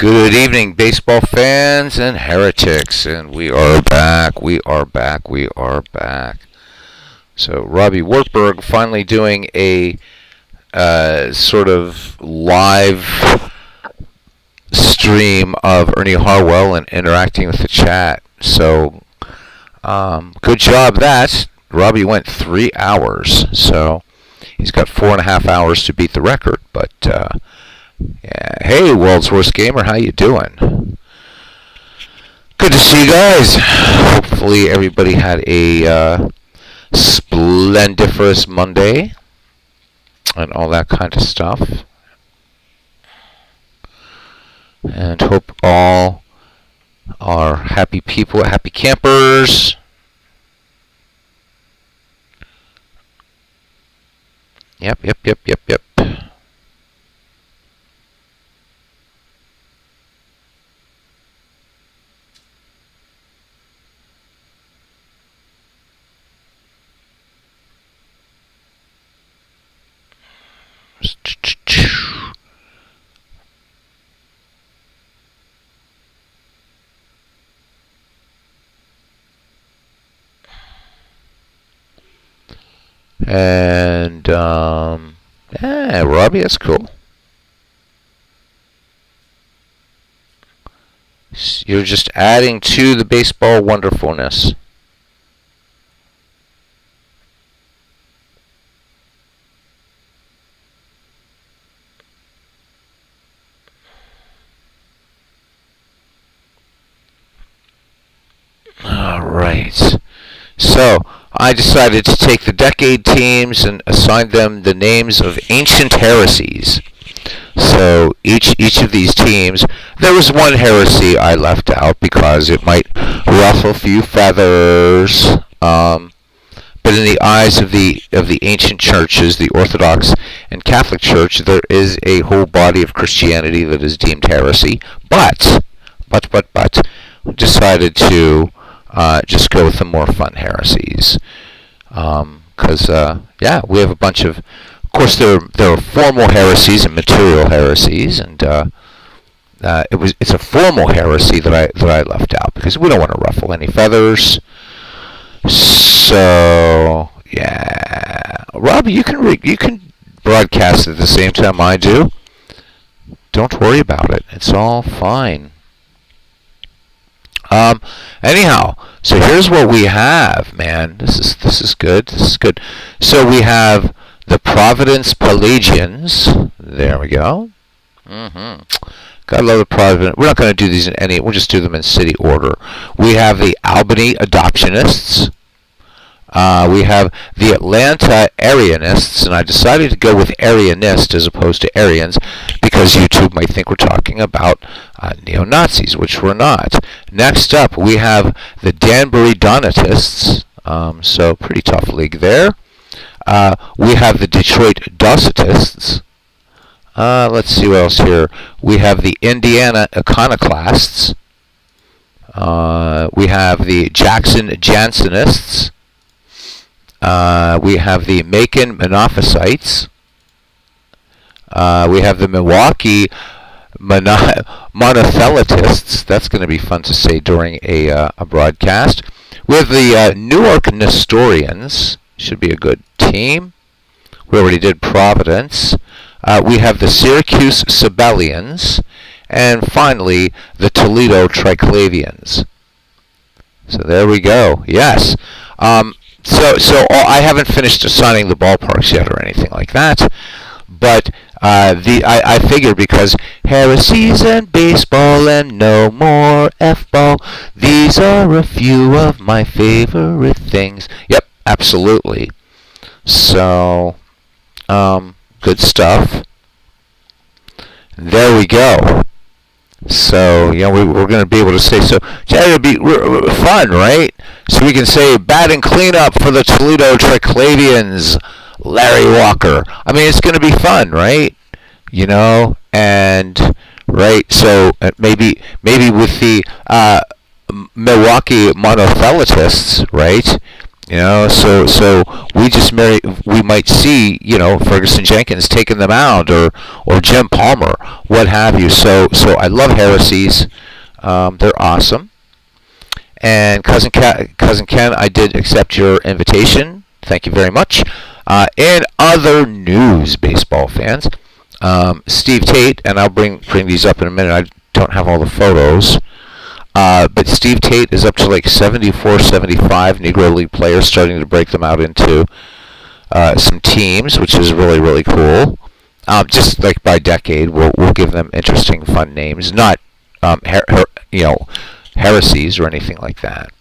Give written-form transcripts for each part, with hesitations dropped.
Good evening, baseball fans and heretics, and we are back. So Robbie Wartburg finally doing a sort of live stream of Ernie Harwell and interacting with the chat. So good job that. Robbie went 3 hours, so he's got 4.5 hours to beat the record, but yeah. Hey, World's Worst Gamer, how you doing? Good to see you guys. Hopefully everybody had a splendiferous Monday and all that kind of stuff. And hope all are happy people, happy campers. Yep. And yeah, Robbie, that's cool. You're just adding to the baseball wonderfulness. All right. So I decided to take the decade teams and assign them the names of ancient heresies. So each of these teams, there was one heresy I left out because it might ruffle a few feathers. But in the eyes of the ancient churches, the Orthodox and Catholic Church, there is a whole body of Christianity that is deemed heresy. But decided to just go with the more fun heresies. Because yeah, we have a bunch of course, there are formal heresies and material heresies, and it's a formal heresy that I left out because we don't want to ruffle any feathers. So yeah, Robbie, you can broadcast at the same time I do. Don't worry about it; it's all fine. Anyhow, so here's what we have, man. This is good. So we have the Providence Pelagians. There we go. Gotta love the Providence. We're not going to do these in any. We'll just do them in city order. We have the Albany Adoptionists. We have the Atlanta Arianists, and I decided to go with Arianist as opposed to Arians because YouTube might think we're talking about neo-Nazis, which we're not. Next up, we have the Danbury Donatists, so pretty tough league there. We have the Detroit Docetists. Let's see what else here. We have the Indiana Iconoclasts. We have the Jackson Jansenists. We have the Macon Monophysites. We have the Milwaukee Monothelitists. That's going to be fun to say during a broadcast. We have the Newark Nestorians. Should be a good team. We already did Providence. We have the Syracuse Sabellians. And finally, the Toledo Triclavians. So there we go. Yes. So I haven't finished assigning the ballparks yet or anything like that, but I figured because heresies and baseball and no more F-ball, these are a few of my favorite things. Yep, absolutely. So, good stuff. There we go. So, we're going to be able to say, so it'll be fun, right? So we can say batting cleanup for the Toledo Triclavians, Larry Walker. I mean, it's going to be fun, right? And right. So maybe with the Milwaukee Monothelitists, right? So we might see, Ferguson Jenkins taking them out, or Jim Palmer, what have you. So I love Heresies. They're awesome. And Cousin Ken, I did accept your invitation. Thank you very much. In other news, baseball fans, Steve Tate, and I'll bring these up in a minute. I don't have all the photos. But Steve Tate is up to like 74, 75 Negro League players, starting to break them out into some teams, which is really, really cool. Just like by decade, we'll give them interesting, fun names, not heresies or anything like that.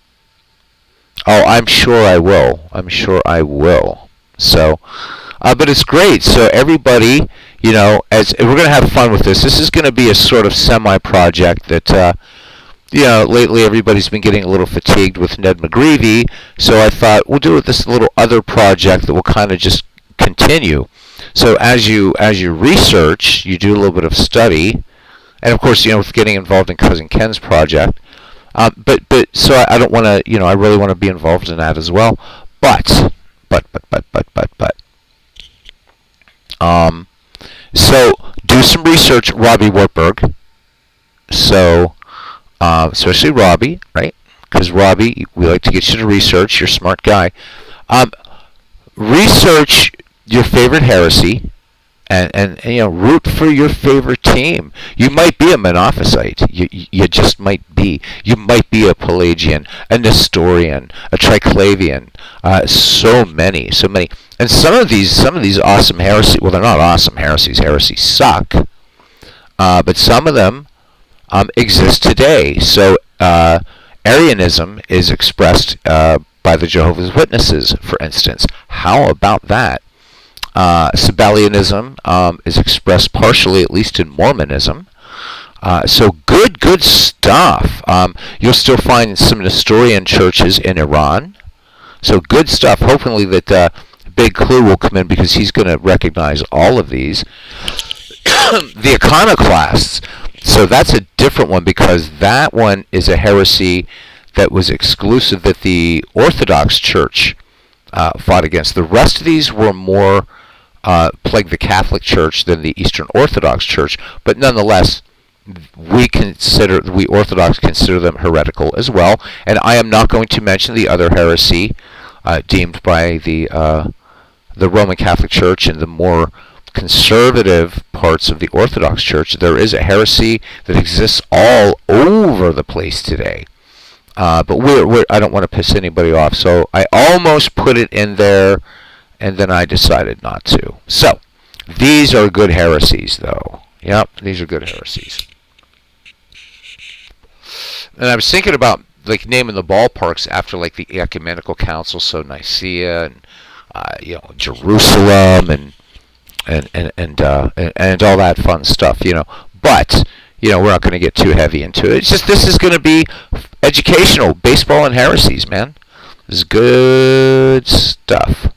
Oh, I'm sure I will. So, but it's great. So everybody, as we're going to have fun with this. This is going to be a sort of semi-project that. Lately everybody's been getting a little fatigued with Ned McGreevy, so I thought we'll do this little other project that will kind of just continue. So as you research, you do a little bit of study, and of course, with getting involved in Cousin Ken's project. But so I don't want to, I really want to be involved in that as well. But. So do some research, Robbie Wartburg. So. Especially Robbie, right? Because Robbie, we like to get you to research. You're a smart guy. Research your favorite heresy, and root for your favorite team. You might be a Monophysite. You just might be. You might be a Pelagian, a Nestorian, a Triclavian. So many. And some of these awesome heresies. Well, they're not awesome heresies. Heresies suck. But some of them. Exist today. So Arianism is expressed by the Jehovah's Witnesses, for instance. How about that? Sabellianism is expressed partially, at least in Mormonism. So good stuff. You'll still find some Nestorian churches in Iran. So good stuff. Hopefully that Big Clue will come in, because he's going to recognize all of these. The iconoclasts. So that's a different one, because that one is a heresy that was exclusive, that the Orthodox Church fought against. The rest of these were more plagued the Catholic Church than the Eastern Orthodox Church, but nonetheless, we Orthodox consider them heretical as well. And I am not going to mention the other heresy deemed by the Roman Catholic Church and the more conservative parts of the Orthodox Church. There is a heresy that exists all over the place today. But I don't want to piss anybody off, so I almost put it in there, and then I decided not to. So, these are good heresies, though. Yep, these are good heresies. And I was thinking about naming the ballparks after the ecumenical council, so Nicaea and Jerusalem and all that fun stuff, But we're not going to get too heavy into it. It's just this is going to be educational, baseball and heresies, man. This is good stuff.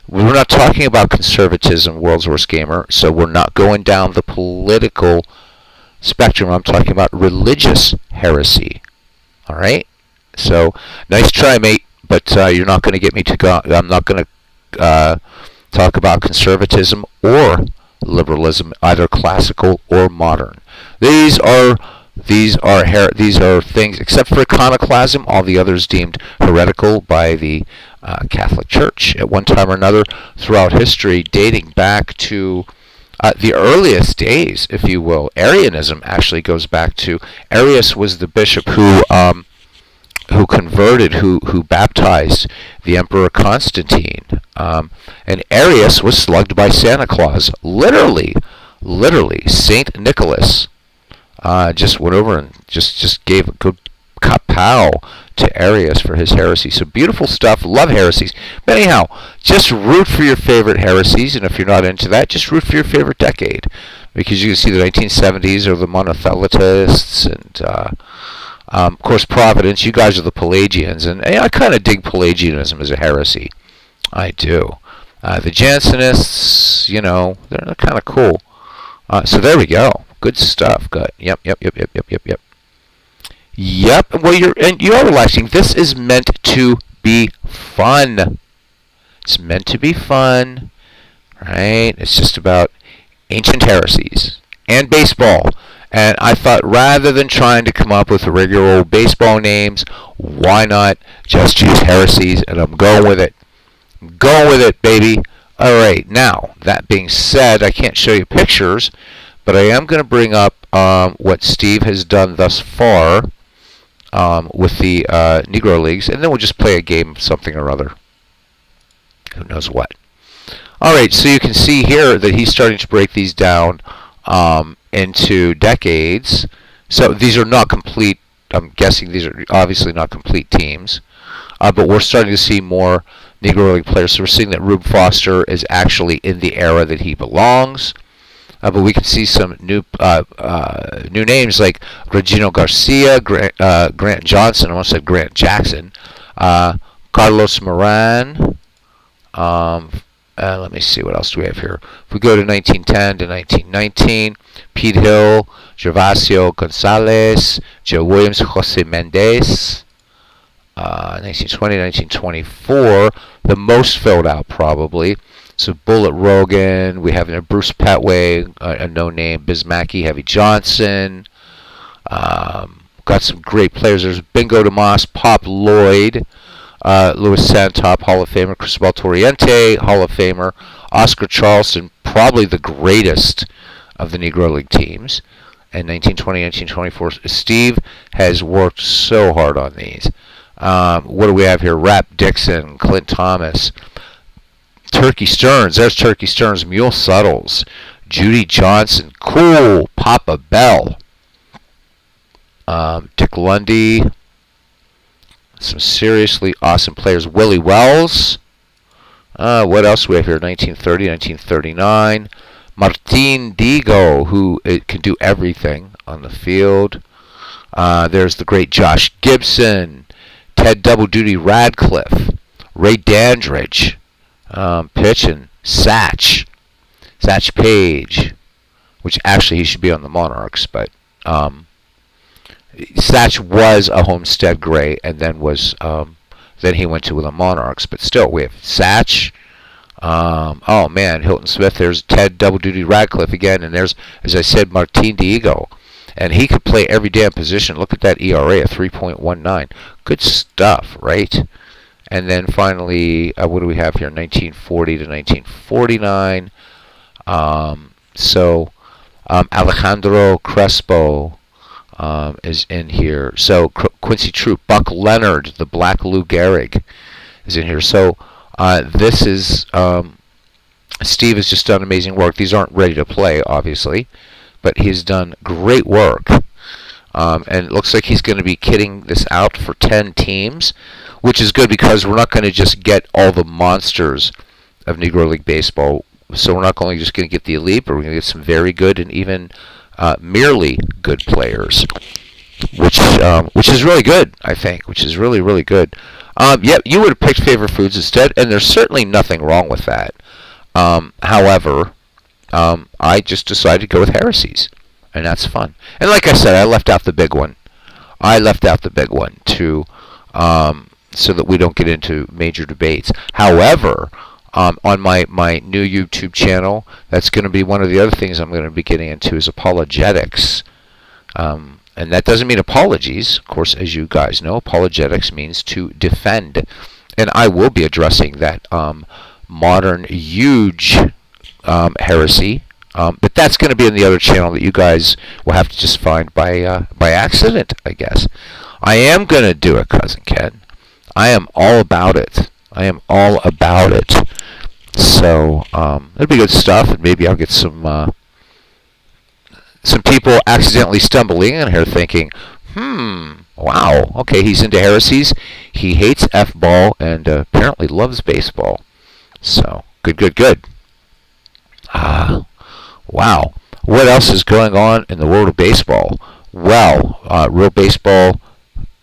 We're not talking about conservatism, World's Worst Gamer, so we're not going down the political spectrum. I'm talking about religious heresy. All right? So, nice try, mate, but you're not going to get me to go. I'm not going to talk about conservatism or liberalism, either classical or modern. These are things, except for iconoclasm, all the others deemed heretical by the Catholic Church at one time or another throughout history, dating back to the earliest days, if you will. Arianism actually goes back to Arius was the bishop who converted, who baptized the Emperor Constantine. And Arius was slugged by Santa Claus. Literally. Saint Nicholas just went over and just gave a good kapow to Arius for his heresy. So beautiful stuff. Love heresies. But anyhow, just root for your favorite heresies, and if you're not into that, just root for your favorite decade. Because you can see the 1970s are the Monothelites, and of course, Providence. You guys are the Pelagians, and I kind of dig Pelagianism as a heresy. I do. The Jansenists, they're kind of cool. So there we go. Good stuff. Good. Yep. Yep. Well, you are relaxing. This is meant to be fun. It's meant to be fun, right? It's just about ancient heresies and baseball. And I thought rather than trying to come up with regular old baseball names, why not just use heresies? And I'm going with it. I'm going with it, baby. All right. Now, that being said, I can't show you pictures, but I am going to bring up what Steve has done thus far with the Negro Leagues, and then we'll just play a game of something or other. Who knows what. All right, so you can see here that he's starting to break these down into decades. So these are not complete. I'm guessing these are obviously not complete teams, but we're starting to see more Negro League players. So we're seeing that Rube Foster is actually in the era that he belongs. But we can see some new names like Regino Garcia, Grant Johnson. I almost said Grant Jackson. Carlos Moran. Let me see, what else do we have here? If we go to 1910 to 1919, Pete Hill, Gervasio Gonzalez, Joe Williams, Jose Mendez. 1920, 1924, the most filled out probably. So Bullet Rogan, we have Bruce Petway, a no-name, Bismacki, Heavy Johnson. Got some great players. There's Bingo DeMoss, Pop Lloyd, Louis Santop, Hall of Famer, Cristobal Torriente, Hall of Famer, Oscar Charleston, probably the greatest of the Negro League teams. And 1920, 1924, Steve has worked so hard on these. What do we have here? Rap Dixon, Clint Thomas, Turkey Stearns. There's Turkey Stearns. Mule Suttles, Judy Johnson, cool, Papa Bell, Dick Lundy. Some seriously awesome players. Willie Wells. What else do we have here? 1930, 1939. Martin Digo, who can do everything on the field. There's the great Josh Gibson. Ted Double Duty Radcliffe. Ray Dandridge. Pitching. Satch Page. Which actually he should be on the Monarchs, but Satch was a Homestead Gray, and then then he went to the Monarchs. But still, we have Satch. Oh man, Hilton Smith. There's Ted Double Duty Radcliffe again, and there's, as I said, Martin Diego, and he could play every damn position. Look at that ERA of 3.19. Good stuff, right? And then finally, what do we have here? 1940 to 1949. Alejandro Crespo is in here. So Quincy Troop, Buck Leonard, the Black Lou Gehrig is in here. So this is Steve has just done amazing work. These aren't ready to play, obviously, but he's done great work. And it looks like he's going to be kitting this out for 10 teams, which is good because we're not going to just get all the monsters of Negro League Baseball. So we're not only just going to get the elite, but we're going to get some very good and even merely good players, which is really good, I think, which is really, really good. Yeah, you would have picked favorite foods instead, and there's certainly nothing wrong with that. However, I just decided to go with Heresies, and that's fun. And like I said, I left out the big one. To so that we don't get into major debates. However, on my new YouTube channel, that's going to be one of the other things I'm going to be getting into is apologetics. And that doesn't mean apologies. Of course, as you guys know, apologetics means to defend. And I will be addressing that modern huge heresy. But that's going to be in the other channel that you guys will have to just find by accident, I guess. I am going to do it, Cousin Ken. I am all about it. So it'll be good stuff, and maybe I'll get some people accidentally stumbling in here thinking, wow, okay, he's into heresies. He hates F-ball and apparently loves baseball. So good. Wow. What else is going on in the world of baseball? Well, real baseball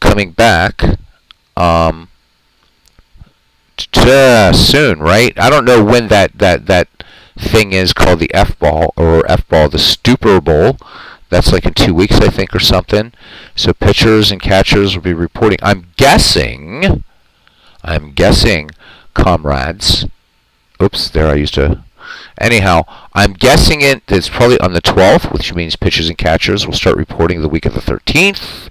coming back soon, right? I don't know when that thing is called the F-ball or F-ball, the Stupor Bowl. That's like in 2 weeks, I think, or something. So pitchers and catchers will be reporting. I'm guessing I'm guessing, comrades. Oops, there I used to. Anyhow, I'm guessing it's probably on the 12th, which means pitchers and catchers will start reporting the week of the 13th.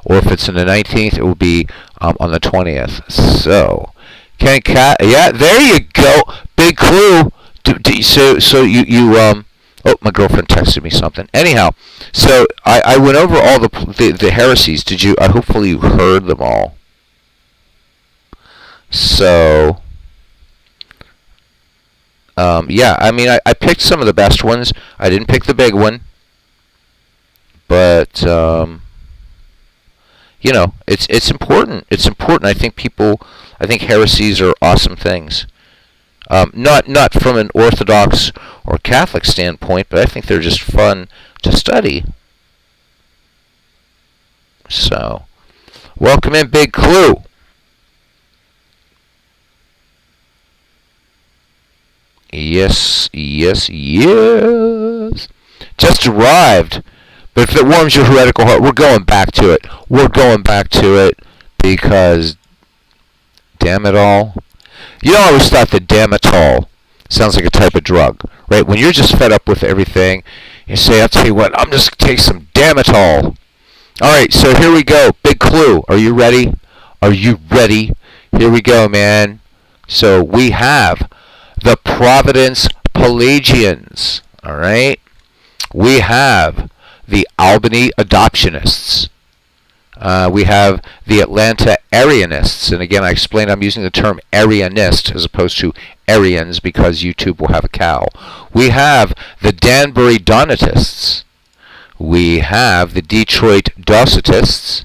Or if it's on the 19th, it will be on the 20th. So, yeah, there you go. Big clue. So you oh, my girlfriend texted me something. Anyhow, so I went over all the heresies. Did you? Hopefully you heard them all. So, yeah, I mean, I picked some of the best ones. I didn't pick the big one, but you know, it's important. It's important. I think heresies are awesome things. Not from an Orthodox or Catholic standpoint, but I think they're just fun to study. So, welcome in, Big Clue. Yes. Just arrived. But if it warms your heretical heart, we're going back to it. We're going back to it because, damn it all. You know, I always thought that damn it all sounds like a type of drug, right? When you're just fed up with everything, you say, I'll tell you what, I'm just going to take some damn it all. All right, so here we go. Big clue. Are you ready? Are you ready? Here we go, man. So we have the Providence Pelagians, all right? We have the Albany Adoptionists. We have the Atlanta Arianists. And again, I explained I'm using the term Arianist as opposed to Arians because YouTube will have a cow. We have the Danbury Donatists. We have the Detroit Docetists.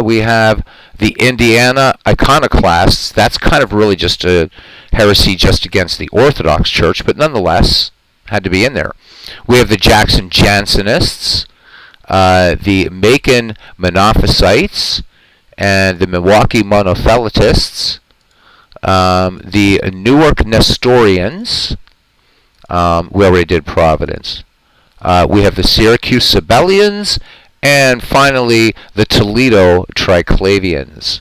We have the Indiana Iconoclasts. That's kind of really just a heresy just against the Orthodox Church, but nonetheless had to be in there. We have the Jackson Jansenists, the Macon Monophysites, and the Milwaukee Monotheletists, the Newark Nestorians. We already did Providence. We have the Syracuse Sabellians, and finally the Toledo Triclavians.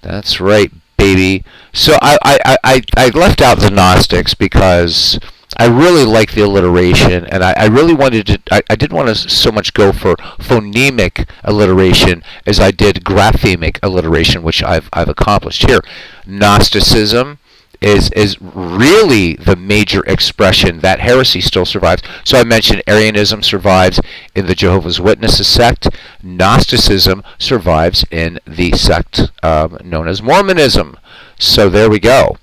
That's right, baby. So I left out the Gnostics because I really like the alliteration, and I really wanted to. I didn't want to so much go for phonemic alliteration as I did graphemic alliteration, which I've accomplished here. Gnosticism is really the major expression. That heresy still survives. So I mentioned Arianism survives in the Jehovah's Witnesses sect. Gnosticism survives in the sect known as Mormonism. So there we go.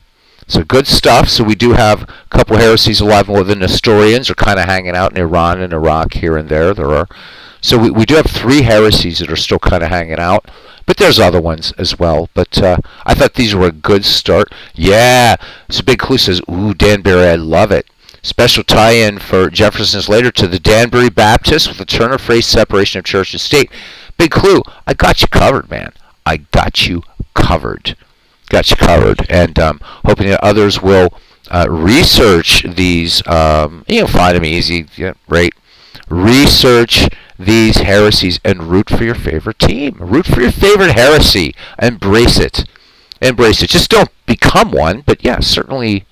So good stuff. So we do have a couple heresies alive. Well, the Nestorians are kind of hanging out in Iran and Iraq here and there. So we do have 3 heresies that are still kind of hanging out. But there's other ones as well. But I thought these were a good start. Yeah. So Big Clue says, ooh, Danbury, I love it. Special tie-in for Jefferson's later to the Danbury Baptists with the turn of phrase separation of church and state. Big Clue, I got you covered, man. I got you covered. Got you covered. And hoping that others will research these. Find them easy. Yeah, right. Research these heresies and root for your favorite team. Root for your favorite heresy. Embrace it. Embrace it. Just don't become one, but yeah, certainly,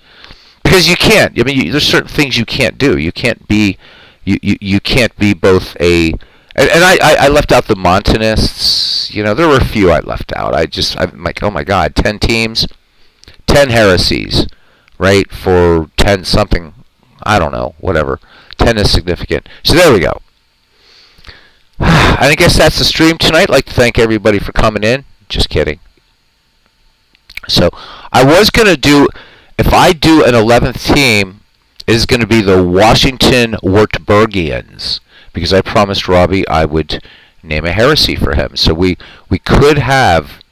because you can't. I mean, there's certain things you can't do. You can't be. You can't be both a. And I left out the Montanists. You know, there were a few I left out. I'm like, oh my God, 10 teams, 10 heresies, right? For 10 something, I don't know, whatever. 10 is significant. So there we go. I guess that's the stream tonight. I'd like to thank everybody for coming in. Just kidding. So I was going to do, if I do an 11th team, it is going to be the Washington Wartburgians, because I promised Robbie I would name a heresy for him. So we could have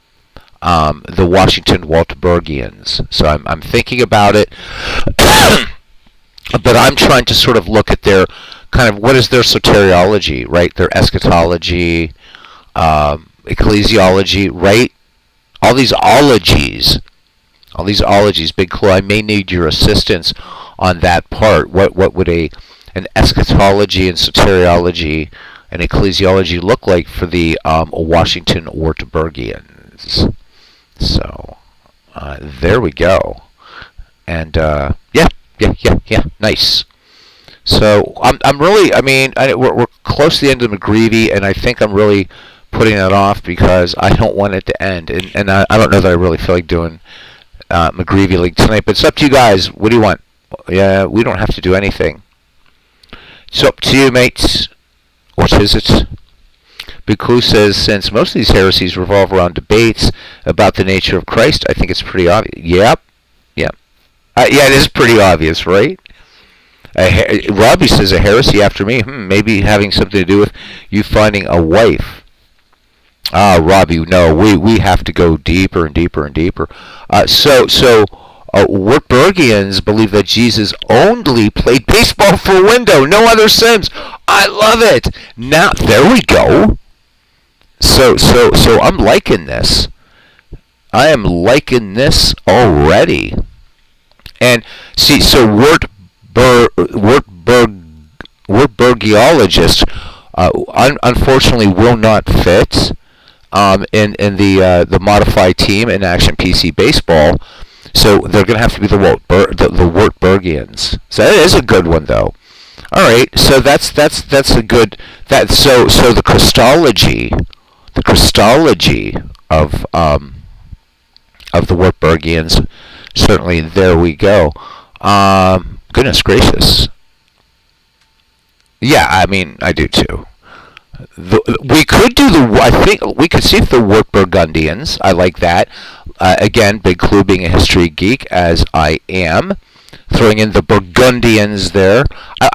the Washington Wartburgians. So I'm thinking about it, but I'm trying to sort of look at their kind of, what is their soteriology, right? Their eschatology, ecclesiology, right? All these ologies. Big Clue, I may need your assistance on that part. What would an eschatology and soteriology and ecclesiology look like for the Washington Wartburgians? Barbarians. So there we go. And yeah, nice. So I'm really, I mean, we're close to the end of McGreevy, and I think I'm really putting it off because I don't want it to end, and I don't know that I really feel like doing McGreevy League tonight. But it's up to you guys. What do you want? Yeah, we don't have to do anything. It's up to you, mates. What is it? Big Clue says, since most of these heresies revolve around debates about the nature of Christ, I think it's pretty obvious. Yep. Yeah, it is pretty obvious, right? Robbie says a heresy after me. Maybe having something to do with you finding a wife. Robbie, no, we have to go deeper and deeper and deeper. Wartburgians believe that Jesus only played baseball for a window, no other sins. I love it. Now there we go. So I'm liking this. I am liking this already. And see, so Wartburgiologists unfortunately will not fit in the modified team in Action PC Baseball. So they're going to have to be the Wartburgians. So that is a good one, though. All right, so that's a good so the Christology of the Wartburgians. Certainly, there we go. Goodness gracious. Yeah, I mean, I do too. We could do I think we could see if the Wartburgundians. I like that. Again, Big Clue being a history geek, as I am. Throwing in the Burgundians there.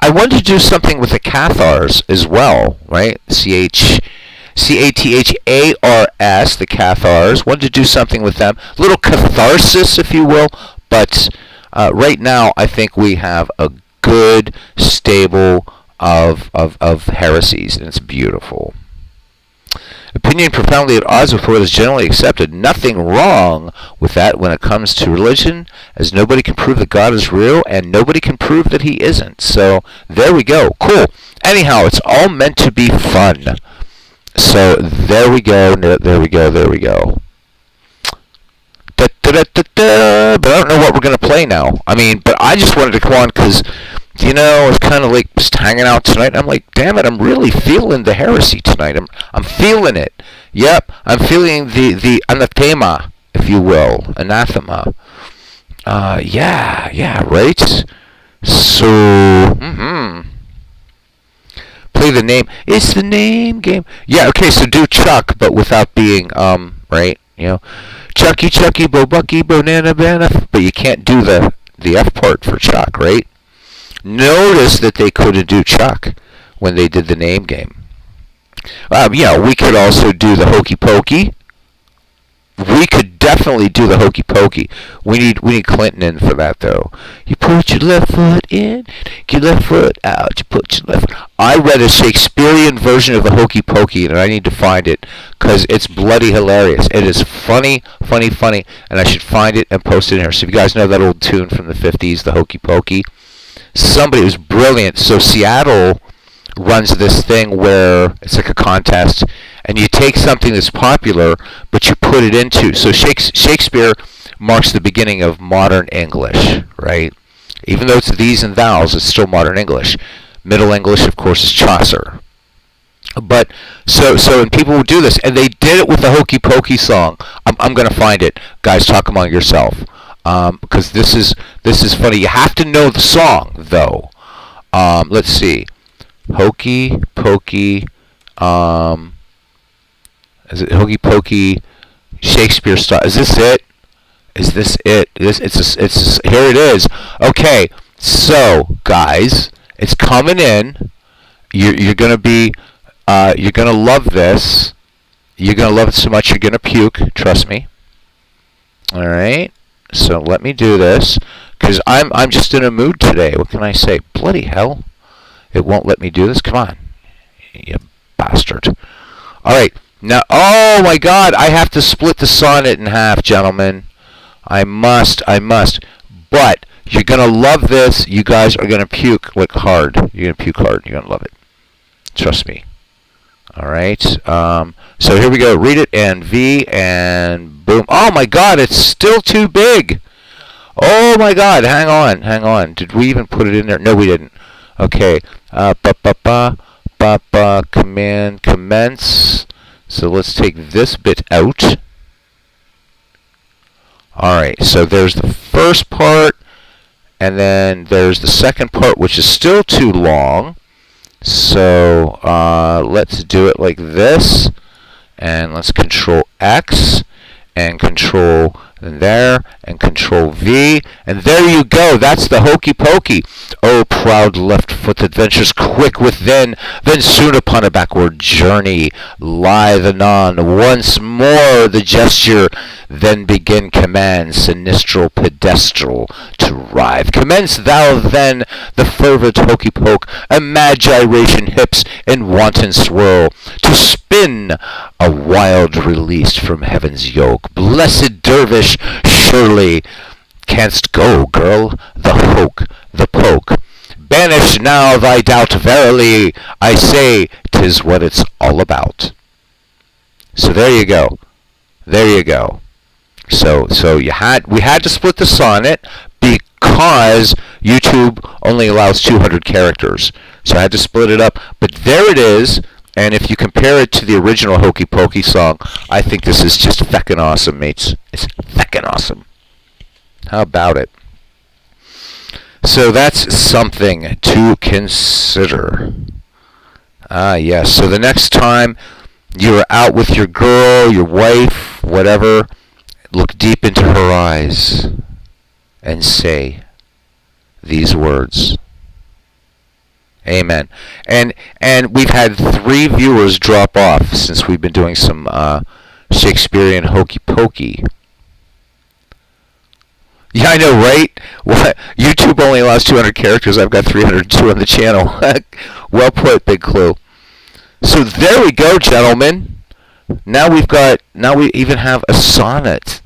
I wanted to do something with the Cathars as well, right? C-A-T-H-A-R-S, the Cathars. Wanted to do something with them. A little catharsis, if you will. But right now, I think we have a good stable of heresies, and it's beautiful. Opinion profoundly at odds with what is generally accepted. Nothing wrong with that when it comes to religion, as nobody can prove that God is real, and nobody can prove that he isn't. So there we go. Cool. Anyhow, it's all meant to be fun. So there we go. There we go. There we go. But I don't know what we're going to play now. I mean, but I just wanted to come on because, you know, I was kind of like just hanging out tonight. And I'm like, damn it, I'm really feeling the heresy tonight. I'm feeling it. Yep, I'm feeling the anathema, if you will, anathema. Yeah, right. So, play the name. It's the name game. Yeah, okay. So do Chuck, but without being right. You know, Chucky, Bo Bucky, Banana, but you can't do the F part for Chuck, right? Notice that they couldn't do Chuck when they did the name game. Yeah, we could also do the Hokey Pokey. We could definitely do the Hokey Pokey. We need Clinton in for that, though. You put your left foot in, your left foot out. You put your left foot. I read a Shakespearean version of the Hokey Pokey, and I need to find it because it's bloody hilarious. It is funny, and I should find it and post it in here. So if you guys know that old tune from the 50s, the Hokey Pokey, somebody was brilliant. So Seattle runs this thing where it's like a contest, and you take something that's popular, but you put it into. So Shakespeare marks the beginning of modern English, right? Even though it's these and thous, it's still modern English. Middle English, of course, is Chaucer. But so and people would do this, and they did it with the Hokey Pokey song. I'm going to find it, guys. Talk among yourself, because this is funny. You have to know the song, though. Let's see. Hokey Pokey, is it Hokey Pokey Shakespeare style? Is this it? Here it is. Okay, so guys, it's coming in. You're gonna love this. You're gonna love it so much you're gonna puke. Trust me. All right. So let me do this because I'm just in a mood today. What can I say? Bloody hell. It won't let me do this. Come on, you bastard. All right. Now, oh my God, I have to split the sonnet in half, gentlemen. I must. But you're going to love this. You guys are going to puke like hard. You're going to puke hard. You're going to love it. Trust me. All right. So here we go. Read it and V and boom. Oh my God! It's still too big. Oh my God! Hang on, hang on. Did we even put it in there? No, we didn't. Okay. Command commence. So let's take this bit out. All right. So there's the first part, and then there's the second part, which is still too long. So let's do it like this, and let's Control X and Control there and Control V, and there you go. That's the hokey pokey. Oh, proud left-foot adventures quick within, then soon upon a backward journey lithe anon. Once more the gesture, then begin command sinistral pedestral to rive. Commence thou then the fervent hokey poke, imagiration hips in wanton swirl, to spin a wild released from heaven's yoke. Blessed dervish, surely canst go, girl, the hoke, the poke. Banish now thy doubt, verily, I say 'tis what it's all about. So there you go. There you go. So we had to split the sonnet because YouTube only allows 200 characters. So I had to split it up. But there it is. And if you compare it to the original Hokey Pokey song, I think this is just feckin' awesome, mates. It's feckin' awesome. How about it? So that's something to consider. Yes. So the next time you're out with your girl, your wife, whatever, look deep into her eyes and say these words. Amen. And we've had 3 viewers drop off since we've been doing some Shakespearean hokey pokey. Yeah, I know, right? What? YouTube only allows 200 characters. I've got 302 on the channel. Well put, Big Clue. So there we go, gentlemen. Now we even have a sonnet.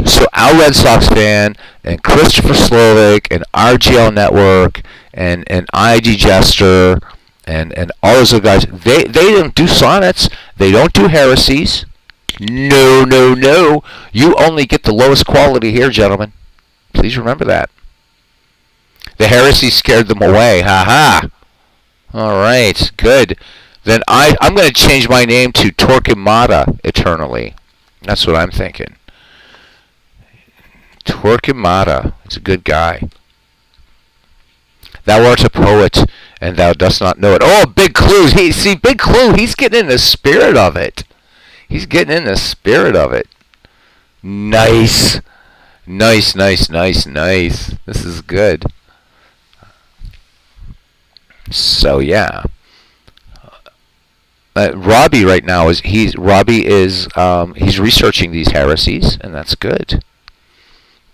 So Al Red Sox fan and Christopher Slovic and RGL Network and IG Jester and all those other guys, they don't do sonnets. They don't do heresies. No, no, no. You only get the lowest quality here, gentlemen. Please remember that. The heresy scared them away. Ha ha. All right, good. Then I'm going to change my name to Torquemada eternally. That's what I'm thinking. Torquemada. He's a good guy. Thou art a poet, and thou dost not know it. Oh, Big Clue. Big Clue, he's getting in the spirit of it. He's getting in the spirit of it. Nice. Nice, nice, nice, nice. This is good. So, yeah. Robbie right now he's researching these heresies, and that's good.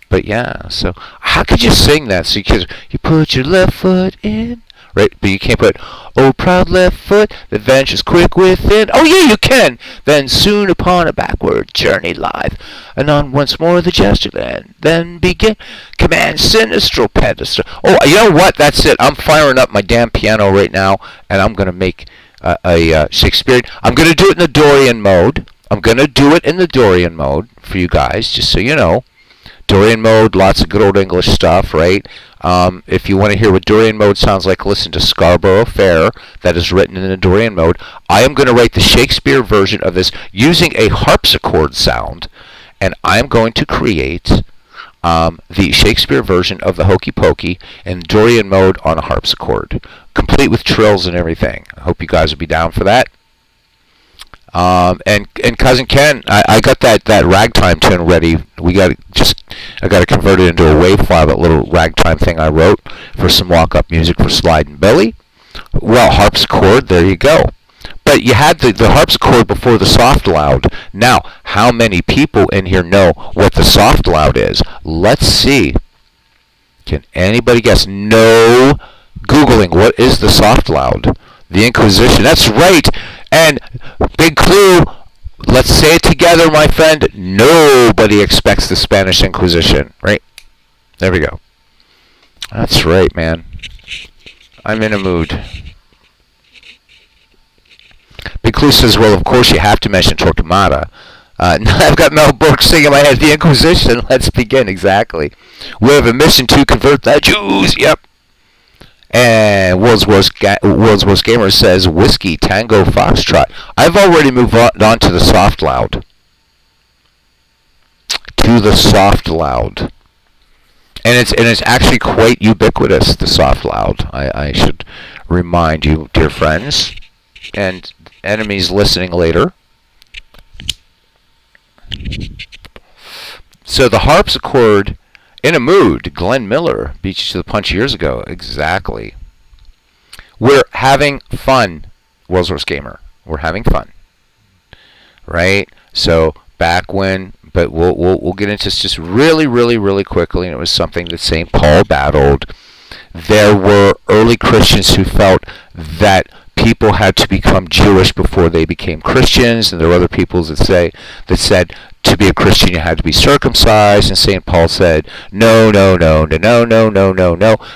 But yeah, so how could you sing that? So you put your left foot in, right? But you can't put, oh, proud left foot, the ventures quick within. Oh yeah, you can. Then soon upon a backward journey live, anon once more the gesture then begin command sinistral pedestal. Oh, you know what? That's it. I'm firing up my damn piano right now, and I'm gonna make a Shakespearean. I'm gonna do it in the Dorian mode. I'm gonna do it in the Dorian mode for you guys, just so you know. Dorian mode, lots of good old English stuff, right? If you want to hear what Dorian mode sounds like, listen to Scarborough Fair, that is written in the Dorian mode. I am going to write the Shakespeare version of this using a harpsichord sound, and I'm going to create the Shakespeare version of the Hokey Pokey in Dorian mode on a harpsichord, complete with trills and everything. I hope you guys will be down for that. And Cousin Ken, I got that ragtime tune ready. I got to convert it into a wave file, that little ragtime thing I wrote for some walk-up music for Slidin' Billy. Well, harpsichord, there you go. But you had the harpsichord before the soft loud. Now, how many people in here know what the soft loud is? Let's see. Can anybody guess? No Googling. What is the soft loud? The Inquisition. That's right. And Big Clue, let's say it together, my friend. Nobody expects the Spanish Inquisition, right? There we go. That's right, man. I'm in a mood. Big Clue says, well, of course you have to mention Torquemada. I've got Mel Brooks singing in my head, the Inquisition. Let's begin. Exactly. We have a mission to convert the Jews. Yep. And World's Worst Gamer says, Whiskey Tango Foxtrot. I've already moved on to the soft loud. To the soft loud. And it's actually quite ubiquitous, the soft loud. I should remind you, dear friends, and enemies listening later. So the harpsichord, in a mood, Glenn Miller beat you to the punch years ago. Exactly. We're having fun, World's Worst Gamer. We're having fun, right? So back when, but we'll get into this just really, really, really quickly. And it was something that St. Paul battled. There were early Christians who felt that people had to become Jewish before they became Christians, and there were other peoples that said to be a Christian you had to be circumcised, and St. Paul said, no.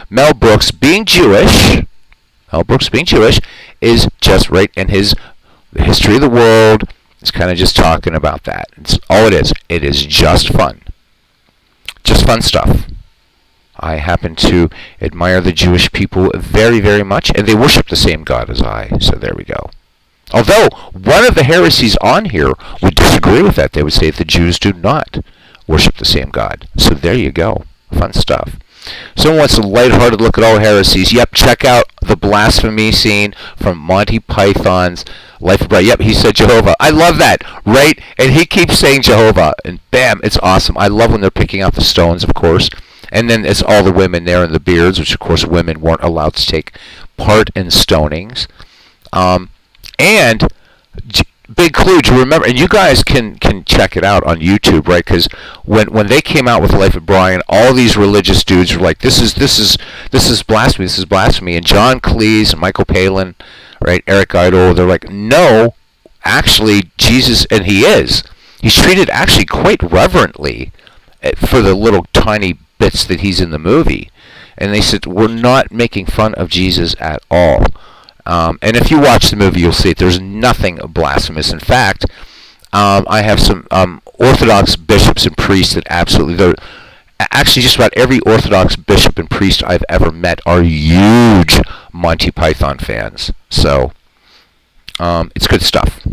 Mel Brooks being Jewish is just right, in his history of the world is kind of just talking about that. It's all it is. It is just fun. Just fun stuff. I happen to admire the Jewish people very, very much, and they worship the same God as I, so there we go. Although, one of the heresies on here would disagree with that. They would say the Jews do not worship the same God. So there you go. Fun stuff. Someone wants a lighthearted look at all heresies. Yep, check out the blasphemy scene from Monty Python's Life of Brian. Yep, he said Jehovah. I love that, right? And he keeps saying Jehovah, and bam, it's awesome. I love when they're picking out the stones, of course. And then it's all the women there in the beards, which, of course, women weren't allowed to take part in stonings. And Big Clue, do you remember? And you guys can check it out on YouTube, right? Because when they came out with Life of Brian, all these religious dudes were like, "This is blasphemy. This is blasphemy." And John Cleese and Michael Palin, right? Eric Idle, they're like, "No, actually, Jesus," and he's treated actually quite reverently for the little tiny bits that he's in the movie. And they said, we're not making fun of Jesus at all. And if you watch the movie, you'll see it. There's nothing blasphemous. In fact, I have some Orthodox bishops and priests that absolutely, actually just about every Orthodox bishop and priest I've ever met are huge Monty Python fans. So, it's good stuff.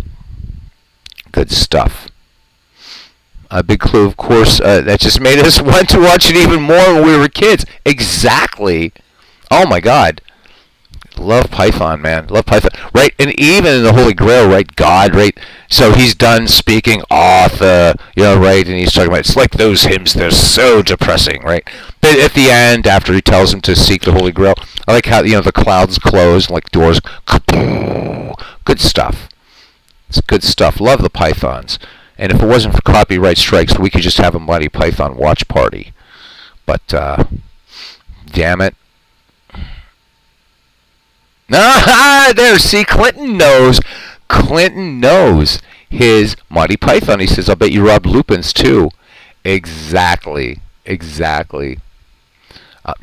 Good stuff. A Big Clue, of course, that just made us want to watch it even more when we were kids. Exactly. Oh my God. Love Python, man. Love Python. Right, and even in the Holy Grail, right, God, right, so he's done speaking Arthur, right, and he's talking about, it's like those hymns, they're so depressing, right? But at the end, after he tells him to seek the Holy Grail, I like how, the clouds close, like doors, good stuff. It's good stuff. Love the Pythons. And if it wasn't for copyright strikes, we could just have a Monty Python watch party. But, damn it. There, see, Clinton knows his Monty Python. He says, I'll bet you robbed Lupin's too. Exactly.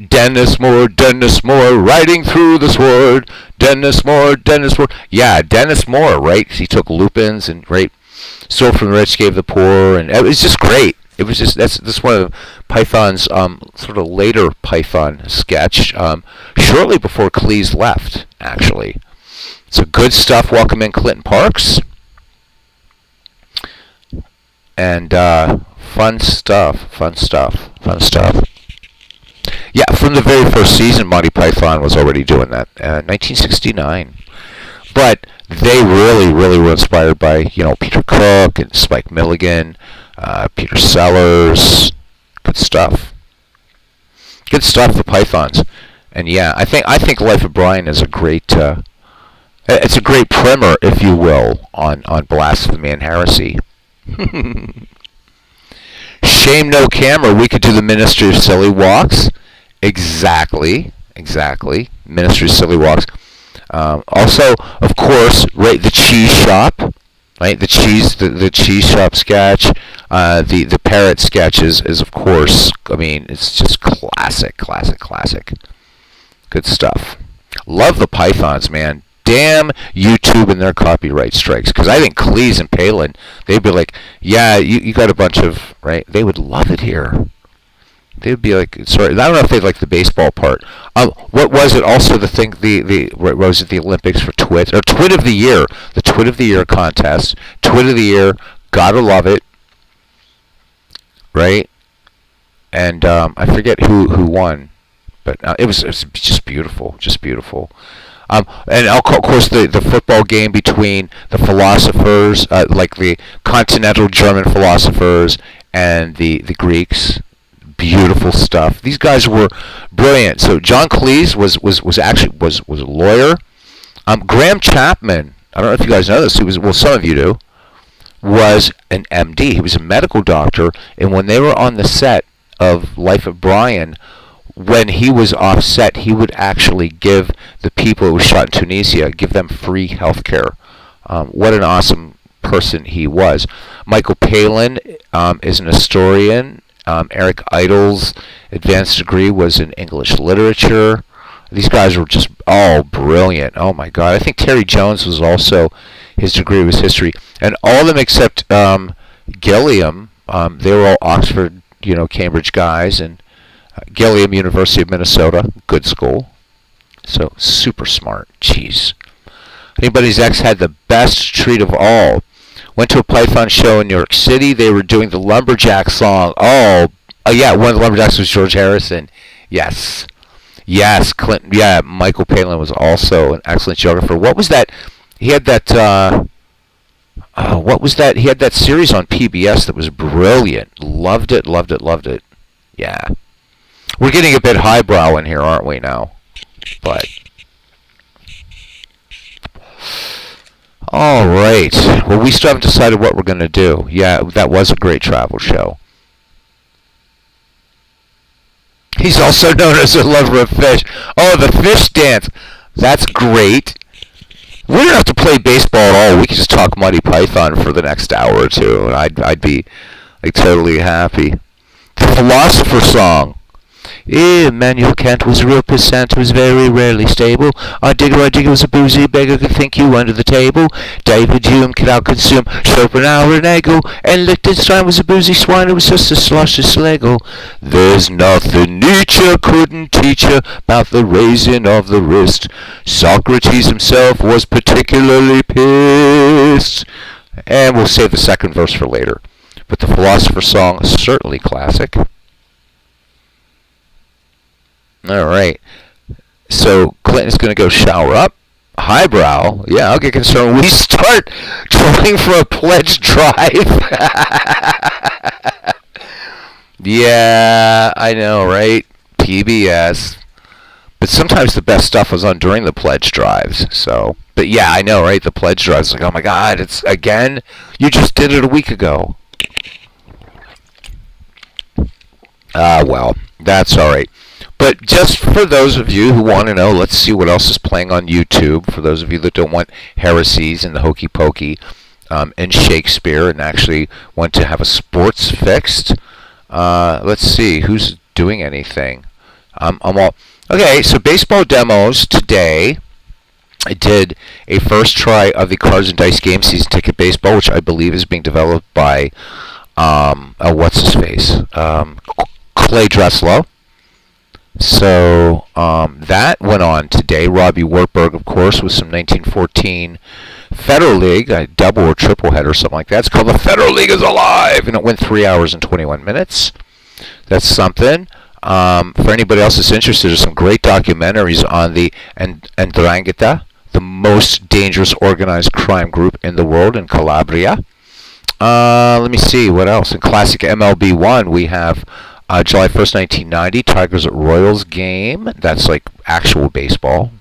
Dennis Moore, riding through the sword. Dennis Moore. Yeah, Dennis Moore, right? He took Lupin's and, right, stole from the rich, gave the poor, and it was just great. It was just, that's one of Python's sort of later Python sketch, shortly before Cleese left, actually. So good stuff. Welcome in Clinton Parks. And fun stuff. Yeah, from the very first season, Monty Python was already doing that, 1969. But they really were inspired by, Peter Cook and Spike Milligan, Peter Sellers. Good stuff. The Pythons. And yeah, I think Life of Brian is a great, it's a great primer, if you will, on blasphemy and heresy. Shame no camera. We could do the Ministry of Silly Walks. Exactly. Ministry of Silly Walks. Also, of course, right, the cheese shop, right? The cheese shop sketch, the parrot sketch is of course. I mean, it's just classic. Good stuff. Love the Pythons, man. damn YouTube and their copyright strikes. Because I think Cleese and Palin, they'd be like, yeah, you got a bunch of, right? They would love it here. They would be like, sorry, I don't know if they'd like the baseball part. What was it also, the thing, what was it, the Olympics for Twit? Or Twit of the Year. The Twit of the Year contest. Twit of the Year, gotta love it. Right? And I forget who won. But it was just beautiful, just beautiful. And of course the football game between the philosophers, like the continental German philosophers and the Greeks, beautiful stuff. These guys were brilliant. So John Cleese was actually a lawyer. Graham Chapman, I don't know if you guys know this. Some of you do. Was an MD. He was a medical doctor, and when they were on the set of Life of Brian, when he was offset, he would actually give the people who were shot in Tunisia, give them free health care. What an awesome person he was. Michael Palin is an historian. Eric Idle's advanced degree was in English literature. These guys were just all brilliant. Oh my God. I think Terry Jones was also, his degree was history. And all of them except Gilliam, they were all Oxford, Cambridge guys, and Gilliam, University of Minnesota, good school. So super smart. Jeez. Anybody's ex had the best treat of all. Went to a Python show in New York City. They were doing the Lumberjack song. Oh yeah, one of the Lumberjacks was George Harrison. Yes, Clinton. Yeah, Michael Palin was also an excellent geographer. What was that? He had that. What was that? He had that series on PBS that was brilliant. Loved it. Yeah. We're getting a bit highbrow in here, aren't we now? But all right. Well, we still haven't decided what we're going to do. Yeah, that was a great travel show. He's also known as a lover of fish. Oh, the fish dance. That's great. We don't have to play baseball at all. We can just talk Monty Python for the next hour or two, and I'd be like totally happy. The Philosopher Song. Immanuel Kant was a real percent, was very rarely stable. Our digger was a boozy beggar, could think you under the table. David Hume could out-consume Schopenhauer and Hegel, and Liechtenstein was a boozy swine who was just a sloshy Schlegel. There's nothing Nietzsche couldn't teach you about the raising of the wrist. Socrates himself was particularly pissed. And we'll save the second verse for later. But the Philosopher's Song is certainly classic. All right. So Clinton's going to go shower up. Highbrow. Yeah, I'll get concerned when we start trying for a pledge drive. Yeah, I know, right? PBS. But sometimes the best stuff was on during the pledge drives. So, but yeah, I know, right? The pledge drives, like, oh my God, it's again. You just did it a week ago. Well, that's all right. But just for those of you who want to know, let's see what else is playing on YouTube. For those of you that don't want Heresies and the Hokey Pokey and Shakespeare and actually want to have a sports fixed, let's see who's doing anything. I'm all okay. So baseball demos today. I did a first try of the Cards and Dice Game Season Ticket Baseball, which I believe is being developed by what's his face, Clay Dresslow. So that went on today. Robbie Wartburg, of course, with some 1914 Federal League, a double or triple header, something like that. It's called The Federal League is Alive, and it went 3 hours and 21 minutes. That's something. For anybody else that's interested, there's some great documentaries on the Ndrangheta, the most dangerous organized crime group in the world in Calabria. Let me see, what else? In classic MLB 1, we have July 1st, 1990, Tigers at Royals game. That's like actual baseball.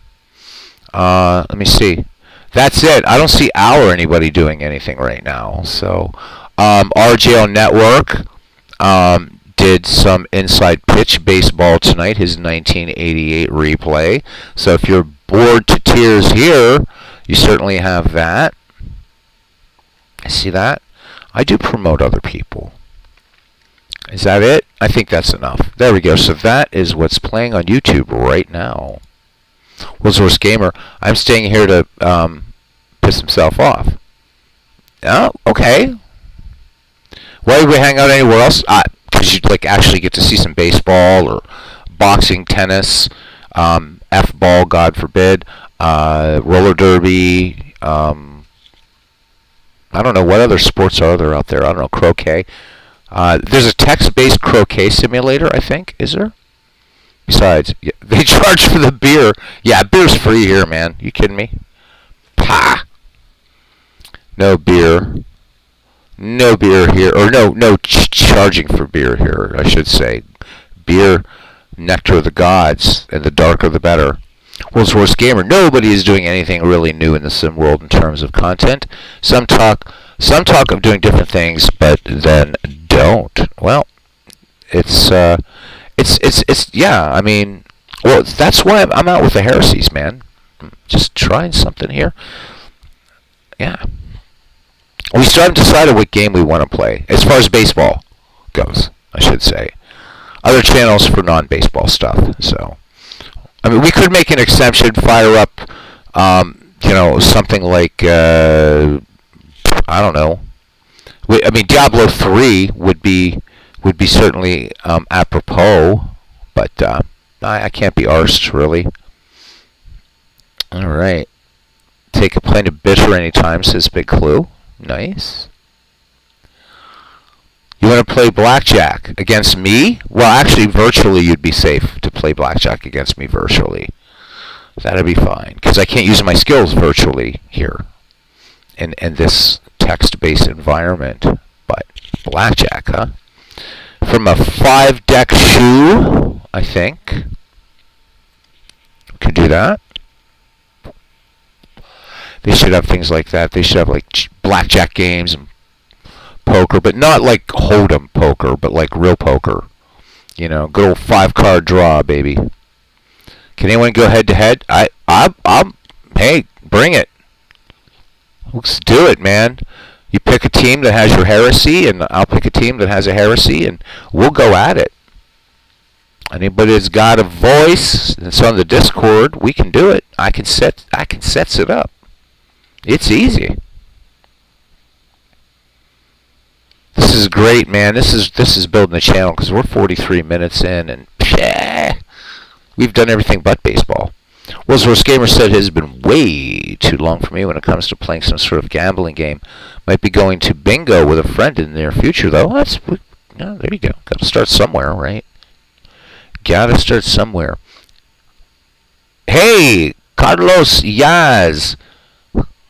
Let me see. That's it. I don't see Al or anybody doing anything right now. So, RJO Network did some inside pitch baseball tonight, his 1988 replay. So if you're bored to tears here, you certainly have that. See that? I do promote other people. Is that it? I think that's enough. There we go. So that is what's playing on YouTube right now. World's Gamer, I'm staying here to piss himself off. Oh, okay. Why would we hang out anywhere else? Because you'd like actually get to see some baseball or boxing, tennis, F-ball, God forbid, roller derby. I don't know what other sports are there out there. I don't know, croquet. There's a text-based croquet simulator, I think. Is there? Besides, yeah, they charge for the beer. Yeah, beer's free here, man. You kidding me? Pah! No beer. No beer here. Or no charging for beer here, I should say. Beer, nectar of the gods, and the darker the better. World's Gamer. Nobody is doing anything really new in the sim world in terms of content. Some talk of doing different things, but then don't. Well, it's yeah. I mean, well, that's why I'm out with the Heresies, man. Just trying something here. Yeah. We still haven't decided what game we want to play as far as baseball goes, I should say. Other channels for non-baseball stuff. So, I mean, we could make an exception, fire up, something like, I don't know. I mean, Diablo 3 would be certainly apropos, but I can't be arsed, really. All right. Take a pint of bitter anytime, says Big Clue. Nice. You want to play blackjack against me? Well, actually, virtually you'd be safe to play blackjack against me virtually. That'd be fine, because I can't use my skills virtually here in this text-based environment. But blackjack, huh? From a 5-deck shoe, I think. We can do that. They should have things like that. They should have like blackjack games and poker, but not like Hold'em poker, but like real poker. You know, good old 5-card draw, baby. Can anyone go head to head? Hey, bring it. Let's do it, man. You pick a team that has your heresy, and I'll pick a team that has a heresy, and we'll go at it. Anybody that's got a voice that's on the Discord, we can do it. I can set it up. It's easy. This is great, man. This is building the channel because we're 43 minutes in, and we've done everything but baseball. World's Gamer said it has been way too long for me when it comes to playing some sort of gambling game. Might be going to bingo with a friend in the near future, though. There you go. Got to start somewhere, right? Got to start somewhere. Hey, Carlos Yaz.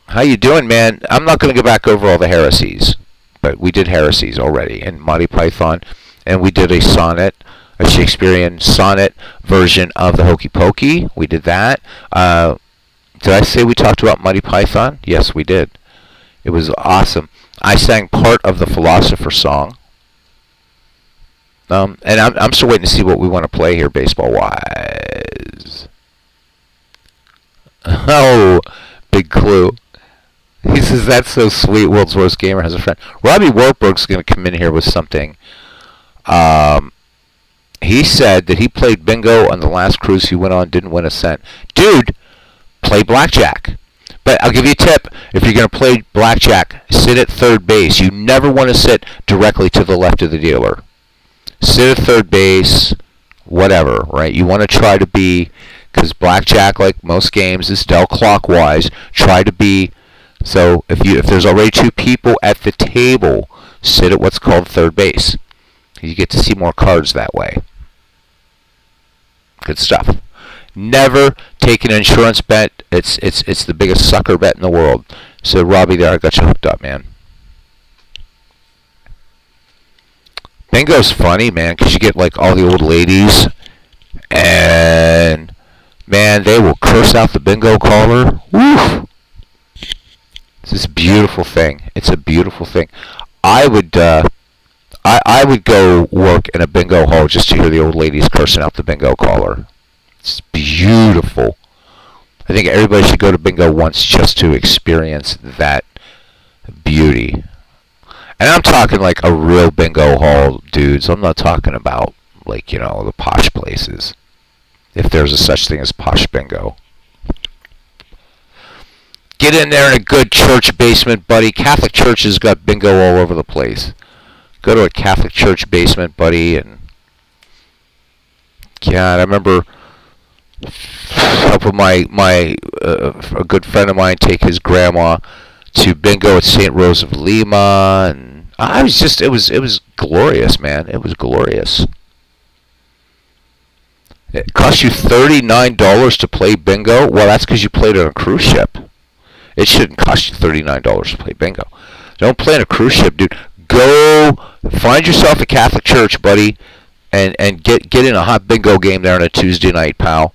How you doing, man? I'm not going to go back over all the heresies, but we did heresies already in Monty Python, and we did a Shakespearean sonnet version of the Hokey Pokey. We did that. Did I say we talked about Monty Python? Yes, we did. It was awesome. I sang part of the Philosopher's Song. And I'm still waiting to see what we want to play here baseball-wise. Oh, Big Clue. He says, that's so sweet. World's Worst Gamer has a friend. Robbie Wartburg's going to come in here with something. He said that he played bingo on the last cruise he went on, didn't win a cent. Dude, play blackjack. But I'll give you a tip. If you're going to play blackjack, sit at third base. You never want to sit directly to the left of the dealer. Sit at third base, whatever, right? You want to try to be, because blackjack, like most games, is dealt clockwise. Try to be, so if there's already 2 people at the table, sit at what's called third base. You get to see more cards that way. Good stuff. Never take an insurance bet. It's the biggest sucker bet in the world. So Robbie, there, I got you hooked up, man. Bingo's funny, man, because you get like all the old ladies, and man, they will curse out the bingo caller. Woo! It's this beautiful thing. It's a beautiful thing. I would go work in a bingo hall just to hear the old ladies cursing out the bingo caller. It's beautiful. I think everybody should go to bingo once just to experience that beauty. And I'm talking like a real bingo hall, dudes. I'm not talking about, like, the posh places. If there's a such thing as posh bingo. Get in there in a good church basement, buddy. Catholic churches got bingo all over the place. Go to a Catholic church basement, buddy, and yeah, I remember helping a good friend of mine take his grandma to bingo at St. Rose of Lima, and it was glorious, man. It was glorious. It cost you $39 to play bingo. Well, that's because you played on a cruise ship. It shouldn't cost you $39 to play bingo. Don't play on a cruise ship, dude. Go find yourself a Catholic church, buddy, and get in a hot bingo game there on a Tuesday night, pal.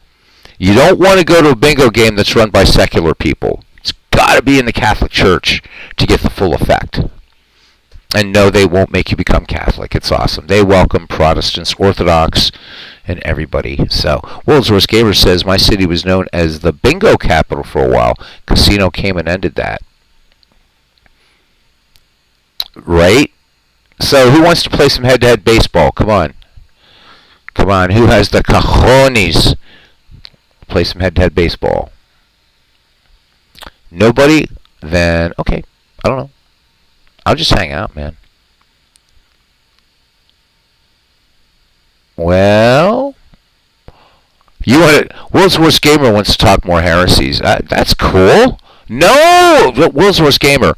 You don't want to go to a bingo game that's run by secular people. It's got to be in the Catholic Church to get the full effect. And no, they won't make you become Catholic. It's awesome. They welcome Protestants, Orthodox, and everybody. So, World's Worst Gamer says, my city was known as the bingo capital for a while. Casino came and ended that. Right? So, who wants to play some head-to-head baseball? Come on. Come on. Who has the cojones? Play some head-to-head baseball. Nobody? Then, okay. I don't know. I'll just hang out, man. Well, you want to? World's Worst Gamer wants to talk more heresies. That's cool. No, World's Worst Gamer.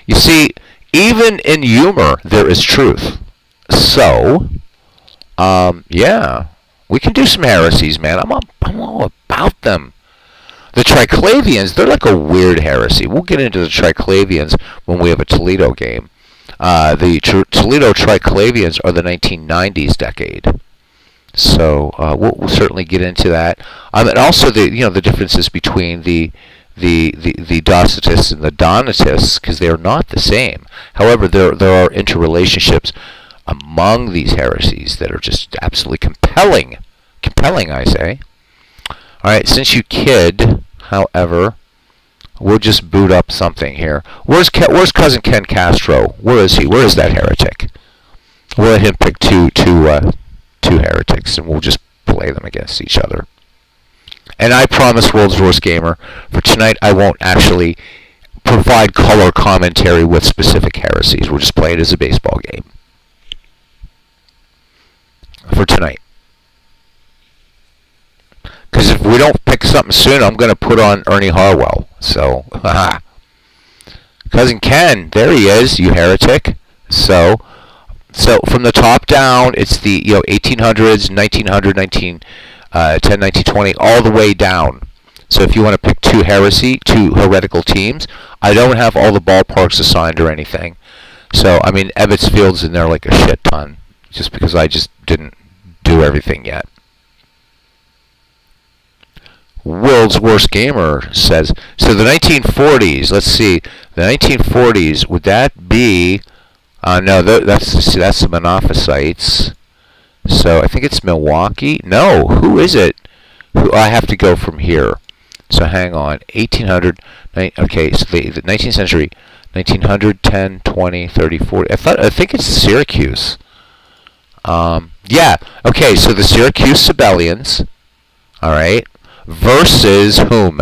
You see, even in humor, there is truth. So, yeah, we can do some heresies, man. I'm all about them. The Triclavians, they're like a weird heresy. We'll get into the Triclavians when we have a Toledo game. The Toledo Triclavians are the 1990s decade. So we'll certainly get into that. And also the differences between the Docetists and the Donatists, because they are not the same. However, there are interrelationships among these heresies that are just absolutely compelling. Compelling, I say. All right, since you kid, however, we'll just boot up something here. Where's cousin Ken Castro? Where is he? Where is that heretic? We'll let him pick two heretics, and we'll just play them against each other. And I promise, World's Worst Gamer, for tonight I won't actually provide color commentary with specific heresies. We'll just play it as a baseball game for tonight. Because if we don't pick something soon, I'm going to put on Ernie Harwell. So, Cousin Ken, there he is, you heretic. So from the top down, it's the 1800s, 1900, 10, 1920, all the way down. So if you want to pick two heretical teams, I don't have all the ballparks assigned or anything. So, I mean, Ebbets Field's in there like a shit ton, just because I just didn't do everything yet. World's Worst Gamer says, so the 1940s, let's see, the 1940s, would that be, no, that's the Monophysites, so I think it's Milwaukee, no, who is it? I have to go from here, so hang on, 1800, okay, so the 19th century, 1900, 10, 20, 30, 40, I think it's Syracuse, yeah, okay, so the Syracuse Sibelians, alright, versus whom?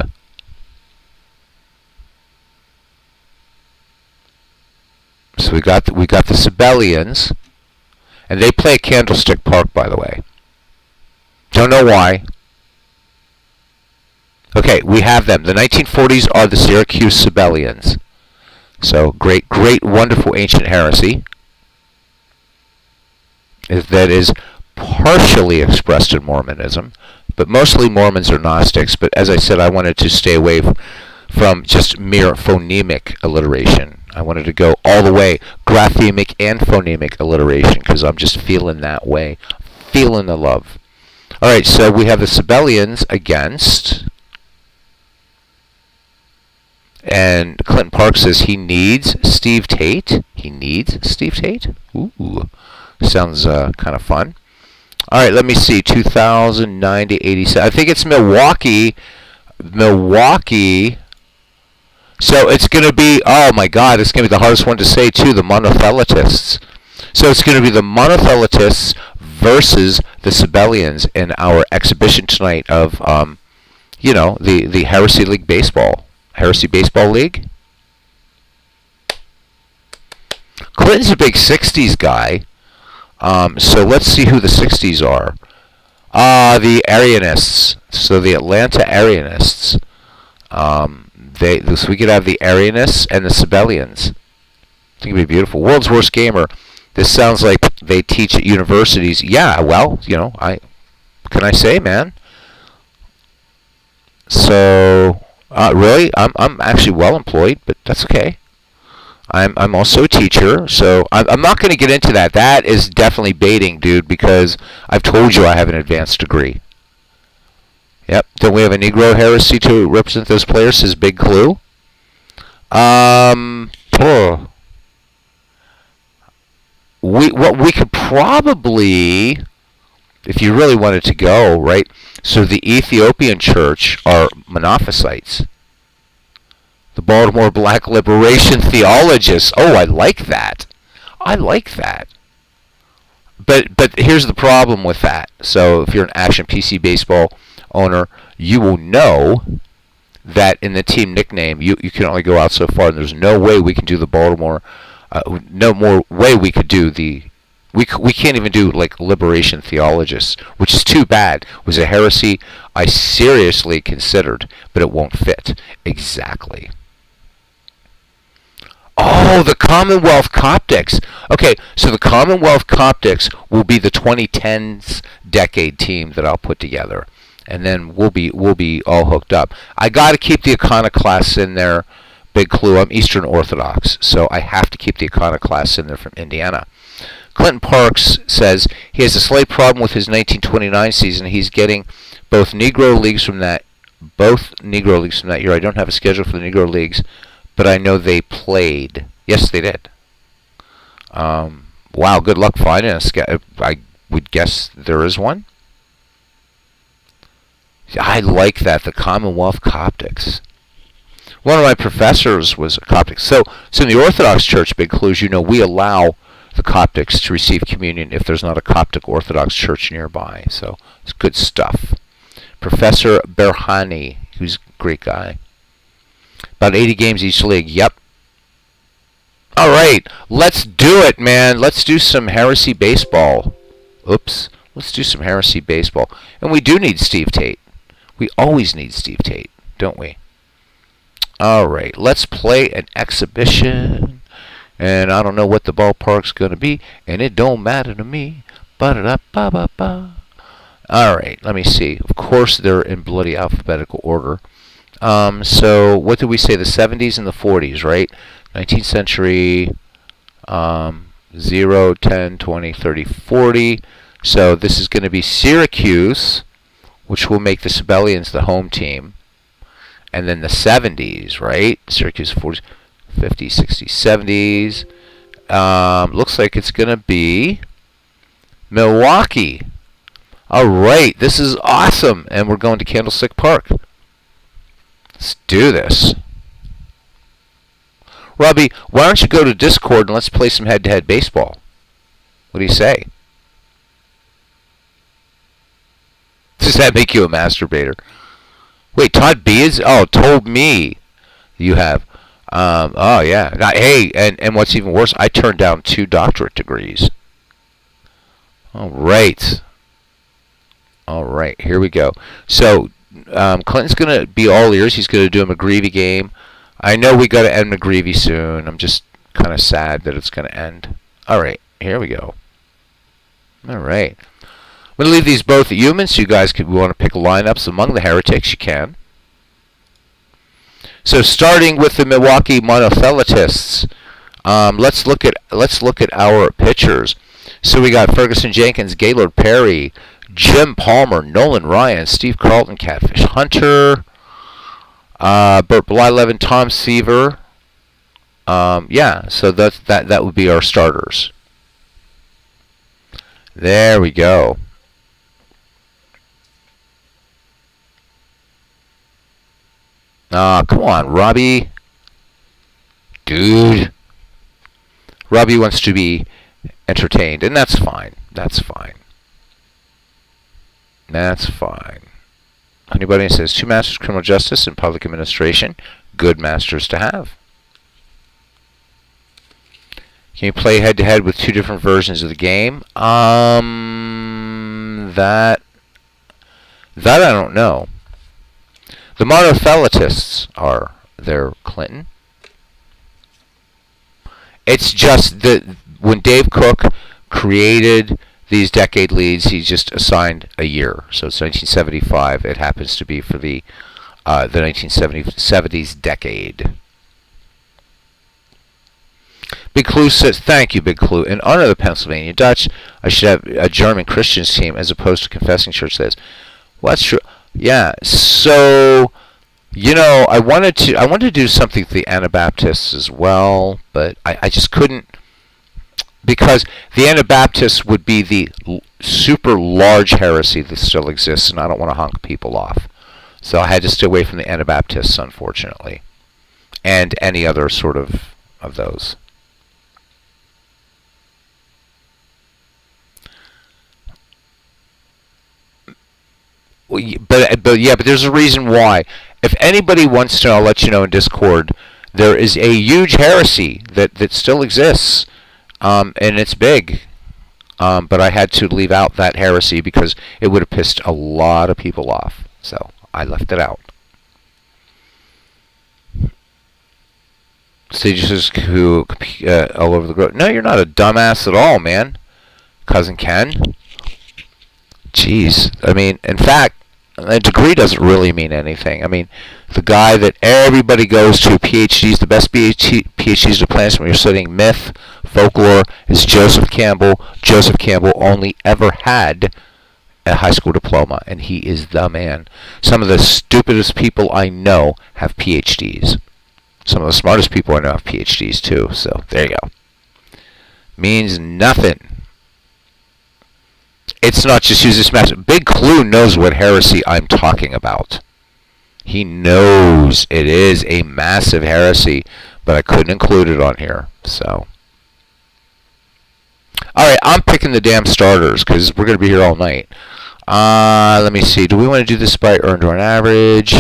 So we got the Sibelians, and they play at Candlestick Park, by the way. Don't know why. Okay, we have them. The 1940s are the Syracuse Sibelians. So great, wonderful ancient heresy that is partially expressed in Mormonism. But mostly Mormons are Gnostics. But as I said, I wanted to stay away from just mere phonemic alliteration. I wanted to go all the way, graphemic and phonemic alliteration, because I'm just feeling that way. Feeling the love. Alright, so we have the Sibelians against... And Clinton Park says he needs Steve Tate. He needs Steve Tate? Ooh, sounds kind of fun. All right, let me see. 2009 to 87. I think it's Milwaukee. So it's going to be, oh my God, it's going to be the hardest one to say too, the Monothelitists. So it's going to be the Monothelitists versus the Sibelians in our exhibition tonight of, the Heresy League Baseball. Heresy Baseball League. Clinton's a big 60s guy. So let's see who the 60s are. The Arianists. So the Atlanta Arianists. So we could have the Arianists and the Sibelians. I think it'd be beautiful. World's Worst Gamer. This sounds like they teach at universities. Yeah, well, can I say, man? So, really, I'm actually well employed, but that's okay. I'm also a teacher, so I'm not going to get into that. That is definitely baiting, dude, because I've told you I have an advanced degree. Yep. Then we have a Negro heresy to represent those players, says Big Clue. We could probably, if you really wanted to go, right? So the Ethiopian Church are Monophysites. The Baltimore Black Liberation Theologists. Oh, I like that. I like that. But here's the problem with that. So if you're an Action PC Baseball owner, you will know that in the team nickname, you can only go out so far, and there's no way we can do the Baltimore. No more way we could do the. We can't even do like Liberation Theologists, which is too bad. It was a heresy I seriously considered, but it won't fit exactly. Oh, the Commonwealth Coptics. Okay, so the Commonwealth Coptics will be the 2010s decade team that I'll put together, and then we'll be all hooked up. I got to keep the iconoclasts in there. Big clue. I'm Eastern Orthodox, so I have to keep the iconoclasts in there from Indiana. Clinton Parks says he has a slight problem with his 1929 season. He's getting both Negro leagues from that year. I don't have a schedule for the Negro leagues, but I know they played. Yes, they did. Wow, good luck finding a schedule. I would guess there is one. I like that, the Commonwealth Coptics. One of my professors was a Coptic. So in the Orthodox Church, Big Clues, we allow the Coptics to receive communion if there's not a Coptic Orthodox church nearby. So it's good stuff. Professor Berhani, who's a great guy. About 80 games each league. Yep. All right, let's do it, man. Let's do some Heresy Baseball. Oops. Let's do some Heresy Baseball. And we do need Steve Tate. We always need Steve Tate, don't we? All right, let's play an exhibition. And I don't know what the ballpark's going to be, and it don't matter to me. Ba-da-da-ba-ba-ba. All right, let me see. Of course, they're in bloody alphabetical order. So what did we say? The 70s and the 40s, right? 19th century, 0, 10, 20, 30, 40. So this is going to be Syracuse, which will make the Sibelians the home team. And then the 70s, right? Syracuse 40s, 50s, 60s, 70s. Looks like it's going to be Milwaukee. All right, this is awesome. And we're going to Candlestick Park. Let's do this. Robbie, why don't you go to Discord and let's play some head-to-head baseball? What do you say? Does that make you a masturbator? Wait, Todd B is... Oh, told me you have. Oh, yeah. Hey, and what's even worse, I turned down 2 doctorate degrees. All right. All right, here we go. So, Clinton's going to be all ears. He's going to do a McGreevy game. I know we got to end McGreevy soon. I'm just kind of sad that it's going to end. All right, here we go. All right. I'm going to leave these both at humans, so you guys could want to pick lineups among the heretics. You can. So starting with the Milwaukee Monothelitis, let's look at our pitchers. So we got Ferguson Jenkins, Gaylord Perry, Jim Palmer, Nolan Ryan, Steve Carlton, Catfish Hunter, Burt Blyleven, Tom Seaver. Yeah, so that would be our starters. There we go. Come on, Robbie. Dude. Robbie wants to be entertained, and that's fine. That's fine. That's fine. Anybody says 2 Masters of Criminal Justice and Public Administration. good masters to have. Can you play head-to-head with two different versions of the game? That I don't know. The monothelists are there, Clinton. It's just that when Dave Cook created these decade leads, he just assigned a year. So it's 1975. It happens to be for the 1970s decade. Big Clue says, thank you, Big Clue. In honor of the Pennsylvania Dutch, I should have a German Christians team as opposed to confessing church says. Well, that's true. Yeah. So, I wanted to do something for the Anabaptists as well, but I just couldn't, because the Anabaptists would be the super large heresy that still exists, and I don't want to honk people off. So I had to stay away from the Anabaptists, unfortunately, and any other sort of those. But there's a reason why. If anybody wants to know, I'll let you know in Discord. There is a huge heresy that still exists, and it's big. But I had to leave out that heresy because it would have pissed a lot of people off. So I left it out. Stages who all over the globe. No, you're not a dumbass at all, man. Cousin Ken. Jeez. I mean, in fact, a degree doesn't really mean anything. I mean, the guy that everybody goes to, PhDs, the best PhDs to planet when you're studying myth, folklore, is Joseph Campbell. Joseph Campbell only ever had a high school diploma, and he is the man. Some of the stupidest people I know have PhDs. Some of the smartest people I know have PhDs too, so there you go. Means nothing. It's not just use this massive. Big Clue knows what heresy I'm talking about. He knows it is a massive heresy, but I couldn't include it on here. So, all right, I'm picking the damn starters because we're going to be here all night. Let me see. Do we want to do this by earned or an average?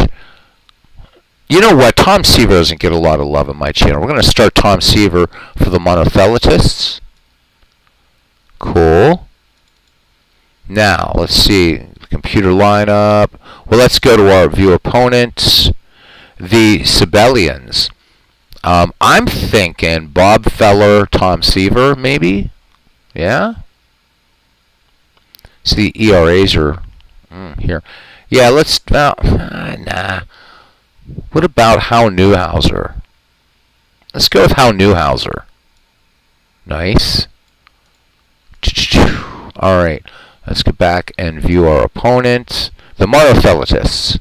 You know what? Tom Seaver doesn't get a lot of love on my channel. We're going to start Tom Seaver for the monotheletists. Cool. Now, let's see, computer lineup. Well, let's go to our view opponents, the Sibelians. I'm thinking Bob Feller, Tom Seaver, maybe? Yeah? See, the ERAs are here. Yeah, let's, nah. What about Hal Newhouser? Let's go with Hal Newhouser. Nice. All right. Let's get back and view our opponent, the monotheletists.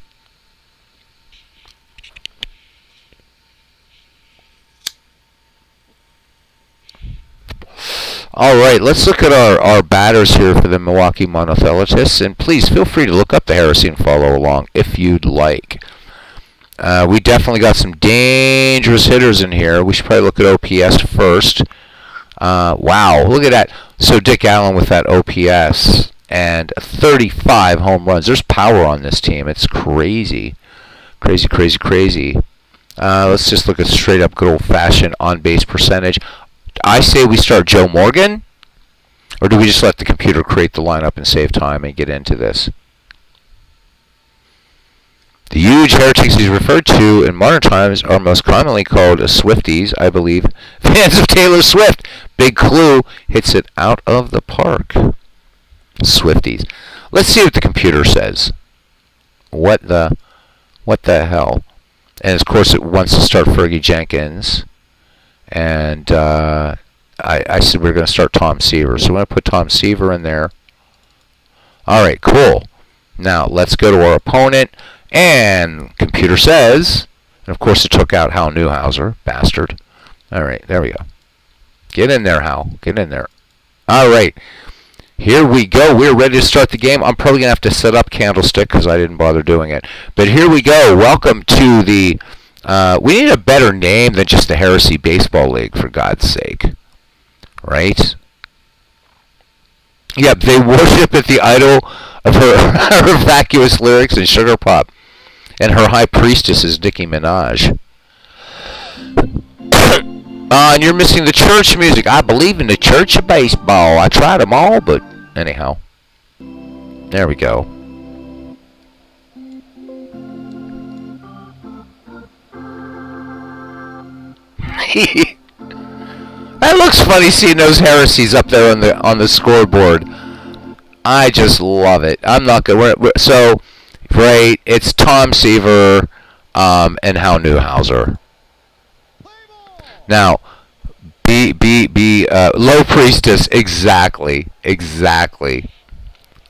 All right, let's look at our batters here for the Milwaukee monotheletists, and please feel free to look up the heresy and follow along if you'd like. We definitely got some dangerous hitters in here. We should probably look at OPS first. Wow, look at that. So Dick Allen with that OPS and 35 home runs. There's power on this team. It's crazy. Crazy. Let's just look at straight up good old-fashioned on-base percentage. I say we start Joe Morgan, or do we just let the computer create the lineup and save time and get into this? The huge heretics he's referred to in modern times are most commonly called Swifties, I believe. Fans of Taylor Swift. Big Clue hits it out of the park. Swifties. Let's see what the computer says. What the hell? And of course it wants to start Fergie Jenkins. And I said we're going to start Tom Seaver. So we're going to put Tom Seaver in there. All right, cool. Now let's go to our opponent. And computer says, and of course it took out Hal Newhouser, bastard. All right, there we go. Get in there, Hal. Get in there. All right, here we go. We're ready to start the game. I'm probably going to have to set up Candlestick because I didn't bother doing it. But here we go. Welcome to the, we need a better name than just the Heresy Baseball League, for God's sake. Right? Yep, they worship at the idol of her vacuous lyrics and sugar pop. And her high priestess is Nicki Minaj. And you're missing the church music. I believe in the church of baseball. I tried them all, but anyhow. There we go. That looks funny seeing those heresies up there on the scoreboard. I just love it. I'm not good. So, great. It's Tom Seaver and Hal Newhouser. Now, Low Priestess. Exactly.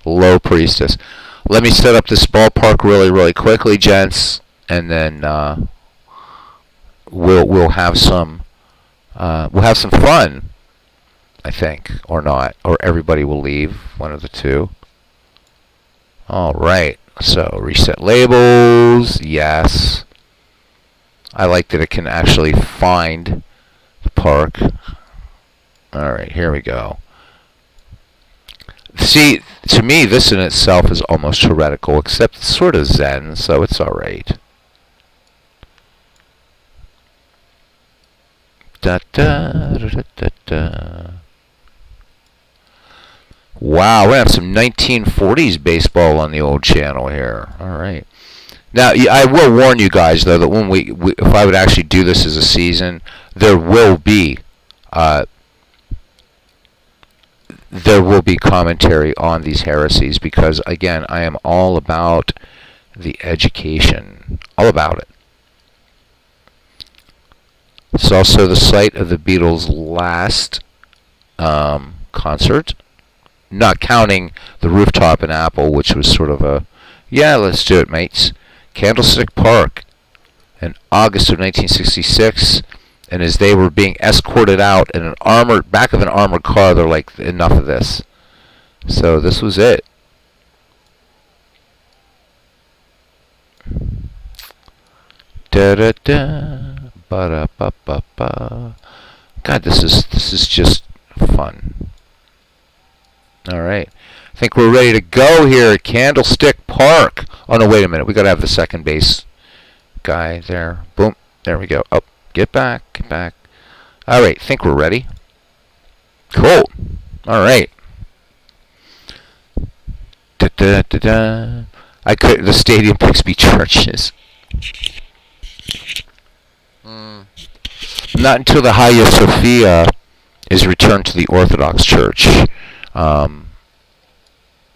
Low Priestess. Let me set up this ballpark really quickly, gents, and then we'll have some fun. I think, or not, or everybody will leave. One of the two. All right. So reset labels. Yes. I like that it can actually find the park. All right. Here we go. See, to me, this in itself is almost heretical, except it's sort of Zen, so it's all right. Da da da da da da. Wow, we're gonna have some 1940s baseball on the old channel here. All right. Now, I will warn you guys though that when if I would actually do this as a season, there will be commentary on these heresies because again, I am all about the education, all about it. It's also the site of the Beatles' last concert. Not counting the rooftop in Apple, which was sort of a, yeah, let's do it, mates. Candlestick Park in August of 1966, and as they were being escorted out in an back of an armored car, they're like, enough of this. So this was it. Da da da, ba da ba ba ba. God, this is just fun. All right. I think we're ready to go here at Candlestick Park. Oh, no, wait a minute. We got to have the second base guy there. Boom. There we go. Oh, get back. Get back. All right. I think we're ready. Cool. All right. Da, da, da, da. The Stadium Bixby churches. Not until the Hagia Sophia is returned to the Orthodox Church.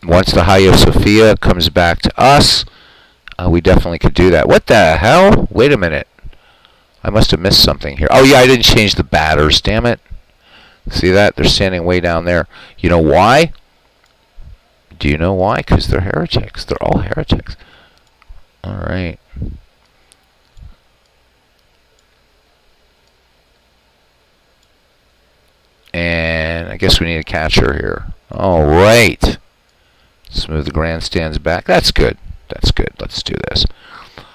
Once the Hagia Sophia comes back to us, we definitely could do that. What the hell? Wait a minute. I must have missed something here. Oh, yeah, I didn't change the batters. Damn it. See that? They're standing way down there. You know why? Do you know why? Because they're heretics. They're all heretics. All right. And I guess we need a catcher here. All right. Smooth the grandstands back. That's good. That's good. Let's do this.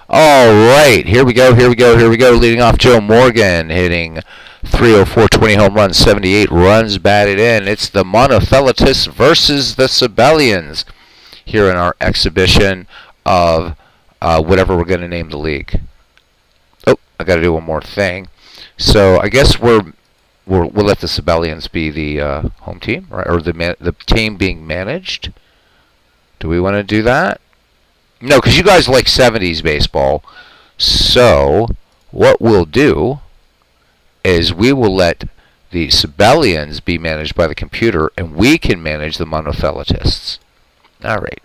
All right. Here we go. Here we go. Here we go. Leading off, Joe Morgan hitting 304, 20 home runs, 78 runs batted in. It's the Monothelitis versus the Sibelians here in our exhibition of whatever we're going to name the league. Oh, I got to do one more thing. So I guess we'll let the Sibelians be the home team, right? Or the team being managed. Do we want to do that? No, because you guys like 70s baseball. So what we'll do is we will let the Sibelians be managed by the computer, and we can manage the Monothelitists. All right.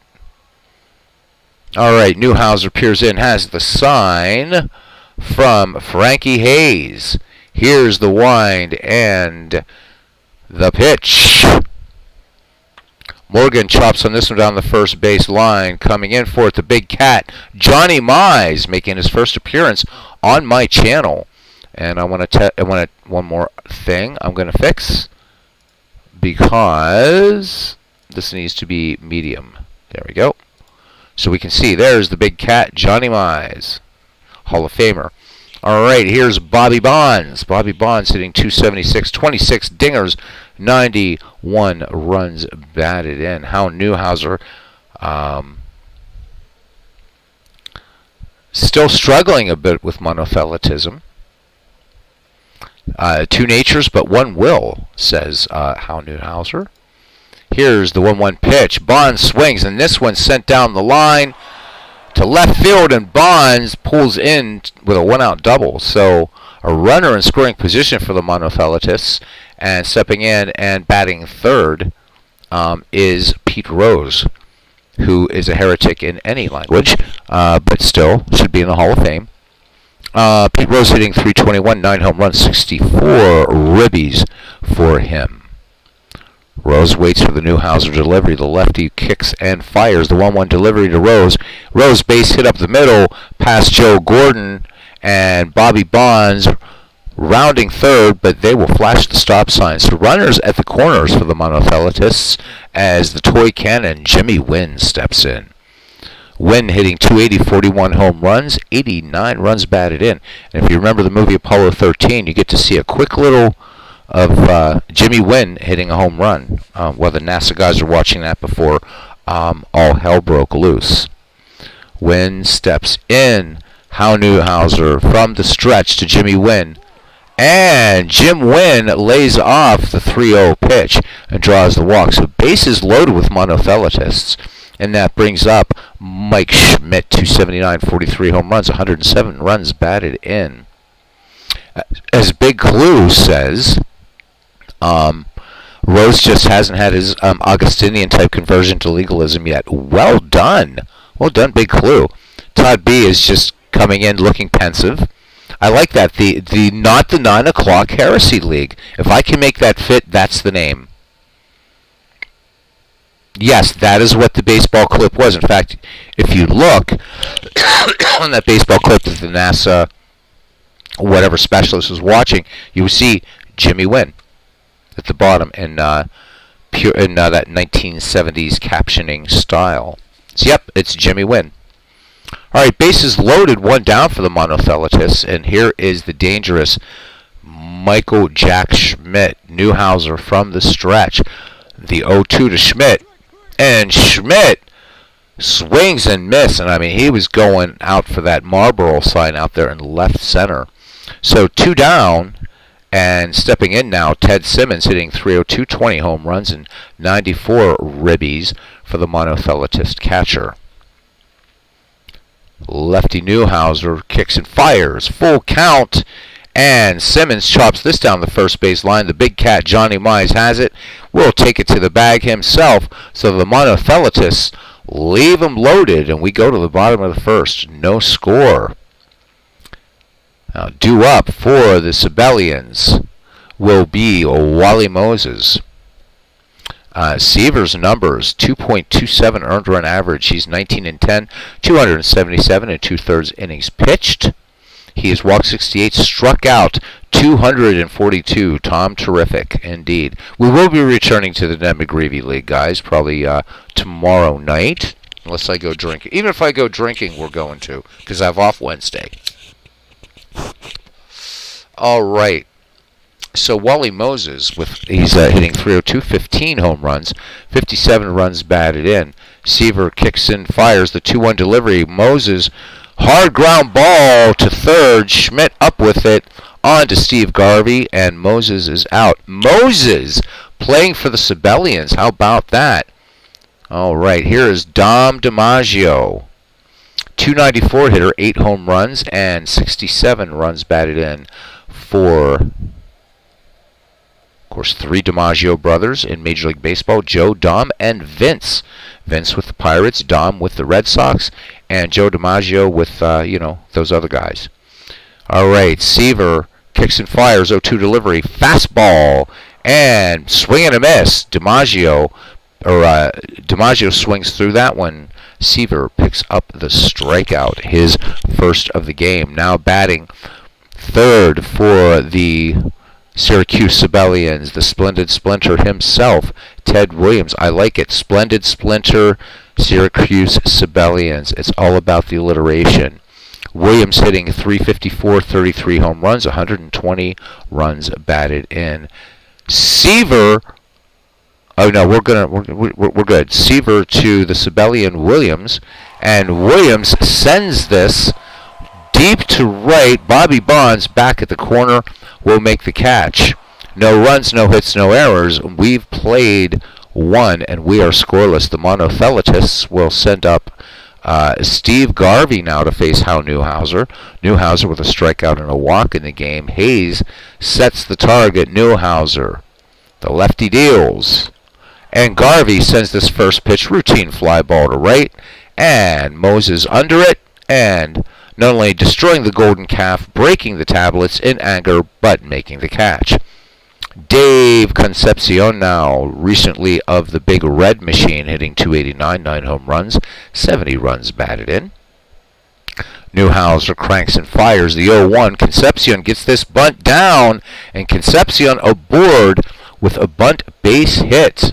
All right, Newhouser peers in, has the sign from Frankie Hayes. Here's the wind and the pitch. Morgan chops on this one down the first base line. Coming in for it, the big cat, Johnny Mize, making his first appearance on my channel. And I want one more thing I'm going to fix because this needs to be medium. There we go. So we can see there's the big cat, Johnny Mize, Hall of Famer. All right, here's Bobby Bonds. Bobby Bonds hitting 276, 26 dingers, 91 runs batted in. Hal Newhouser still struggling a bit with monothelitism. Two natures, but one will, says Hal Newhouser. Here's the 1-1 pitch. Bonds swings, and this one's sent down the line to left field, and Bonds pulls in with a 1-out double. So a runner in scoring position for the Monothelitis, and stepping in and batting third is Pete Rose, who is a heretic in any language, but still should be in the Hall of Fame. Pete Rose hitting .321, 9 home runs, 64 ribbies for him. Rose waits for the Newhouser delivery. The lefty kicks and fires. The 1-1 delivery to Rose. Rose base hit up the middle past Joe Gordon and Bobby Bonds rounding third, but they will flash the stop sign. So runners at the corners for the Monothelitists as the toy cannon Jimmy Wynn steps in. Wynn hitting .280, 41 home runs, 89 runs batted in. And if you remember the movie Apollo 13, you get to see a quick little of Jimmy Wynn hitting a home run. Well, the NASA guys are watching that before all hell broke loose. Wynn steps in. Hal Newhouser from the stretch to Jimmy Wynn. And Jim Wynn lays off the 3-0 pitch and draws the walk. So bases loaded with Monothelitists. And that brings up Mike Schmidt, 279, 43 home runs, 107 runs batted in. As Big Clue says, Rose just hasn't had his Augustinian-type conversion to legalism yet. Well done. Well done, Big Clue. Todd B. is just coming in looking pensive. I like that. The not the 9 o'clock Heresy League. If I can make that fit, that's the name. Yes, that is what the baseball clip was. In fact, if you look on that baseball clip that the NASA whatever specialist was watching, you will see Jimmy Wynn at the bottom in that 1970s captioning style. So, yep, it's Jimmy Wynn. All right, bases loaded, one down for the Monothelitists, and here is the dangerous Michael Jack Schmidt, Newhouser from the stretch. The 0-2 to Schmidt, and Schmidt swings and misses, and I mean, he was going out for that Marlboro sign out there in left center. So 2 down, and stepping in now, Ted Simmons hitting .302, 20 home runs, and 94 ribbies for the Monothelitist catcher. Lefty Newhouser kicks and fires, full count, and Simmons chops this down the first base line. The big cat Johnny Mize has it. Will take it to the bag himself, so the Monothelitists leave him loaded, and we go to the bottom of the first. No score. Now, due up for the Sibelians will be Wally Moses. Seaver's numbers, 2.27 earned run average. He's 19-10, 277 and 2/3 innings pitched. He has walked 68, struck out 242. Tom, terrific indeed. We will be returning to the Ned McGreevy League, guys, probably tomorrow night, unless I go drinking. Even if I go drinking, we're going to, because I have off Wednesday. All right. So Wally Moses, he's hitting .302, 15 home runs, 57 runs batted in. Seaver kicks in, fires the 2-1 delivery. Moses, hard ground ball to third. Schmidt up with it, on to Steve Garvey, and Moses is out. Moses playing for the Sibelians. How about that? All right, here is Dom DiMaggio. 294 hitter, 8 home runs, and 67 runs batted in for, of course, 3 DiMaggio brothers in Major League Baseball, Joe, Dom, and Vince. Vince with the Pirates, Dom with the Red Sox, and Joe DiMaggio with, those other guys. All right, Seaver kicks and fires, 0-2 delivery, fastball, and swing and a miss. DiMaggio swings through that one. Seaver picks up the strikeout, his first of the game. Now batting third for the Syracuse Sibelians, the Splendid Splinter himself, Ted Williams. I like it. Splendid Splinter, Syracuse Sibelians. It's all about the alliteration. Williams hitting .354, 33 home runs, 120 runs batted in. Seaver, oh no, we're good. Seaver to the Sibelian Williams, and Williams sends this Deep to right, Bobby Bonds back at the corner will make the catch. No runs, no hits, no errors. We've played one, and we are scoreless. The Monotheletists will send up Steve Garvey now to face Hal Newhouser. Newhouser with a strikeout and a walk in the game. Hayes sets the target. Newhouser, the lefty, deals. And Garvey sends this first pitch, routine fly ball to right. And Moses under it. And not only destroying the golden calf, breaking the tablets in anger, but making the catch. Dave Concepcion now, recently of the Big Red Machine, hitting .289, 9 home runs, 70 runs batted in. Newhouser cranks and fires the 0-1. Concepcion gets this bunt down, and Concepcion aboard with a bunt base hit.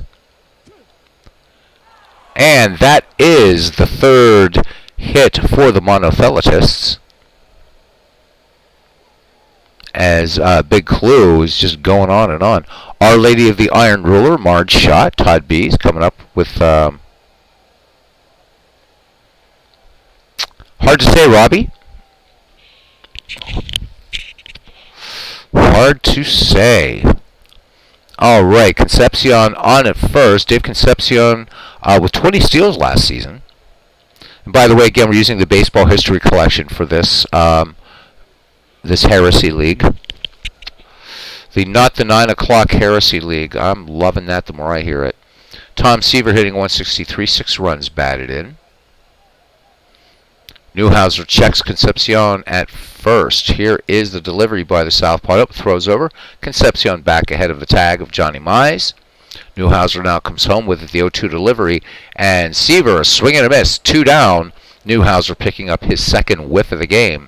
And that is the third hit for the Monotheletists. As Big Clue is just going on and on. Our Lady of the Iron Ruler, Marge Schott. Todd B is coming up with... hard to say, Robbie. Hard to say. All right, Concepcion on at first. Dave Concepcion with 20 steals last season. And by the way, again, we're using the baseball history collection for this this Heresy League. Not the 9 o'clock Heresy League. I'm loving that the more I hear it. Tom Seaver hitting 163, 6 runs batted in. Newhouser checks Concepcion at first. Here is the delivery by the southpaw. Up, throws over. Concepcion back ahead of the tag of Johnny Mize. Newhouser now comes home with the 0-2 delivery. And Seaver, a swing and a miss. 2 down. Newhouser picking up his second whiff of the game.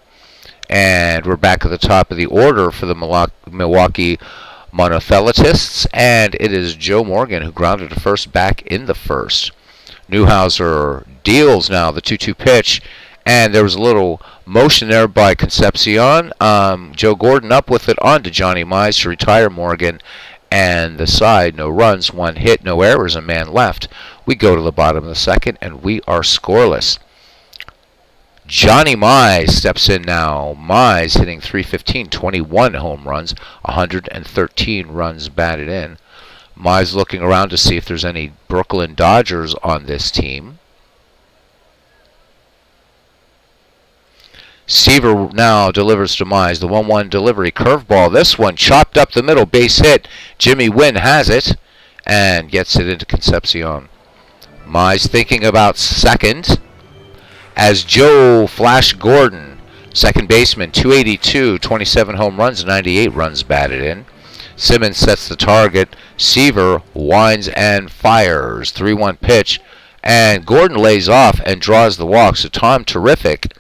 And we're back at the top of the order for the Milwaukee Monotheletists. And it is Joe Morgan who grounded to first back in the first. Newhouser deals now the 2-2 pitch. And there was a little motion there by Concepcion. Joe Gordon up with it on to Johnny Mize to retire Morgan. And the side, no runs, 1 hit, no errors, a man left. We go to the bottom of the second, and we are scoreless. Johnny Mize steps in now. Mize hitting .315, 21 home runs, 113 runs batted in. Mize looking around to see if there's any Brooklyn Dodgers on this team. Seaver now delivers to Mize. The 1-1 delivery. Curveball. This one chopped up the middle. Base hit. Jimmy Wynn has it and gets it into Concepcion. Mize thinking about second as Joe Flash Gordon, second baseman, .282, 27 home runs, 98 runs batted in. Simmons sets the target. Seaver winds and fires. 3-1 pitch. And Gordon lays off and draws the walk. So Tom Terrific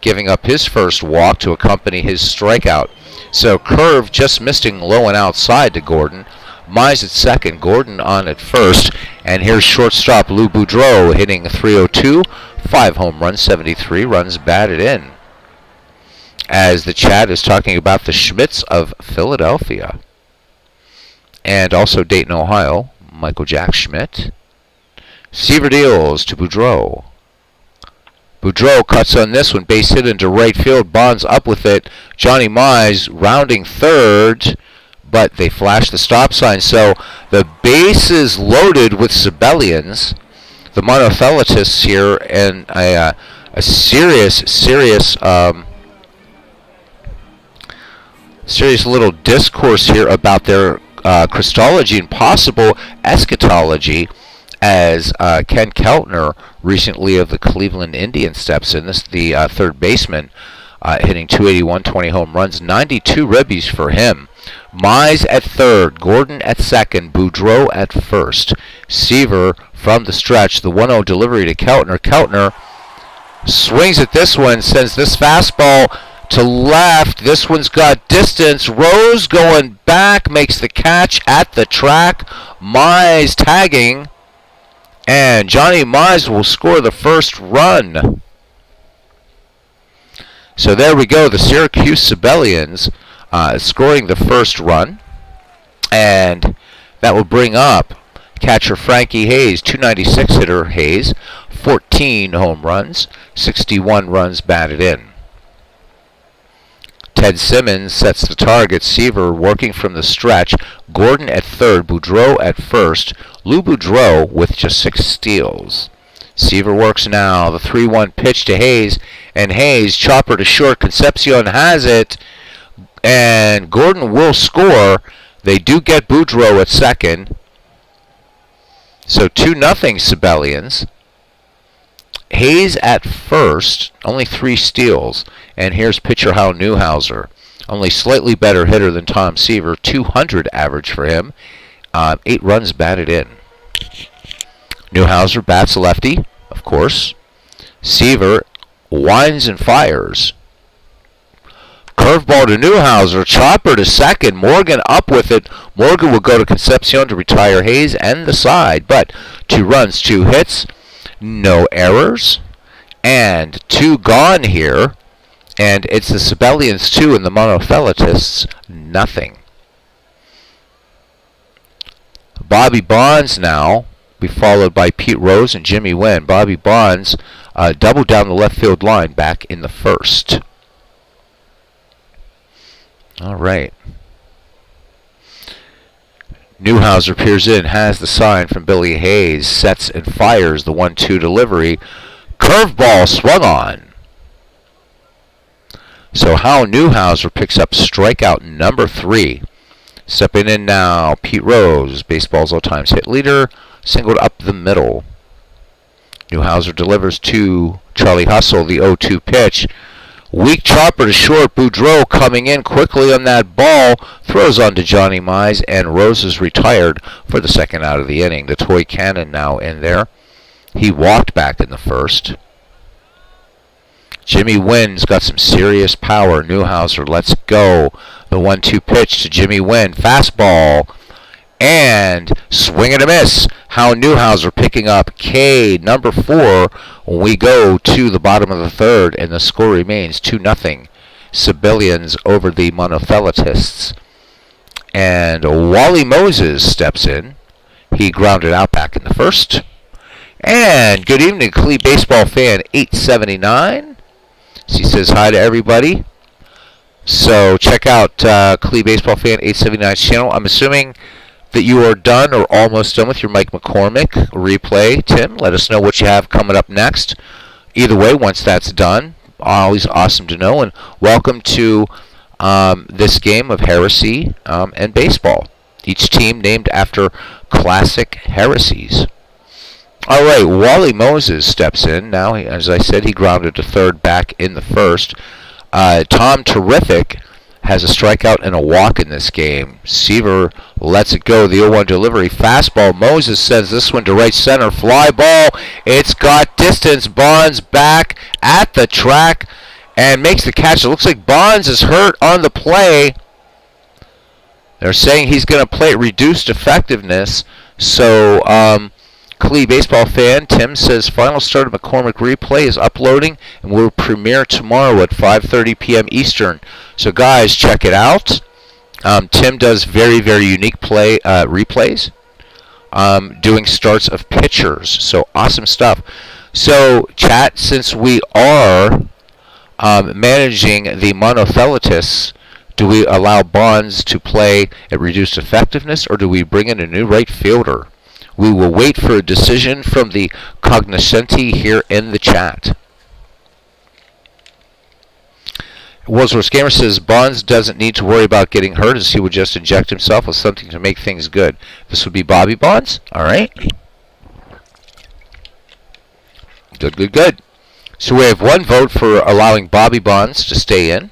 giving up his first walk to accompany his strikeout. So curve just missing low and outside to Gordon. Mize at second, Gordon on at first. And here's shortstop Lou Boudreau hitting .302, 5 home runs, 73 runs batted in. As the chat is talking about the Schmitz of Philadelphia. And also Dayton, Ohio, Michael Jack Schmidt. Seaver deals to Boudreau. Boudreau cuts on this one, base hit into right field. Bonds up with it. Johnny Mize rounding third, but they flash the stop sign. So the bases loaded with Sibelians. The Monotheletists here, and a serious little discourse here about their Christology and possible eschatology, as Ken Keltner, recently of the Cleveland Indians, steps in. This the third baseman, hitting .281, 20 home runs, 92 ribbies for him. Mize at third, Gordon at second, Boudreau at first. Seaver from the stretch, the 1-0 delivery to Keltner. Keltner swings at this one, sends this fastball to left. This one's got distance. Rose going back, makes the catch at the track. Mize tagging. And Johnny Mize will score the first run. So there we go. The Syracuse Sibelians scoring the first run. And that will bring up catcher Frankie Hayes, .296 hitter Hayes, 14 home runs, 61 runs batted in. Ted Simmons sets the target. Seaver working from the stretch. Gordon at third. Boudreau at first. Lou Boudreau with just 6 steals. Seaver works now. The 3-1 pitch to Hayes. And Hayes, chopper to short. Concepcion has it. And Gordon will score. They do get Boudreau at second. So 2-0 Sibelians. Hayes at first, only 3 steals. And here's pitcher Hal Newhouser. Only slightly better hitter than Tom Seaver. 200 average for him. 8 runs batted in. Newhouser bats lefty, of course. Seaver winds and fires. Curveball to Newhouser. Chopper to second. Morgan up with it. Morgan will go to Concepcion to retire Hayes and the side. But 2 runs, 2 hits. No errors. And 2 gone here. And it's the Sibelians 2 and the Monotheletists nothing. Bobby Bonds now be followed by Pete Rose and Jimmy Wynn. Bobby Bonds doubled down the left field line back in the first. All right. Newhouser peers in, has the sign from Billy Hayes, sets and fires the 1-2 delivery. Curveball swung on. So Hal Newhouser picks up strikeout number 3. Stepping in now, Pete Rose, baseball's all-time hit leader, singled up the middle. Newhouser delivers to Charlie Hustle, the 0-2 pitch. Weak chopper to short. Boudreau coming in quickly on that ball. Throws on to Johnny Mize, and Rose is retired for the second out of the inning. The toy cannon now in there. He walked back in the first. Jimmy Wynn's got some serious power. Newhouser lets go. The 1-2 pitch to Jimmy Wynn. Fastball. And swing and a miss. Hal Newhouser picking up K number 4 when we go to the bottom of the third, and the score remains 2-0 Sibelians over the Monotheletists. And Wally Moses steps in. He grounded out back in the first. And good evening, Clee Baseball Fan 879. He says hi to everybody. So check out Clee Baseball Fan 879's channel. I'm assuming that you are done or almost done with your Mike McCormick replay. Tim, let us know what you have coming up next. Either way, once that's done, always awesome to know. And welcome to this game of Heresy and baseball. Each team named after classic heresies. All right, Wally Moses steps in. Now, as I said, he grounded to third back in the first. Tom Terrific has a strikeout and a walk in this game. Seaver lets it go. The 0-1 delivery. Fastball. Moses sends this one to right center. Fly ball. It's got distance. Bonds back at the track and makes the catch. It looks like Bonds is hurt on the play. They're saying he's going to play at reduced effectiveness. So, Clee Baseball Fan, Tim says final start of McCormick replay is uploading and will premiere tomorrow at 5:30 p.m. Eastern. So guys, check it out. Tim does very, very unique replays, doing starts of pitchers. So awesome stuff. So chat, since we are managing the Monotheletists, do we allow Bonds to play at reduced effectiveness, or do we bring in a new right fielder? We will wait for a decision from the cognoscenti here in the chat. World's Gamer says Bonds doesn't need to worry about getting hurt, as he would just inject himself with something to make things good. This would be Bobby Bonds. All right. Good, good, good. So we have one vote for allowing Bobby Bonds to stay in.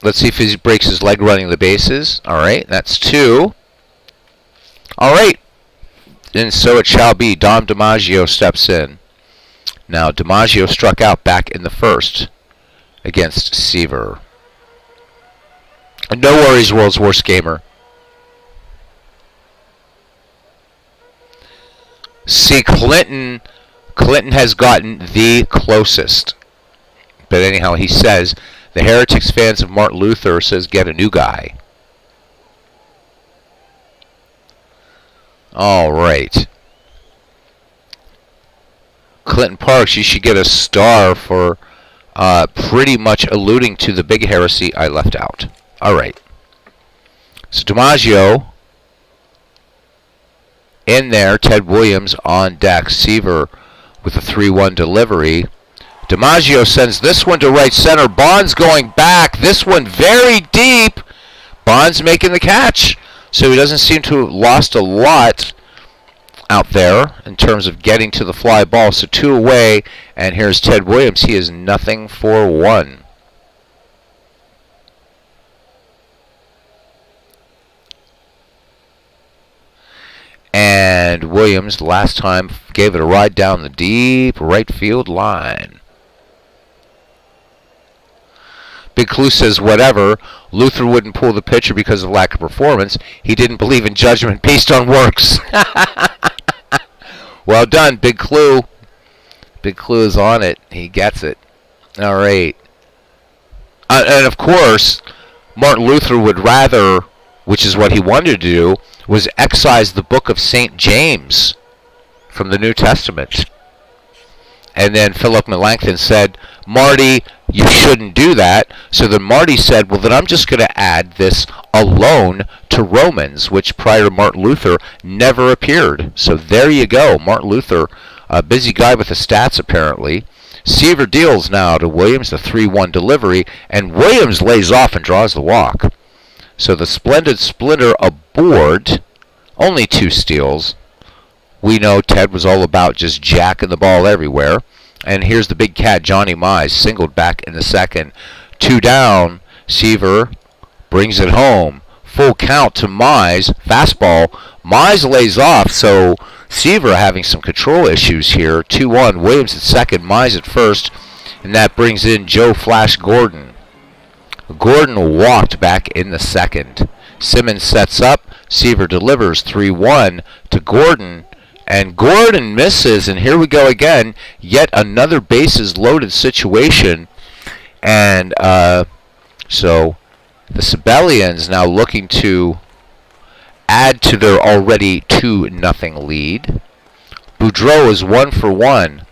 Let's see if he breaks his leg running the bases. All right, that's 2. All right, and so it shall be. Dom DiMaggio steps in. Now, DiMaggio struck out back in the first against Seaver. No worries, World's Worst Gamer. See, Clinton has gotten the closest. But anyhow, he says, the Heretics fans of Martin Luther says get a new guy. All right. Clinton Parks, you should get a star for pretty much alluding to the big heresy I left out. All right. So DiMaggio in there. Ted Williams on deck. Seaver with a 3-1 delivery. DiMaggio sends this one to right center. Bonds going back. This one very deep. Bonds making the catch. So he doesn't seem to have lost a lot out there in terms of getting to the fly ball. So 2 away, and here's Ted Williams. He is nothing for 1. And Williams last time gave it a ride down the deep right field line. Big Clue says whatever. Luther wouldn't pull the pitcher because of lack of performance. He didn't believe in judgment based on works. Well done, Big Clue. Big Clue is on it. He gets it. All right. And of course, Martin Luther would rather, which is what he wanted to do, was excise the book of St. James from the New Testament. And then Philip Melanchthon said, Marty, you shouldn't do that. So then Marty said, well, then I'm just going to add this alone to Romans, which prior to Martin Luther never appeared. So there you go. Martin Luther, a busy guy with the stats apparently. Seaver deals now to Williams, the 3-1 delivery, and Williams lays off and draws the walk. So the Splendid Splinter aboard, only 2 steals. We know Ted was all about just jacking the ball everywhere. And here's the big cat, Johnny Mize, singled back in the second. 2 down. Seaver brings it home. Full count to Mize. Fastball. Mize lays off, so Seaver having some control issues here. 2-1. Williams at second, Mize at first. And that brings in Joe Flash Gordon. Gordon walked back in the second. Simmons sets up. Seaver delivers 3-1 to Gordon. And Gordon misses, and here we go again. Yet another bases loaded situation. And so the Sibelians now looking to add to their already 2-0 lead. Boudreau is 1 for 1.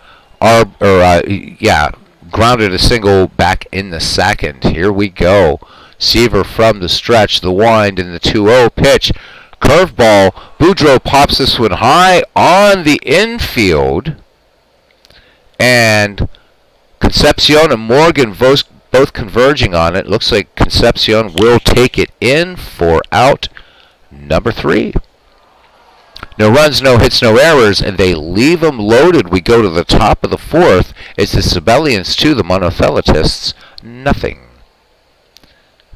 Grounded a single back in the second. Here we go. Seaver from the stretch, the wind, and the 2-0 pitch. Curveball. Boudreau pops this one high on the infield. And Concepcion and Morgan both converging on it. Looks like Concepcion will take it in for out number 3. No runs, no hits, no errors, and they leave them loaded. We go to the top of the 4th. It's the Sibelians 2, the Monotheletists nothing.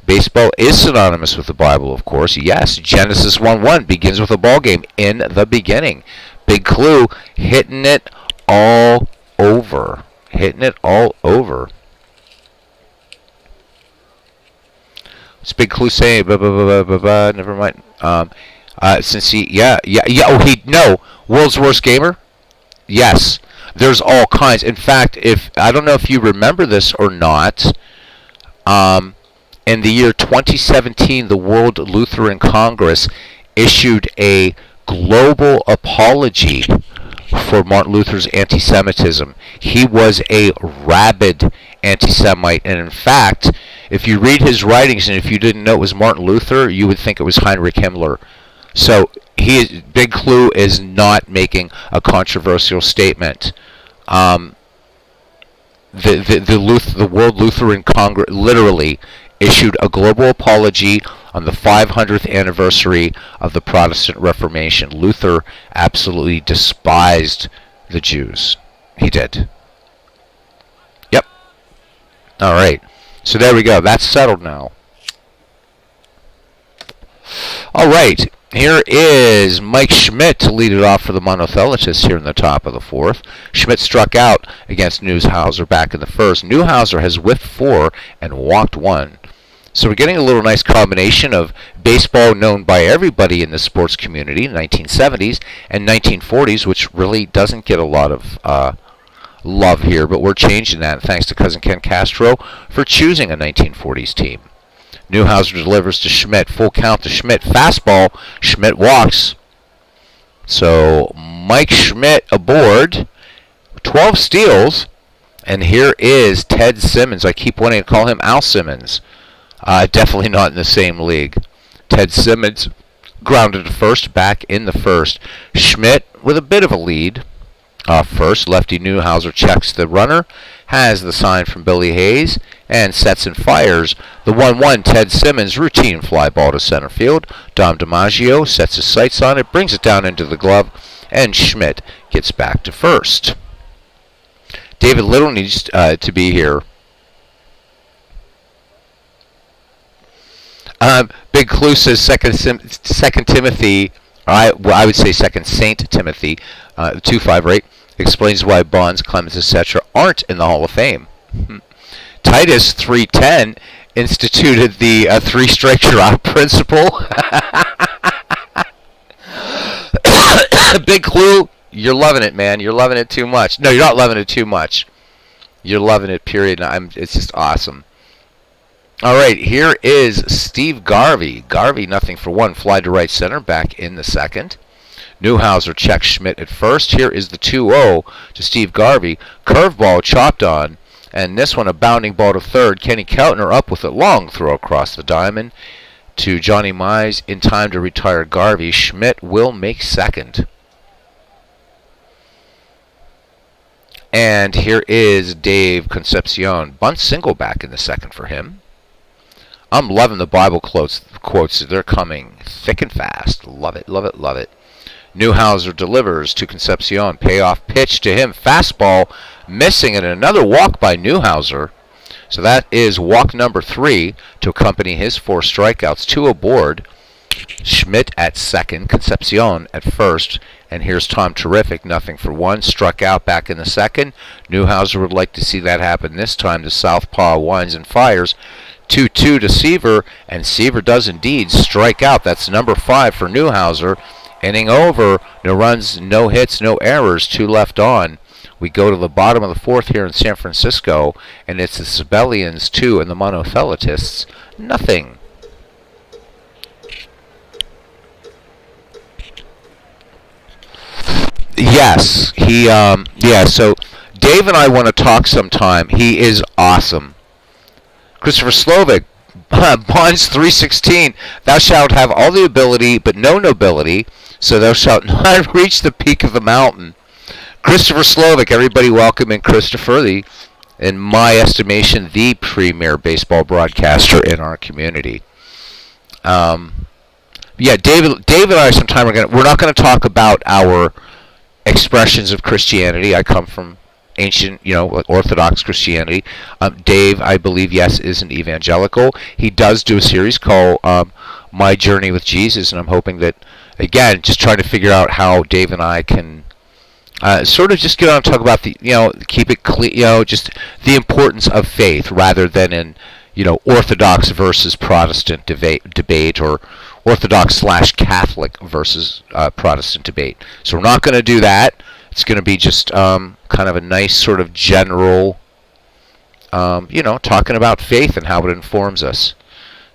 Baseball is synonymous with the Bible, of course. Yes, Genesis 1:1 begins with a ball game in the beginning. Big Clue hitting it all over. Hitting it all over. What's Big Clue saying? Never mind. Since world's worst gamer? Yes. There's all kinds. In fact, I don't know if you remember this or not, in the year 2017, the World Lutheran Congress issued a global apology for Martin Luther's anti-Semitism. He was a rabid anti-Semite, and in fact, if you read his writings, and if you didn't know it was Martin Luther, you would think it was Heinrich Himmler. So Big Clue is not making a controversial statement. The World Lutheran Congress literally issued a global apology on the 500th anniversary of the Protestant Reformation. Luther absolutely despised the Jews. He did. Yep. All right. So there we go. That's settled now. All right. Here is Mike Schmidt to lead it off for the Monotheletists here in the top of the 4th. Schmidt struck out against Newshauser back in the first. Newshauser has whiffed 4 and walked 1. So we're getting a little nice combination of baseball known by everybody in the sports community, 1970s and 1940s, which really doesn't get a lot of love here, but we're changing that thanks to Cousin Ken Castro for choosing a 1940s team. Newhouser delivers to Schmidt. Full count to Schmidt. Fastball. Schmidt walks. So Mike Schmidt aboard. 12 steals. And here is Ted Simmons. I keep wanting to call him Al Simmons. Definitely not in the same league. Ted Simmons grounded to first, back in the first. Schmidt with a bit of a lead. First, lefty Newhouser checks the runner, has the sign from Billy Hayes, and sets and fires the 1-1 Ted Simmons routine fly ball to center field. Dom DiMaggio sets his sights on it, brings it down into the glove, and Schmidt gets back to first. David Little needs to be here. Big Clue says second Timothy, I would say second Saint Timothy, 2:5 explains why Bonds, Clemens, etc. aren't in the Hall of Fame. Titus 3:10 instituted the three-strike you're out principle. Big Clue, you're loving it, man. You're loving it too much. No, you're not loving it too much. You're loving it, period. It's just awesome. All right, here is Steve Garvey. Garvey, nothing for one. Fly to right center, back in the second. Newhouser checks Schmidt at first. Here is the 2-0 to Steve Garvey. Curveball chopped on. And this one, a bounding ball to third. Kenny Keltner up with a long throw across the diamond to Johnny Mize in time to retire Garvey. Schmidt will make second. And here is Dave Concepcion. Bunt single back in the second for him. I'm loving the Bible quotes. They're coming thick and fast. Love it, love it, love it. Newhouser delivers to Concepcion. Payoff pitch to him. Fastball missing, and another walk by Newhouser. So that is walk number 3 to accompany his 4 strikeouts. 2 aboard. Schmidt at second. Concepcion at first. And here's Tom Terrific. Nothing for one. Struck out back in the second. Newhouser would like to see that happen this time. The southpaw winds and fires. 2-2 to Seaver, and Seaver does indeed strike out. That's number 5 for Newhouser. Inning over. No runs, no hits, no errors. 2 left on. We go to the bottom of the 4th here in San Francisco, and it's the Sibelians 2 and the Monotheletists nothing. Yes, so Dave and I want to talk sometime. He is awesome. Christopher Slovic, Bonds 3:16. Thou shalt have all the ability, but no nobility, so thou shalt not reach the peak of the mountain. Christopher Slovic, everybody welcome in Christopher, in my estimation, the premier baseball broadcaster in our community. David and I sometime we're not going to talk about our expressions of Christianity. I come from ancient, Orthodox Christianity. Dave, I believe, yes, is an evangelical. He does do a series called My Journey with Jesus, and I'm hoping that, again, just trying to figure out how Dave and I can sort of just get on and talk about keep it clean, just the importance of faith rather than in, Orthodox versus Protestant debate or Orthodox/Catholic versus Protestant debate. So we're not going to do that. It's going to be just kind of a nice sort of general, talking about faith and how it informs us.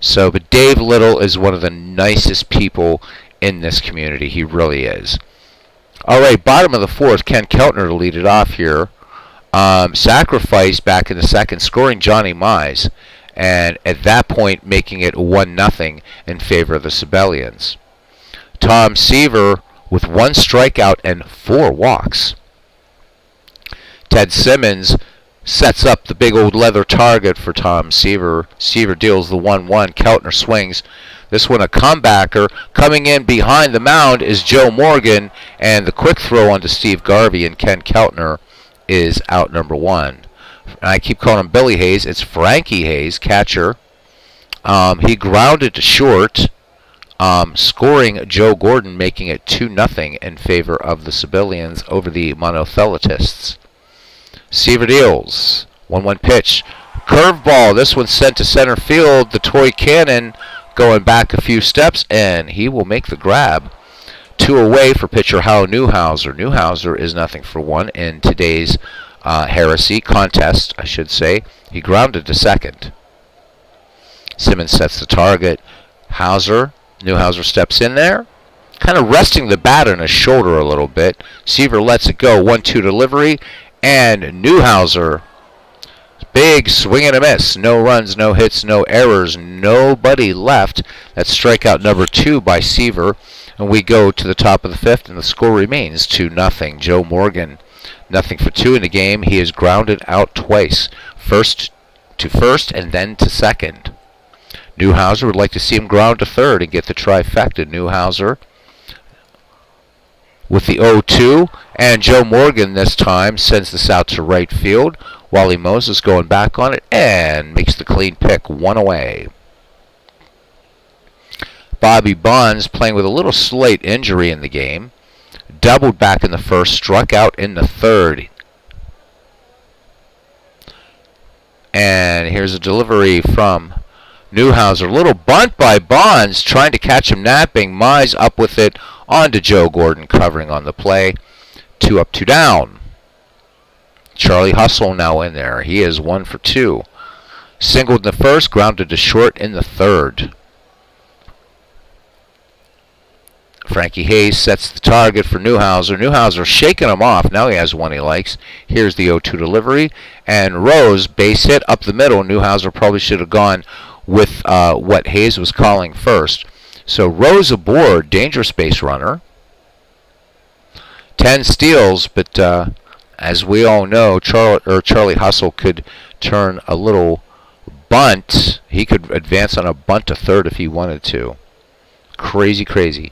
So, but Dave Little is one of the nicest people in this community. He really is. All right, bottom of the 4th, Ken Keltner to lead it off here. Sacrifice back in the second, scoring Johnny Mize. And at that point, making it 1-0 in favor of the Sibelians. Tom Seaver with 1 strikeout and 4 walks. Ted Simmons sets up the big old leather target for Tom Seaver. Seaver deals the 1-1. Keltner swings. This one a comebacker. Coming in behind the mound is Joe Morgan, and the quick throw onto Steve Garvey, and Ken Keltner is out number 1. I keep calling him Billy Hayes. It's Frankie Hayes, catcher. He grounded to short, scoring Joe Gordon, making it 2-0 in favor of the Sibelians over the Monotheletists. Seaver deals. 1-1 pitch. Curveball. This one's sent to center field. The toy cannon going back a few steps, and he will make the grab. 2 away for pitcher Hal Newhouser. Newhouser is 0 for 1 in today's Heresy contest, I should say. He grounded to second. Simmons sets the target. Newhouser steps in there, kind of resting the bat on his shoulder a little bit. Seaver lets it go. 1-2 delivery, and Newhouser Big swing and a miss. No runs, no hits, no errors. Nobody left. That's strikeout number 2 by Seaver. And we go to the top of the 5th, and the score remains 2-0. Joe Morgan, nothing for 2 in the game. He is grounded out twice. First to first and then to second. Newhouser would like to see him ground to third and get the trifecta. Newhouser with the 0-2, and Joe Morgan this time sends this out to right field. Wally Moses going back on it and makes the clean pick, 1 away. Bobby Bonds playing with a little slight injury in the game. Doubled back in the first, struck out in the third. And here's a delivery from Newhouser. Little bunt by Bonds, trying to catch him napping. Mize up with it, on to Joe Gordon, covering on the play. 2 up, 2 down. Charlie Hustle now in there. He is 1 for 2. Singled in the first, grounded to short in the third. Frankie Hayes sets the target for Newhouser. Newhouser shaking him off. Now he has one he likes. Here's the 0-2 delivery. And Rose, base hit up the middle. Newhouser probably should have gone with what Hayes was calling first. So Rose aboard, dangerous base runner. 10 steals, but as we all know, Charlie Hustle could turn a little bunt. He could advance on a bunt to third if he wanted to. Crazy, crazy.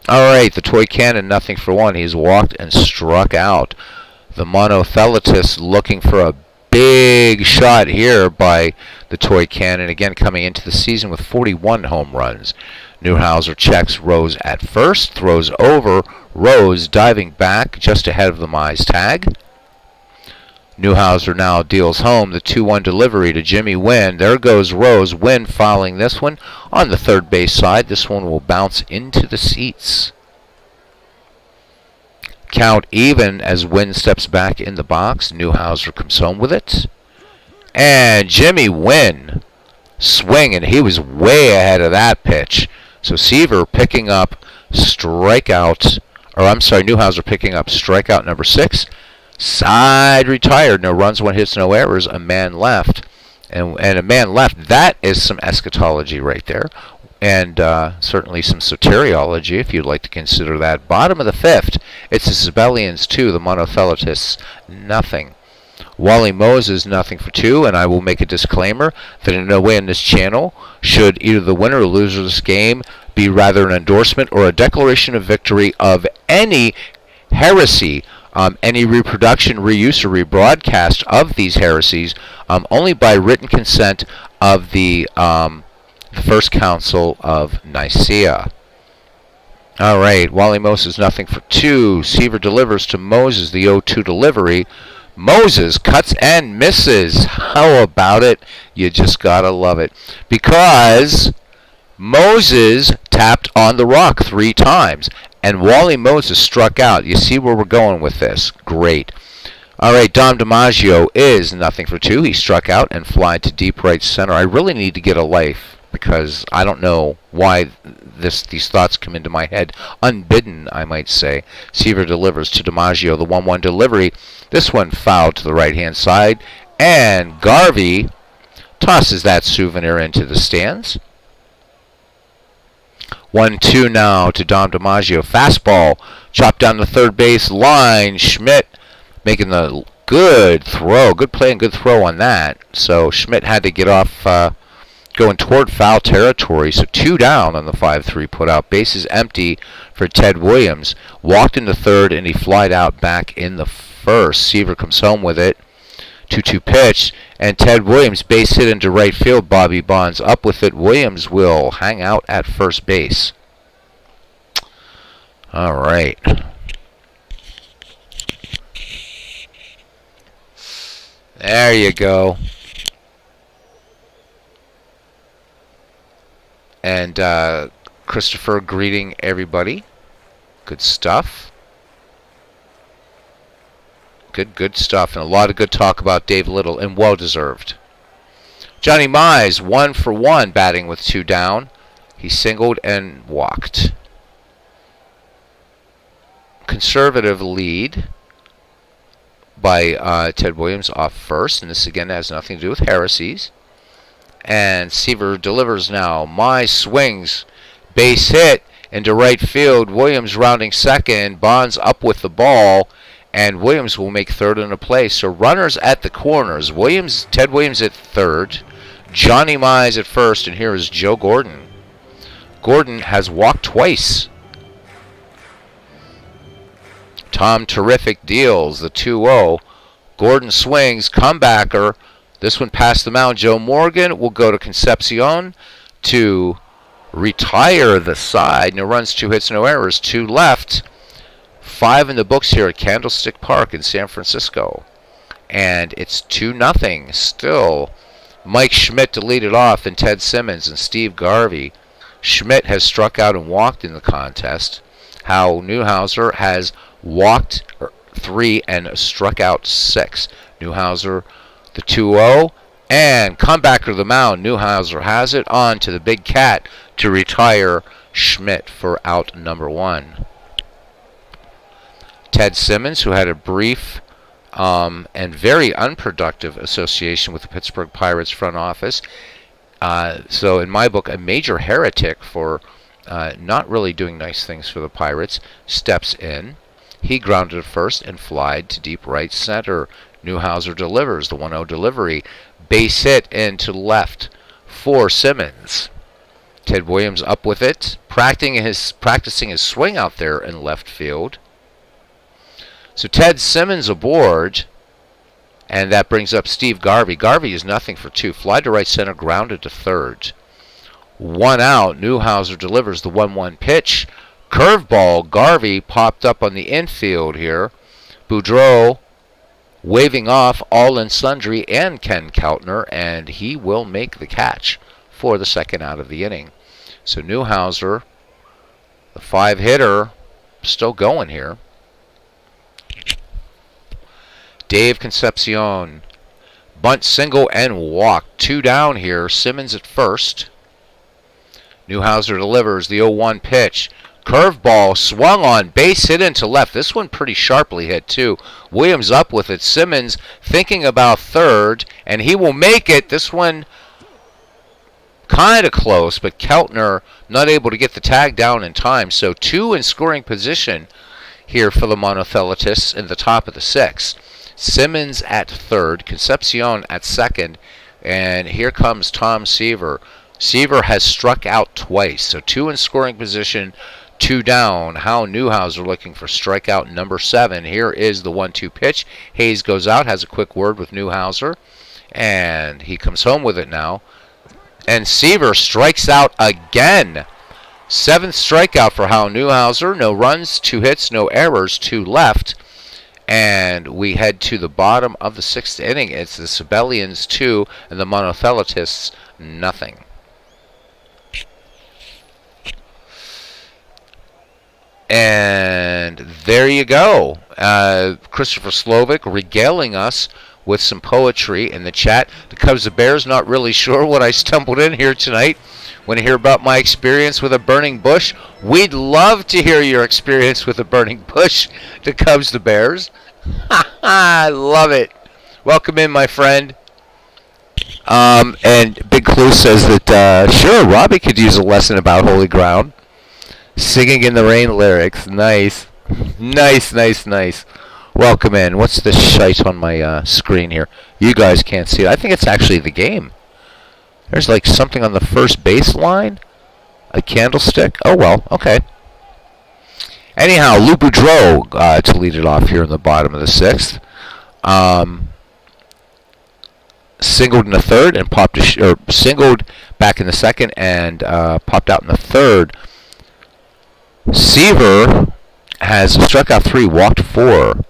All right, the toy cannon, nothing for 1. He's walked and struck out. The monothelitis looking for a big shot here by the toy cannon, again coming into the season with 41 home runs. Newhouser checks Rose at first, throws over. Rose diving back just ahead of the Mize tag. Newhouser now deals home the 2-1 delivery to Jimmy Wynn. There goes Rose. Wynn fouling this one on the third base side. This one will bounce into the seats. Count even as Wynn steps back in the box. Newhouser comes home with it. And Jimmy Wynn swinging. He was way ahead of that pitch. So Seaver picking up strikeout, or I'm sorry, Newhouser picking up strikeout number 6. Side retired. No runs, 1 hits, no errors. A man left. And a man left. That is some eschatology right there. And certainly some soteriology, if you'd like to consider that. Bottom of the 5th. It's the Sibelians 2, the Monothelitis, nothing. Wally Moses, nothing for 2. And I will make a disclaimer that in no way in this channel should either the winner or loser of this game be rather an endorsement or a declaration of victory of any heresy. Any reproduction, reuse, or rebroadcast of these heresies only by written consent of the First Council of Nicaea. All right, Wally Moses, nothing for 2. Seaver delivers to Moses, the 0-2 delivery. Moses cuts and misses. How about it? You just gotta love it. Because Moses tapped on the rock 3 times. And Wally Moses struck out. You see where we're going with this. Great. All right, Dom DiMaggio is nothing for 2. He struck out and fly to deep right center. I really need to get a life because I don't know why these thoughts come into my head. Unbidden, I might say. Seaver delivers to DiMaggio, the 1-1 delivery. This one fouled to the right-hand side. And Garvey tosses that souvenir into the stands. 1-2 now to Dom DiMaggio. Fastball chopped down the third base line. Schmidt making the good throw. Good play and good throw on that. So Schmidt had to get off going toward foul territory. So 2 down on the 5-3 put out. Bases empty for Ted Williams. Walked into third and he flied out back in the first. Seaver comes home with it. 2-2 pitch, and Ted Williams base hit into right field. Bobby Bonds up with it. Williams will hang out at first base. All right. There you go. And Christopher greeting everybody. Good stuff. Good stuff, and a lot of good talk about Dave Little, and well-deserved. Johnny Mize, 1 for 1, batting with 2 down. He singled and walked. Conservative lead by Ted Williams off first, and this again has nothing to do with Heresies. And Seaver delivers now. My swings, base hit into right field. Williams rounding second. Bonds up with the ball, and Williams will make third in a play. So runners at the corners. Ted Williams at third, Johnny Mize at first, and here is Joe Gordon. Gordon has walked twice. Tom Terrific deals the 2-0. Gordon swings, comebacker. This one past the mound. Joe Morgan will go to Concepcion to retire the side. No runs, 2 hits, no errors. 2 left. 5 in the books here at Candlestick Park in San Francisco. And it's 2-0 still. Mike Schmidt to lead it off, and Ted Simmons and Steve Garvey. Schmidt has struck out and walked in the contest. Hal Newhouser has walked 3 and struck out 6. Newhouser the 2-0, and comebacker to the mound. Newhouser has it on to the big cat to retire Schmidt for out number 1. Ted Simmons, who had a brief and very unproductive association with the Pittsburgh Pirates front office, so in my book, a major heretic for not really doing nice things for the Pirates, steps in. He grounded at first and flied to deep right center. Newhouser delivers the 1-0 delivery. Base hit into left for Simmons. Ted Williams up with it, practicing his swing out there in left field. So Ted Simmons aboard, and that brings up Steve Garvey. Garvey is nothing for 2. Fly to right center, grounded to third. 1 out. Newhouser delivers the 1-1 pitch. Curveball. Garvey popped up on the infield here. Boudreau waving off all and sundry and Ken Keltner, and he will make the catch for the second out of the inning. So Newhouser, the 5-hitter, still going here. Dave Concepcion, bunt, single, and walk. 2 down here. Simmons at first. Newhouser delivers the 0-1 pitch. Curveball swung on, base hit into left. This one pretty sharply hit too. Williams up with it. Simmons thinking about third, and he will make it. This one kind of close, but Keltner not able to get the tag down in time. So 2 in scoring position here for the Monotheletists in the top of the 6th. Simmons at third, Concepcion at second, and here comes Tom Seaver. Seaver has struck out twice, so 2 in scoring position, 2 down. Hal Newhouser looking for strikeout number 7. Here is the 1-2 pitch. Hayes goes out, has a quick word with Newhouser, and he comes home with it now. And Seaver strikes out again. 7th strikeout for Hal Newhouser. No runs, 2 hits, no errors, 2 left. And we head to the bottom of the 6th inning. It's the Sibelians 2 and the Monotheletists nothing. And there you go. Christopher Slovic regaling us with some poetry in the chat. The Cubs and Bears, not really sure what I stumbled in here tonight. Want to hear about my experience with a burning bush? We'd love to hear your experience with a burning bush. The Cubs, the Bears. I love it. Welcome in, my friend. And Big Clue says that, sure, Robbie could use a lesson about holy ground. Singing in the rain lyrics. Nice. Nice. Welcome in. What's this shite on my screen here? You guys can't see it. I think it's actually the game. There's like something on the first baseline. A candlestick. Oh, well. Okay. Anyhow, Lou Boudreau to lead it off here in the bottom of the 6th. Singled in the 3rd and popped singled back in the 2nd and popped out in the 3rd. Seaver has struck out 3, walked 4.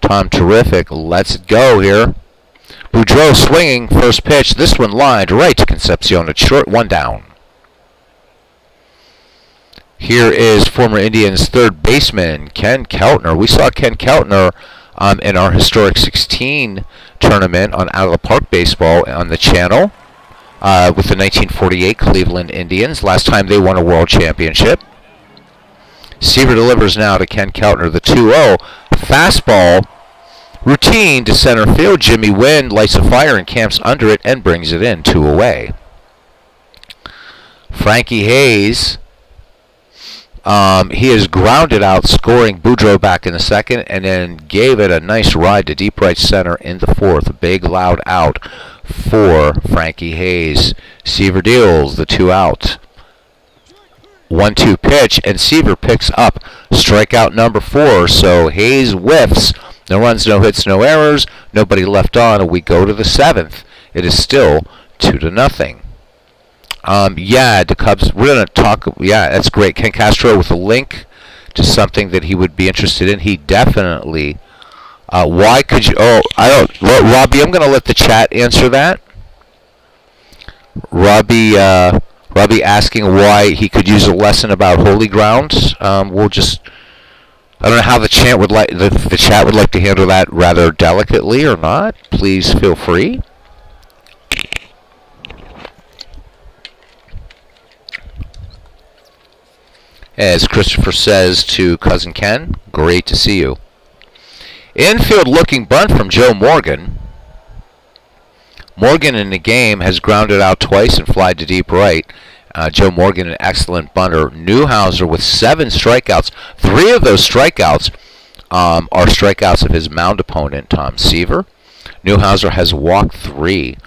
Tom Terrific lets it go here. Boudreau swinging, first pitch. This one lined right to Concepcion. It's short, 1 down. Here is former Indians third baseman Ken Keltner. We saw Ken Keltner in our Historic 16 tournament on Out of the Park Baseball on the channel with the 1948 Cleveland Indians. Last time they won a world championship. Seaver delivers now to Ken Keltner. The 2-0 fastball Routine to center field. Jimmy Wynn lights a fire and camps under it and brings it in, 2 away. Frankie Hayes, he is grounded out, scoring Boudreaux back in the second, and then gave it a nice ride to deep right center in the 4th. A big, loud out for Frankie Hayes. Seaver deals the 2 out. 1-2 pitch, and Seaver picks up strikeout number 4. So Hayes whiffs. No runs, no hits, no errors. Nobody left on. We go to the 7th. It is still 2-0. Yeah, the Cubs. We're gonna talk. Yeah, that's great. Ken Castro with a link to something that he would be interested in. He definitely. Why could you? Oh, I don't. Robbie, I'm gonna let the chat answer that. Robbie asking why he could use a lesson about holy ground. We'll just. I don't know how the chat would like the chat would like to handle that rather delicately or not. Please feel free. As Christopher says to Cousin Ken, great to see you. Infield looking bunt from Joe Morgan. Morgan in the game has grounded out twice and flied to deep right. Joe Morgan, an excellent bunter. Newhouser with 7 strikeouts. 3 of those strikeouts are strikeouts of his mound opponent, Tom Seaver. Newhouser has walked 3.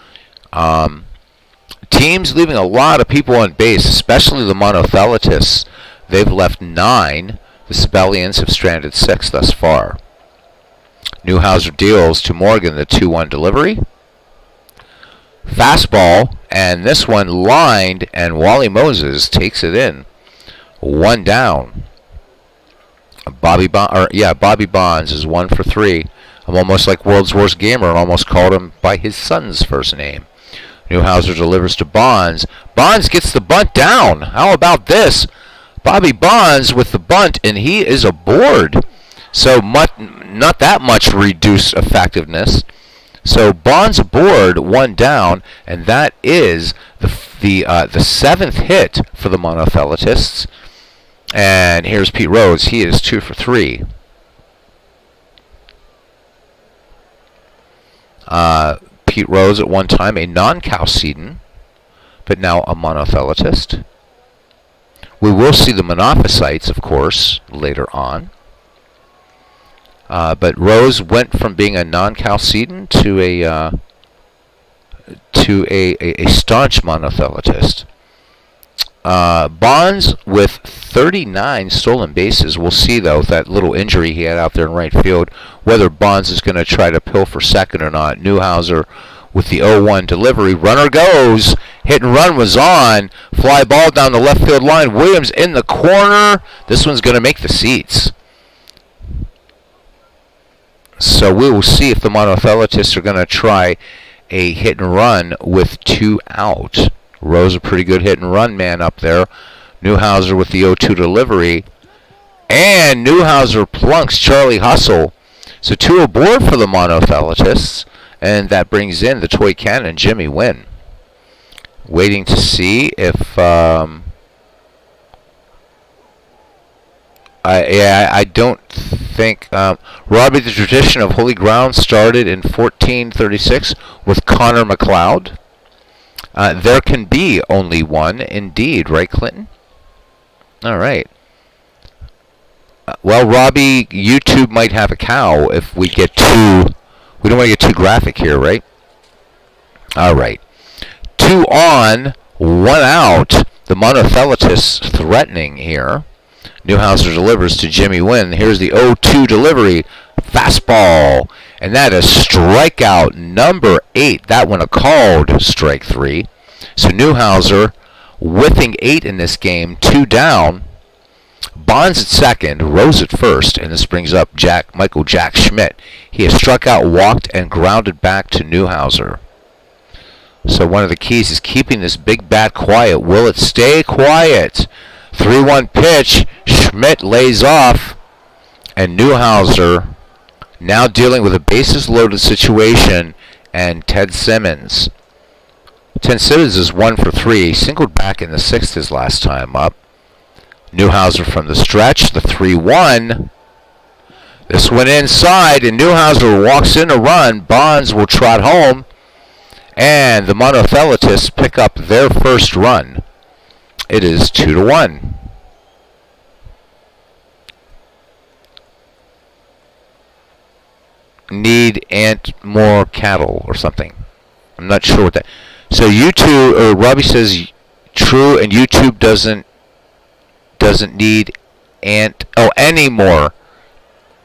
Teams leaving a lot of people on base, especially the monotheletists. They've left 9. The Sibelians have stranded 6 thus far. Newhouser deals to Morgan the 2-1 delivery. Fastball, and this one lined, and Wally Moses takes it in. 1 down. Bobby Bonds is 1 for 3. I'm almost like World's Worst Gamer and almost called him by his son's first name. Newhouser delivers to Bonds. Bonds gets the bunt down. How about this? Bobby Bonds with the bunt, and he is aboard. So not that much reduced effectiveness. So Bonds aboard, 1 down, and that is the 7th hit for the monotheletists. And here's Pete Rose. He is 2 for 3. Pete Rose at one time a non-Chalcedon, but now a monotheletist. We will see the Monophysites, of course, later on. But Rose went from being a non-Chalcedon to a staunch monotheletist. Bonds with 39 stolen bases. We'll see, though, with that little injury he had out there in right field, whether Bonds is going to try to pill for second or not. Newhouser with the 0-1 delivery. Runner goes. Hit and run was on. Fly ball down the left field line. Williams in the corner. This one's going to make the seats. So we will see if the monotheletists are going to try a hit and run with 2 out. Rose a pretty good hit and run man up there. Newhouser with the 0-2 delivery. And Newhouser plunks Charlie Hustle. So 2 aboard for the monotheletists. And that brings in the toy cannon, Jimmy Wynn. Waiting to see if... I don't think... Robbie, the tradition of Holy Ground started in 1436 with Connor McLeod. There can be only one, indeed, right, Clinton? All right. Well, Robbie, YouTube might have a cow if we get too... We don't want to get too graphic here, right? All right. 2 on, 1 out. The monotheletists threatening here. Newhouser delivers to Jimmy Wynn. Here's the 0-2 delivery. Fastball. And that is strikeout number 8. That one a called strike 3. So Newhouser whiffing 8 in this game. 2 down. Bonds at second, Rose at first, and this brings up Michael Jack Schmidt. He has struck out, walked, and grounded back to Newhouser. So one of the keys is keeping this big bat quiet. Will it stay quiet? 3-1 pitch. Schmidt lays off, and Newhouser now dealing with a bases-loaded situation, and Ted Simmons. Ted Simmons is 1 for 3. He singled back in the 6th his last time up. Newhouser from the stretch, the 3-1. This went inside, and Newhouser walks in a run. Bonds will trot home, and the Monothelitis pick up their first run. It is 2-1. Need more cattle or something. I'm not sure what that. So YouTube, or Robbie says true, and YouTube doesn't need any more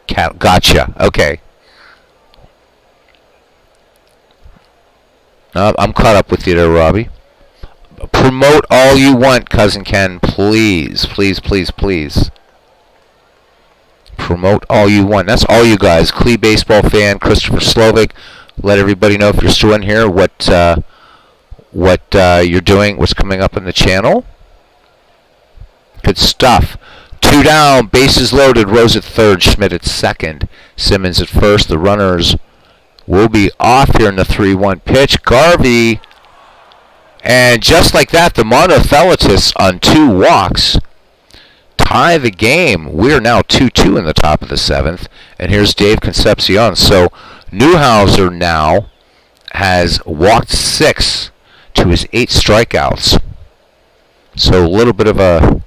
cattle. Gotcha. Okay. I'm caught up with you there, Robbie. Promote all you want, Cousin Ken. Please, please, please, please. Promote all you want. That's all you guys. Clee baseball fan, Christopher Slovic. Let everybody know if you're still in here what you're doing, what's coming up on the channel. Good stuff. 2 down, bases loaded. Rose at third, Schmidt at second, Simmons at first. The runners will be off here in the 3-1 pitch. Garvey. And just like that, the Monothelitis on 2 walks tie the game. We're now 2-2 in the top of the 7th. And here's Dave Concepcion. So Newhouser now has walked 6 to his 8 strikeouts. So a little bit of a...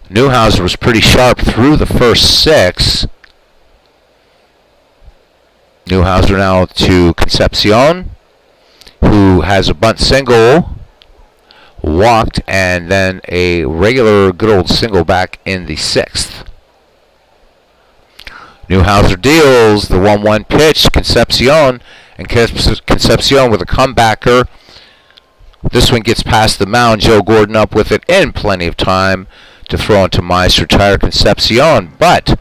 Newhouser was pretty sharp through the first 6. Newhouser now to Concepcion, who has a bunt single, walked, and then a regular good old single back in the 6th. Newhouser deals the 1-1 pitch. Concepcion, and Concepcion with a comebacker. This one gets past the mound. Joe Gordon up with it in plenty of time to throw into Meister. Retire Concepcion, but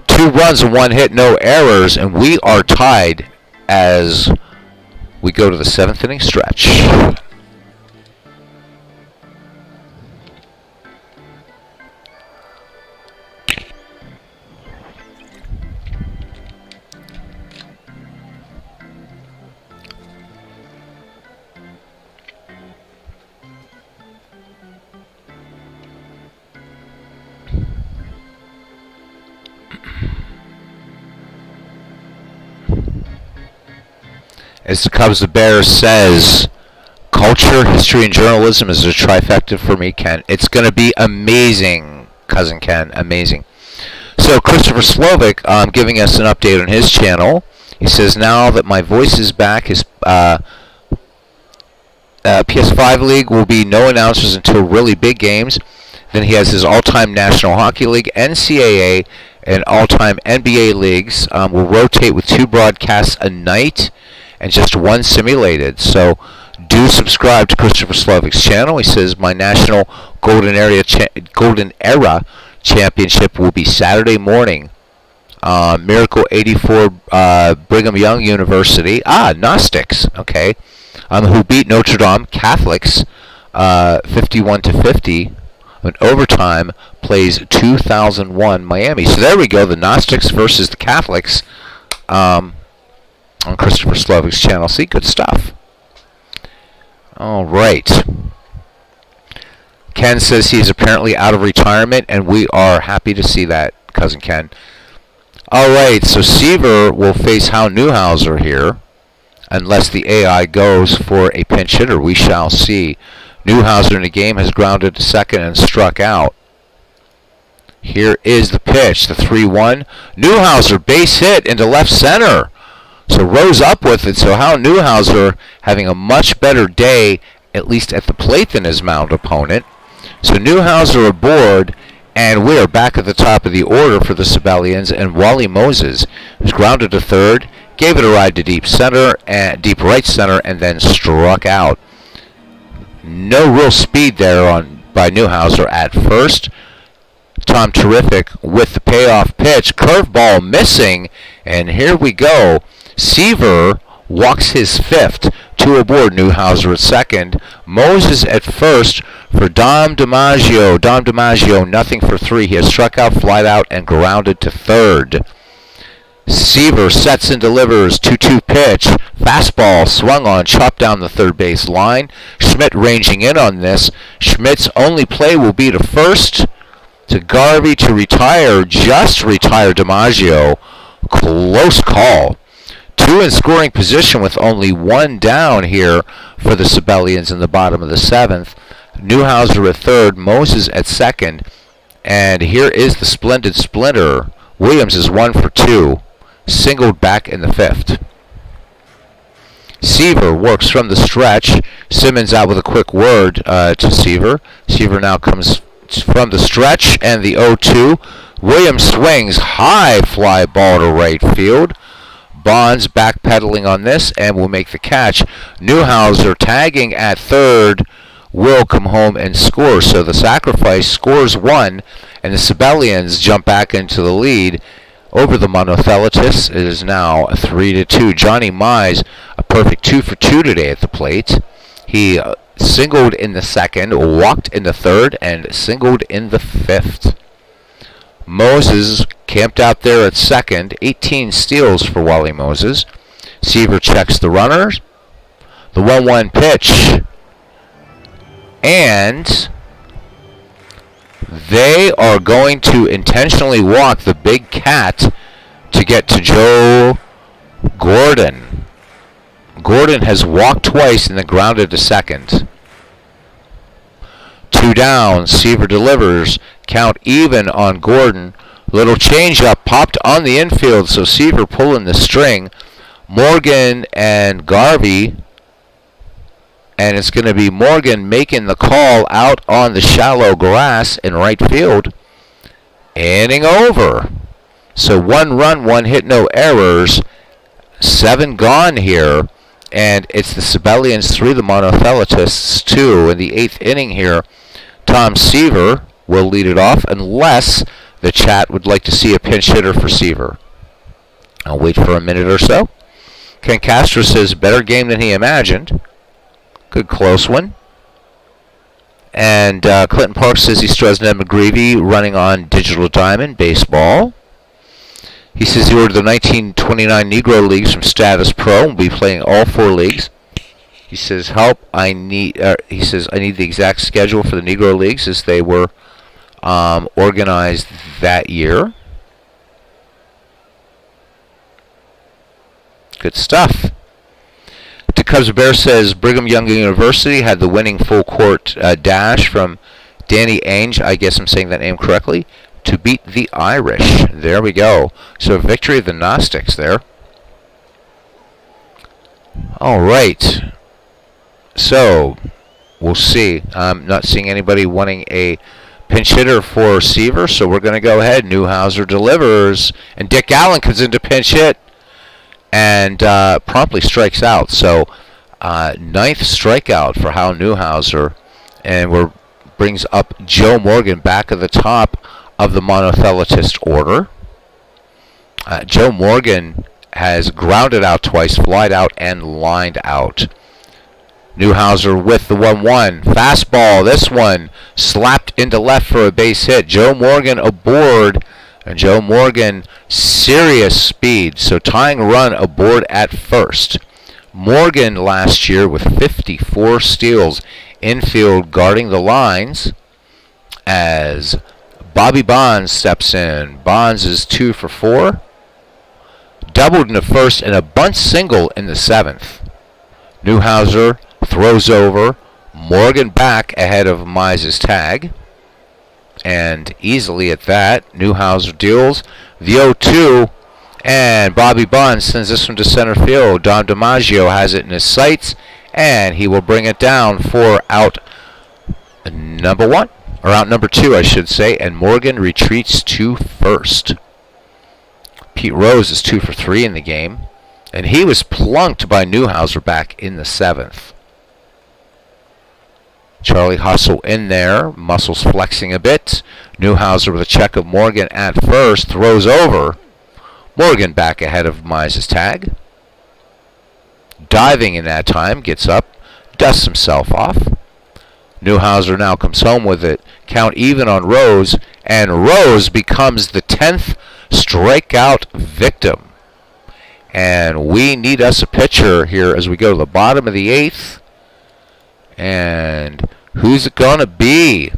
2 runs and 1 hit, no errors, and we are tied as we go to the 7th inning stretch. As the Cubs the Bears says, culture, history, and journalism is a trifecta for me, Ken. It's going to be amazing, Cousin Ken, amazing. So Christopher Slovic giving us an update on his channel. He says, now that my voice is back, his PS5 League will be no announcers until really big games. Then he has his all-time National Hockey League, NCAA, and all-time NBA leagues will rotate with 2 broadcasts a night and just 1 simulated. So do subscribe to Christopher Slovic's channel. He says my National Golden Era Championship will be Saturday morning. Miracle 84 Brigham Young University. Gnostics. Okay. Who beat Notre Dame Catholics 51-50. In overtime, plays 2001 Miami. So there we go. The Gnostics versus the Catholics. On Christopher Slovic's channel. See, good stuff. All right. Ken says he's apparently out of retirement, and we are happy to see that, Cousin Ken. All right, so Seaver will face Hal Newhouser here, unless the AI goes for a pinch hitter. We shall see. Newhouser in the game has grounded to second and struck out. Here is the pitch, the 3-1. Newhouser base hit into left center. So Rose up with it. So Hal Newhouser having a much better day, at least at the plate, than his mound opponent. So Newhouser aboard, and we're back at the top of the order for the Sibelians. And Wally Moses, who's grounded to third, gave it a ride to deep center and deep right center, and then struck out. No real speed there by Newhouser at first. Tom Terrific with the payoff pitch. Curveball missing, and here we go. Seaver walks his 5th. 2 aboard. Newhouser at second. Moses at first for Dom DiMaggio. Dom DiMaggio, nothing for 3. He has struck out, flied out, and grounded to third. Seaver sets and delivers. 2-2 pitch. Fastball swung on, chopped down the third base line. Schmidt ranging in on this. Schmidt's only play will be to first. to Garvey to retire. Just retired DiMaggio. Close call. 2 in scoring position with only 1 down here for the Sibelians in the bottom of the 7th. Newhouser at 3rd, Moses at 2nd, and here is the splendid splinter. Williams is 1 for 2, singled back in the 5th. Seaver works from the stretch. Simmons out with a quick word to Seaver. Seaver now comes from the stretch, and the 0-2. Williams swings, high fly ball to right field. Bonds backpedaling on this and will make the catch. Newhouser tagging at 3rd will come home and score. So the sacrifice scores 1, and the Sibelians jump back into the lead over the Monothelitis. It is now 3-2. Johnny Mize, a perfect 2 for 2 today at the plate. He singled in the 2nd, walked in the 3rd, and singled in the 5th. Moses camped out there at 2nd, 18 steals for Wally Moses. Seaver checks the runners. The 1-1 pitch. And they are going to intentionally walk the big cat to get to Joe Gordon. Gordon has walked twice and then grounded to 2nd. 2 down. Seaver delivers. Count even on Gordon. Little changeup popped on the infield, so Seaver pulling the string. Morgan and Garvey, and it's going to be Morgan making the call out on the shallow grass in right field. Inning over. So 1 run, 1 hit, no errors. 7 gone here, and it's the Sibelians 3, the Monothelitists 2 in the 8th inning here. Tom Seaver will lead it off unless the chat would like to see a pinch hitter for Seaver. I'll wait for a minute or so. Ken Castro says better game than he imagined. Good close one. And Clinton Park says he still has Ned McGreevy running on Digital Diamond Baseball. He says he ordered the 1929 Negro Leagues from Status Pro and will be playing all 4 leagues. He says, help, I need the exact schedule for the Negro Leagues as they were organized that year. Good stuff. The Cubs Bear says Brigham Young University had the winning full court dash from Danny Ainge, I guess I'm saying that name correctly, to beat the Irish. There we go. So victory of the Gnostics there. All right. So we'll see. I'm not seeing anybody wanting a pinch hitter for Seaver, so we're going to go ahead. Newhouser delivers, and Dick Allen comes in to pinch hit and promptly strikes out. So 9th strikeout for Hal Newhouser, and brings up Joe Morgan back at the top of the Monothelitist order. Joe Morgan has grounded out twice, flied out, and lined out. Newhouser with the 1-1. Fastball. This one slapped into left for a base hit. Joe Morgan aboard. And Joe Morgan, serious speed. So tying run aboard at first. Morgan last year with 54 steals. Infield guarding the lines as Bobby Bonds steps in. Bonds is 2 for 4. Doubled in the 1st and a bunt single in the 7th. Newhouser throws over. Morgan back ahead of Mize's tag. And easily at that, Newhouser deals the 0-2. And Bobby Bonds sends this one to center field. Don DiMaggio has it in his sights. And he will bring it down for out number 1. Or out number 2, I should say. And Morgan retreats to first. Pete Rose is 2 for 3 in the game. And he was plunked by Newhouser back in the 7th. Charlie Hustle in there, muscles flexing a bit. Newhouser with a check of Morgan at first, throws over. Morgan back ahead of Mize's tag. Diving in that time, gets up, dusts himself off. Newhouser now comes home with it. Count even on Rose, and Rose becomes the 10th strikeout victim. And we need us a pitcher here as we go to the bottom of the 8th. And who's it going to be?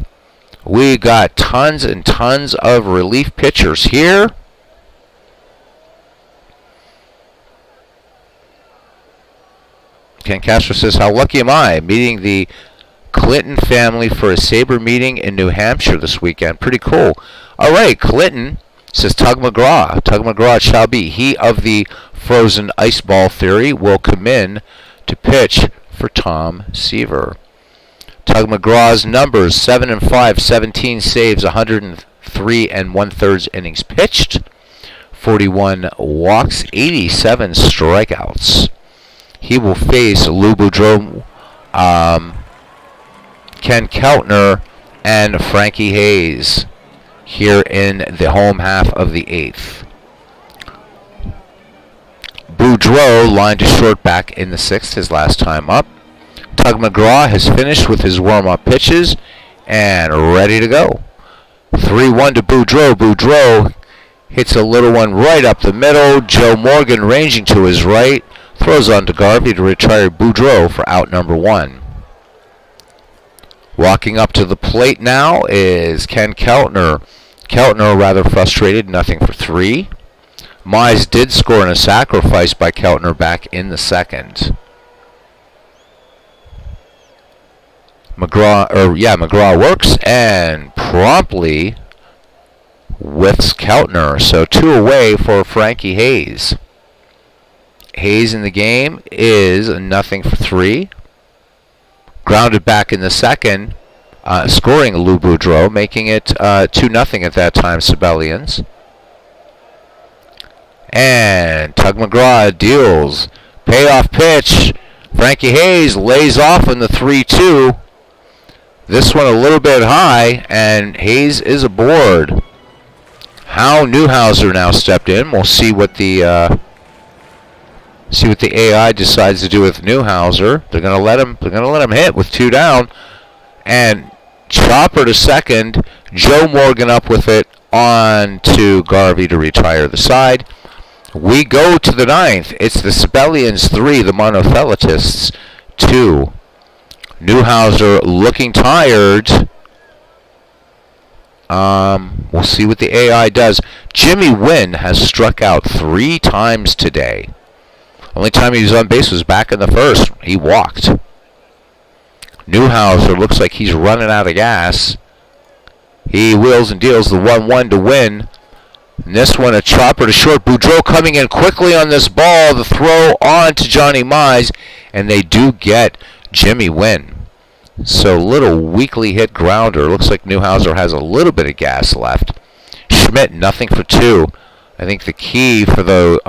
We got tons and tons of relief pitchers here. Ken Castro says, how lucky am I meeting the Clinton family for a Sabre meeting in New Hampshire this weekend. Pretty cool. All right, Clinton says Tug McGraw. Tug McGraw it shall be. He of the frozen ice ball theory will come in to pitch for Tom Seaver. Tug McGraw's numbers 7 and 5, 17 saves, 103 and 1/3 innings pitched, 41 walks, 87 strikeouts. He will face Lou Boudreau, Ken Keltner, and Frankie Hayes here in the home half of the 8th. Boudreau lined to short back in the 6th, his last time up. Tug McGraw has finished with his warm-up pitches and ready to go. 3-1 to Boudreau. Boudreau hits a little one right up the middle. Joe Morgan ranging to his right. Throws on to Garvey to retire Boudreau for out number 1. Walking up to the plate now is Ken Keltner. Keltner rather frustrated, nothing for 3. Mize did score in a sacrifice by Keltner back in the 2nd. McGraw works and promptly whiffs Keltner. So 2 away for Frankie Hayes. Hayes in the game is nothing for 3. Grounded back in the 2nd, scoring Lou Boudreau, making it 2-0 at that time, Sibelians. And Tug McGraw deals. Payoff pitch. Frankie Hayes lays off in the 3-2. This one a little bit high, and Hayes is aboard. Hal Newhouser now stepped in. We'll see what the AI decides to do with Newhouser. They're gonna let him hit with 2 down, and chopper to second. Joe Morgan up with it on to Garvey to retire the side. We go to the 9th. It's the Sibelians 3, the Monotheletists 2. Newhouser looking tired. We'll see what the AI does. Jimmy Wynn has struck out 3 times today. Only time he was on base was back in the 1st. He walked. Newhouser looks like he's running out of gas. He wheels and deals the 1-1 to Win. And this one a chopper to short. Boudreau coming in quickly on this ball. The throw on to Johnny Mize. And they do get Jimmy Wynn. So little weakly hit grounder. Looks like Newhouser has a little bit of gas left. Schmidt nothing for 2. I think the key for the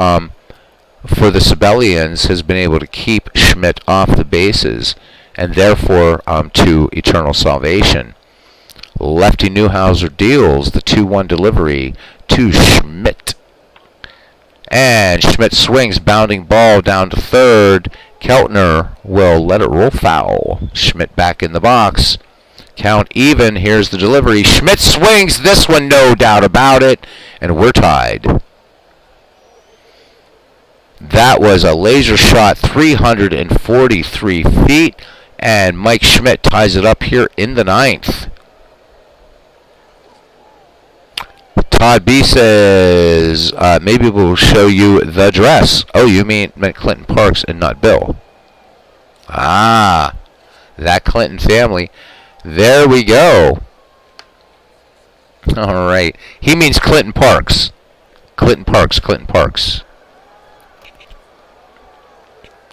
Sibelians has been able to keep Schmidt off the bases and therefore to eternal salvation. Lefty Newhouser deals the 2-1 delivery to Schmidt. And Schmidt swings, bounding ball down to 3rd. Keltner will let it roll foul. Schmidt back in the box. Count even. Here's the delivery. Schmidt swings. This one, no doubt about it. And we're tied. That was a laser shot, 343 feet. And Mike Schmidt ties it up here in the 9th. Todd B says, maybe we'll show you the dress. Oh, you meant Clinton Parks and not Bill. Ah, that Clinton family. There we go. All right. He means Clinton Parks. Clinton Parks, Clinton Parks.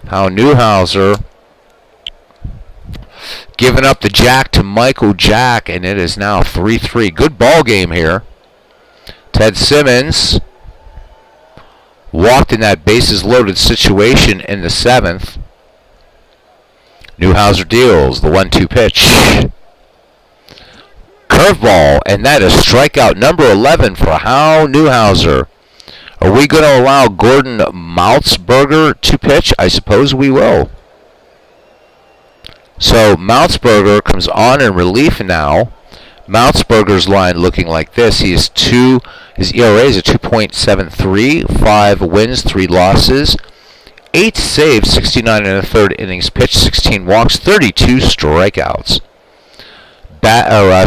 How Newhouser giving up the jack to Michael Jack, and it is now 3-3. Good ball game here. Ted Simmons walked in that bases-loaded situation in the 7th. Newhouser deals the 1-2 pitch. Curveball, and that is strikeout number 11 for Hal Newhouser. Are we going to allow Gordon Maltzberger to pitch? I suppose we will. So Maltzberger comes on in relief now. Maltzberger's line looking like this. His ERA is a 2.73, 5 wins, 3 losses, 8 saves, 69 1/3 innings pitched, 16 walks, 32 strikeouts.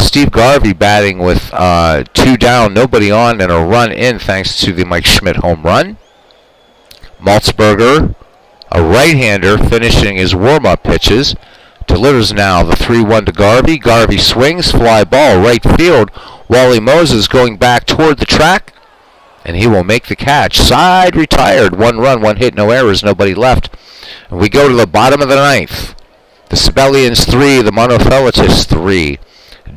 Steve Garvey batting with 2 down, nobody on, and a run in thanks to the Mike Schmidt home run. Maltzberger, a right-hander, finishing his warm-up pitches, delivers now the 3-1 to Garvey. Garvey swings, fly ball, right field. Wally Moses going back toward the track, and he will make the catch. Side retired, 1 run, 1 hit, no errors, nobody left. And we go to the bottom of the ninth. The Sibelians 3, the Monofelitis 3.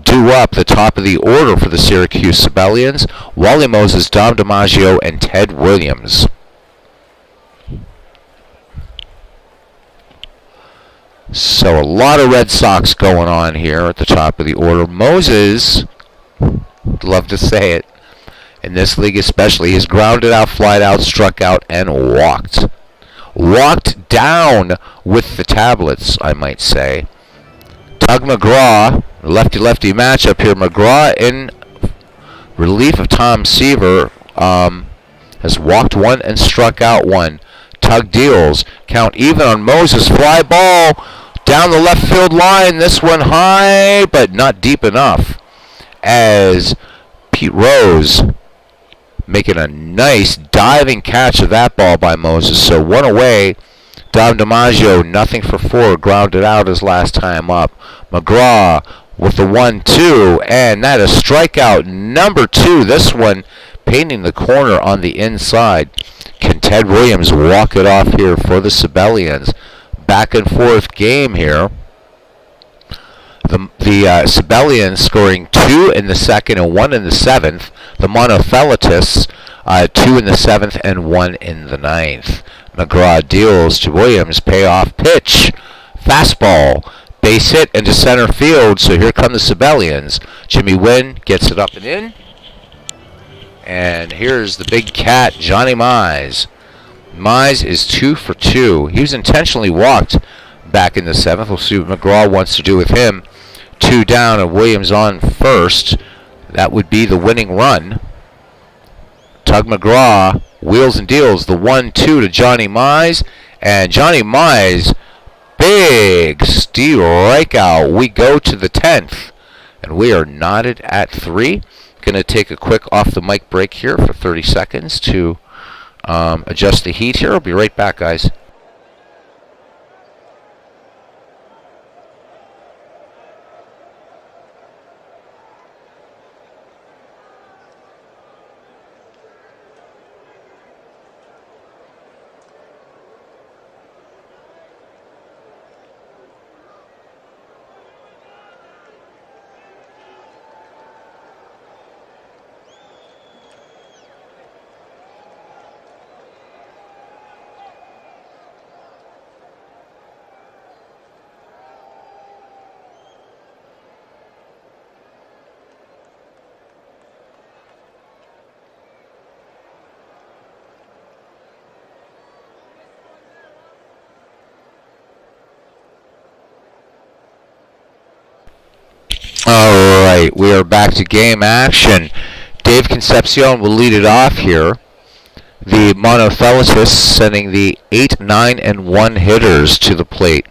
Due up the top of the order for the Syracuse Sibelians, Wally Moses, Dom DiMaggio, and Ted Williams. So a lot of Red Sox going on here at the top of the order. Moses, love to say it, in this league especially, he's grounded out, flied out, struck out, and walked. Walked down with the tablets, I might say. Tug McGraw, lefty-lefty matchup here. McGraw in relief of Tom Seaver has walked 1 and struck out 1. Tug deals. Count even on Moses. Fly ball down the left field line. This one high, but not deep enough. As Pete Rose making a nice diving catch of that ball by Moses. So 1 away. Dom DiMaggio, nothing for 4, grounded out his last time up. McGraw with the 1-2, and that is strikeout number 2. This one painting the corner on the inside. Can Ted Williams walk it off here for the Sibelians? Back and forth game here. The Sibelians scoring 2 in the second and 1 in the seventh. The Monofelitis 2 in the seventh and 1 in the ninth. McGraw deals to Williams. Payoff pitch. Fastball. Base hit into center field. So here come the Sibelians. Jimmy Wynn gets it up and in. And here's the big cat, Johnny Mize. Mize is 2 for 2. He was intentionally walked back in the seventh. We'll see what McGraw wants to do with him. 2 down and Williams on first. That would be the winning run. Tug McGraw wheels and deals the 1-2 to Johnny Mize. And Johnny Mize, big strikeout. We go to the 10th. And we are knotted at 3. Going to take a quick off the mic break here for 30 seconds to adjust the heat here. I'll be right back, guys. Alright, we are back to game action. Dave Concepcion will lead it off here. The Monofelitis sending the 8, 9, and 1 hitters to the plate.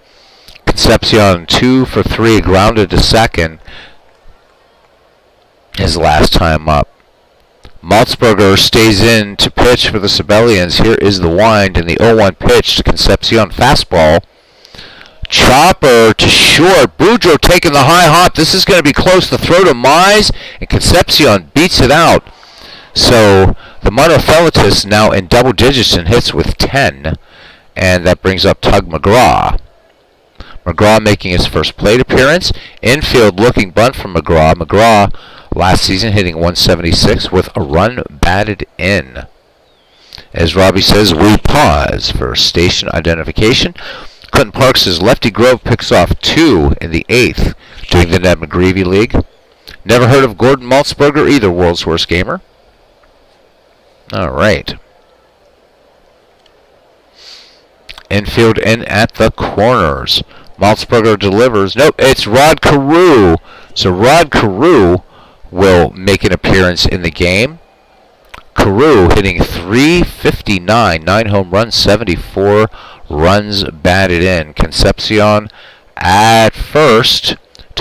Concepcion 2 for 3, grounded to second. His last time up. Maltzberger stays in to pitch for the Sibelians. Here is the wind and the 0-1 pitch to Concepcion. Fastball. Chopper to short. Boudreaux taking the high hop. This is going to be close. The throw to Mize, and Concepcion beats it out. So the Monofelitis now in double digits and hits with 10. And that brings up Tug McGraw. McGraw making his first plate appearance. Infield looking bunt from McGraw. McGraw last season hitting 176 with a run batted in. As Robbie says, we pause for station identification. Clinton Parks' Lefty Grove picks off 2 in the 8th during the Ned McGreevy League. Never heard of Gordon Maltzberger either, world's worst gamer. All right. Infield in at the corners. Maltzberger delivers. Nope, it's Rod Carew. So Rod Carew will make an appearance in the game. Carew hitting .359, 9 home runs, 74 runs batted in. Concepcion at first,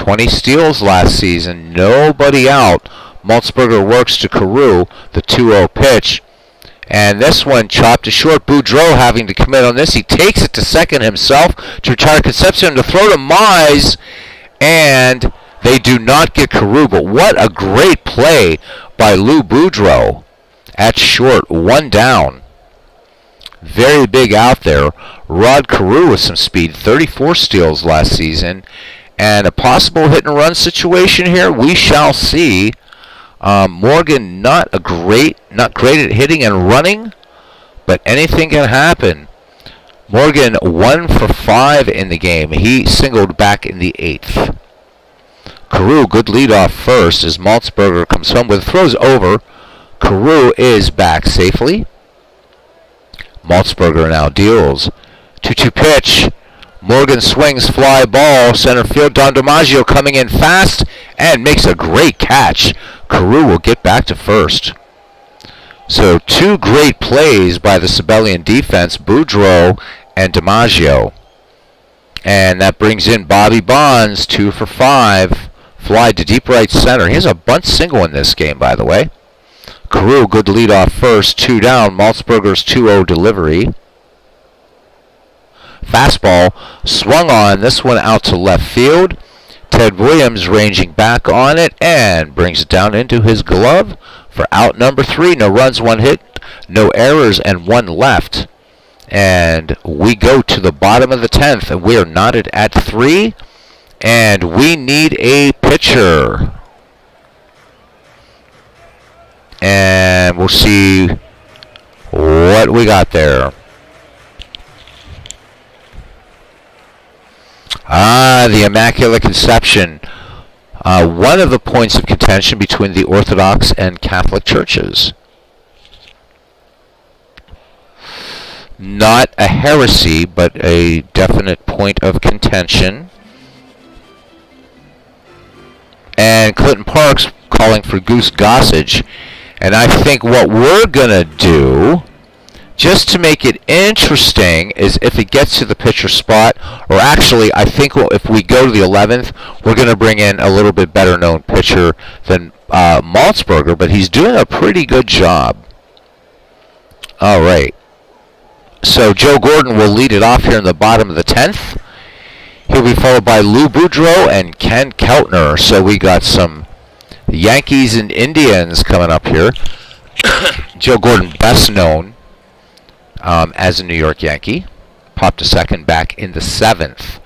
20 steals last season. Nobody out. Maltzberger works to Carew, the 2-0 pitch. And this one chopped to short. Boudreau having to commit on this. He takes it to second himself to retire Concepcion to throw to Mize. And they do not get Carew. But what a great play by Lou Boudreau at short. One down. Very big out there. Rod Carew with some speed. 34 steals last season. And a possible hit and run situation here. We shall see. Morgan not great at hitting and running, but anything can happen. Morgan 1 for 5 in the game. He singled back in the 8th. Carew, good lead off first as Maltzberger comes home with throws over. Carew is back safely. Maltzberger now deals. 2-2 pitch. Morgan swings, fly ball, center field. Don DiMaggio coming in fast and makes a great catch. Carew will get back to first. So 2 great plays by the Sibelian defense, Boudreau and DiMaggio. And that brings in Bobby Bonds, 2 for 5. Fly to deep right center. He has a bunt single in this game, by the way. Carew, good lead off first, 2 down. Maltzberger's 2-0 delivery. Fastball swung on, this one out to left field. Ted Williams ranging back on it and brings it down into his glove for out number 3. No runs, 1 hit, no errors, and 1 left. And we go to the bottom of the 10th, and we are knotted at 3. And we need a pitcher. And we'll see what we got there. The Immaculate Conception. One of the points of contention between the Orthodox and Catholic churches. Not a heresy, but a definite point of contention. And Clinton Park's calling for Goose Gossage. And I think what we're going to do, just to make it interesting, is if it gets to the pitcher spot, or actually I think if we go to the 11th, we're going to bring in a little bit better known pitcher than Maltzberger, but he's doing a pretty good job. All right. So Joe Gordon will lead it off here in the bottom of the 10th. He'll be followed by Lou Boudreau and Ken Keltner. So we got some Yankees and Indians coming up here. Joe Gordon, best known as a New York Yankee, popped to second back in the 7th.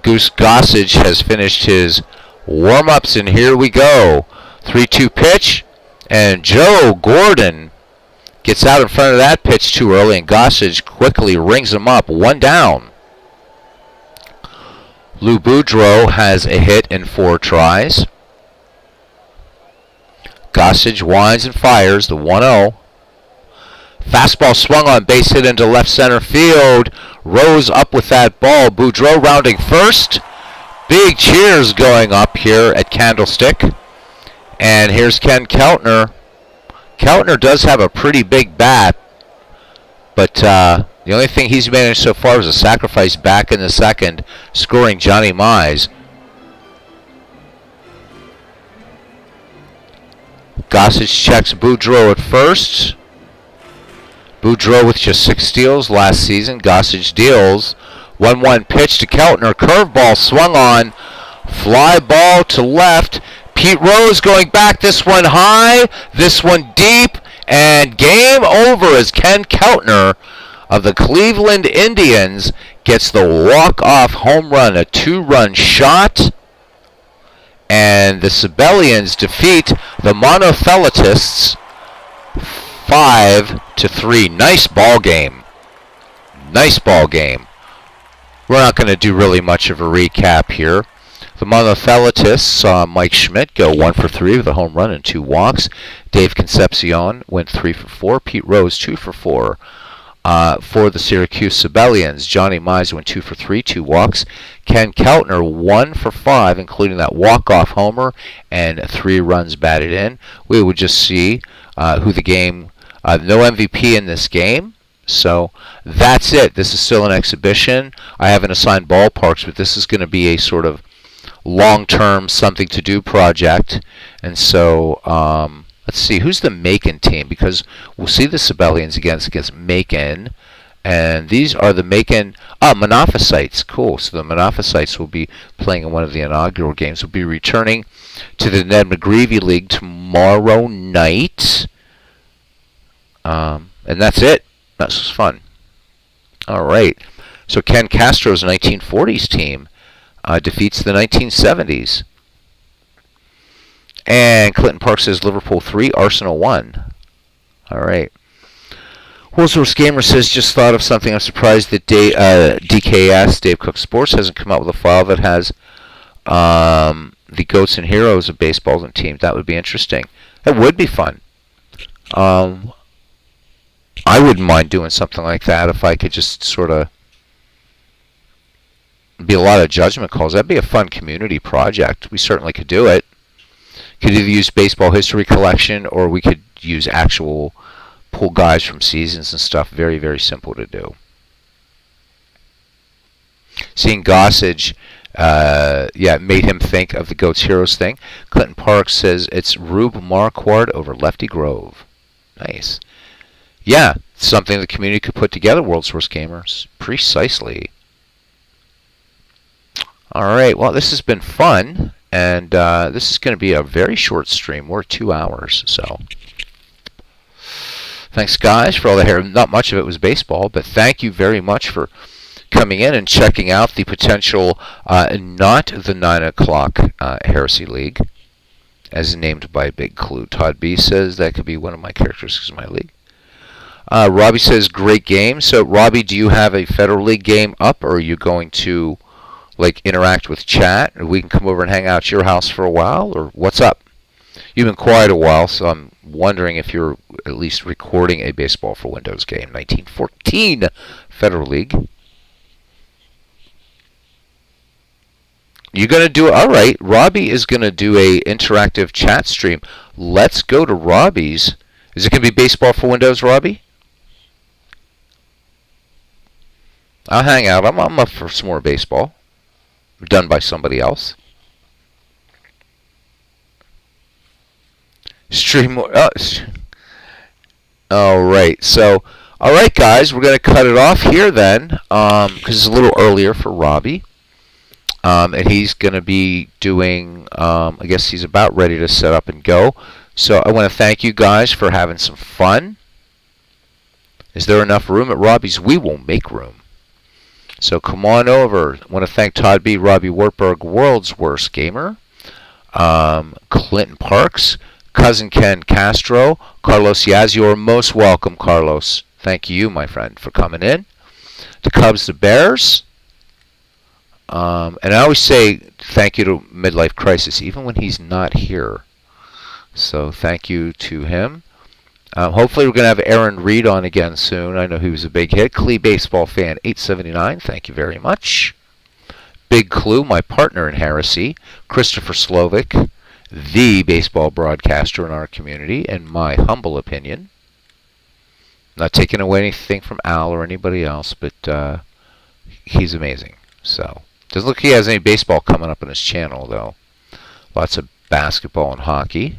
Goose Gossage has finished his warm-ups, and here we go. 3-2 pitch, and Joe Gordon gets out in front of that pitch too early, and Gossage quickly rings him up. 1 down. Lou Boudreau has a hit in 4 tries. Gossage winds and fires the 1-0. Fastball swung on, base hit into left center field. Rose up with that ball. Boudreau rounding first. Big cheers going up here at Candlestick. And here's Ken Keltner. Keltner does have a pretty big bat, but the only thing he's managed so far is a sacrifice back in the 2nd, scoring Johnny Mize. Gossage checks Boudreau at first. Boudreau with just 6 steals last season. Gossage deals. 1-1 pitch to Keltner. Curveball swung on. Fly ball to left. Pete Rose going back. This one high. This one deep. And game over as Ken Keltner of the Cleveland Indians gets the walk-off home run. A 2-run shot. And the Sibelians defeat the Monotheletists 5-3. Nice ball game. Nice ball game. We're not going to do really much of a recap here. The Monotheletists saw Mike Schmidt go 1 for 3 with a home run and 2 walks. Dave Concepcion went 3 for 4. Pete Rose 2 for 4. For the Syracuse Sibelians, Johnny Mize went 2 for 3, 2 walks. Ken Keltner 1 for 5, including that walk-off homer and 3 runs batted in. We would just see who the game. No MVP in this game. So that's it. This is still an exhibition. I haven't assigned ballparks, but this is going to be a sort of long-term something to do project. And so let's see, who's the Macon team? Because we'll see the Sibelians against Macon. And these are the Macon Monophysites. Cool. So the Monophysites will be playing in one of the inaugural games. Will be returning to the Ned McGreevy League tomorrow night. And that's it. That's fun. All right. So Ken Castro's 1940s team defeats the 1970s. And Clinton Park says Liverpool 3, Arsenal 1. All right. Woolsworth Gamer says, just thought of something. I'm surprised that DKS, Dave Cook Sports, hasn't come out with a file that has the Goats and Heroes of baseball and team. That would be interesting. That would be fun. I wouldn't mind doing something like that if I could just sort of be a lot of judgment calls. That'd be a fun community project. We certainly could do it. Could either use baseball history collection or we could use actual pull guys from seasons and stuff. Very, very simple to do. Seeing Gossage, made him think of the Goats Heroes thing. Clinton Park says it's Rube Marquardt over Lefty Grove. Nice. Yeah, something the community could put together, World Source Gamers. Precisely. All right, well, this has been fun, and this is going to be a very short stream. We're 2 hours, so... Thanks, guys, for all the hair. Not much of it was baseball, but thank you very much for coming in and checking out the potential, not the 9 o'clock Heresy League, as named by Big Clue. Todd B says that could be one of my characteristics of my league. Robbie says, great game. So, Robbie, do you have a Federal League game up, or are you going to, interact with chat? Or we can come over and hang out at your house for a while, or what's up? You've been quiet a while, so I'm wondering if you're at least recording a Baseball for Windows game. 1914 Federal League. You're going to do it? All right. Robbie is going to do a interactive chat stream. Let's go to Robbie's. Is it going to be Baseball for Windows, Robbie? I'll hang out. I'm up for some more baseball. Done by somebody else. Stream more. All right. So, all right, guys, we're going to cut it off here then, because it's a little earlier for Robbie, and he's going to be doing. I guess he's about ready to set up and go. So I want to thank you guys for having some fun. Is there enough room at Robbie's? We will make room. So come on over. I want to thank Todd B, Robbie Wartburg, World's Worst Gamer, Clinton Parks, Cousin Ken Castro, Carlos Yaz. You're most welcome, Carlos. Thank you, my friend, for coming in. The Cubs, the Bears. And I always say thank you to Midlife Crisis, even when he's not here. So thank you to him. Hopefully we're going to have Aaron Reed on again soon. I know he was a big hit. Clee Baseball Fan 879, thank you very much. Big Clue, my partner in Heresy. Christopher Slovic, the baseball broadcaster in our community, in my humble opinion. Not taking away anything from Al or anybody else, but he's amazing. So, doesn't look like he has any baseball coming up on his channel, though. Lots of basketball and hockey.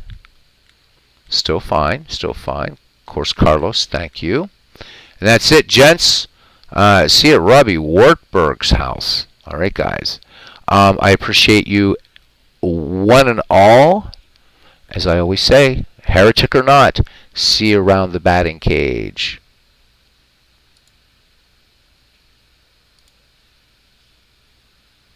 Still fine, still fine. Of course, Carlos, thank you. And that's it, gents. See you at Robbie Wartburg's house. All right, guys. I appreciate you one and all. As I always say, heretic or not, see you around the batting cage.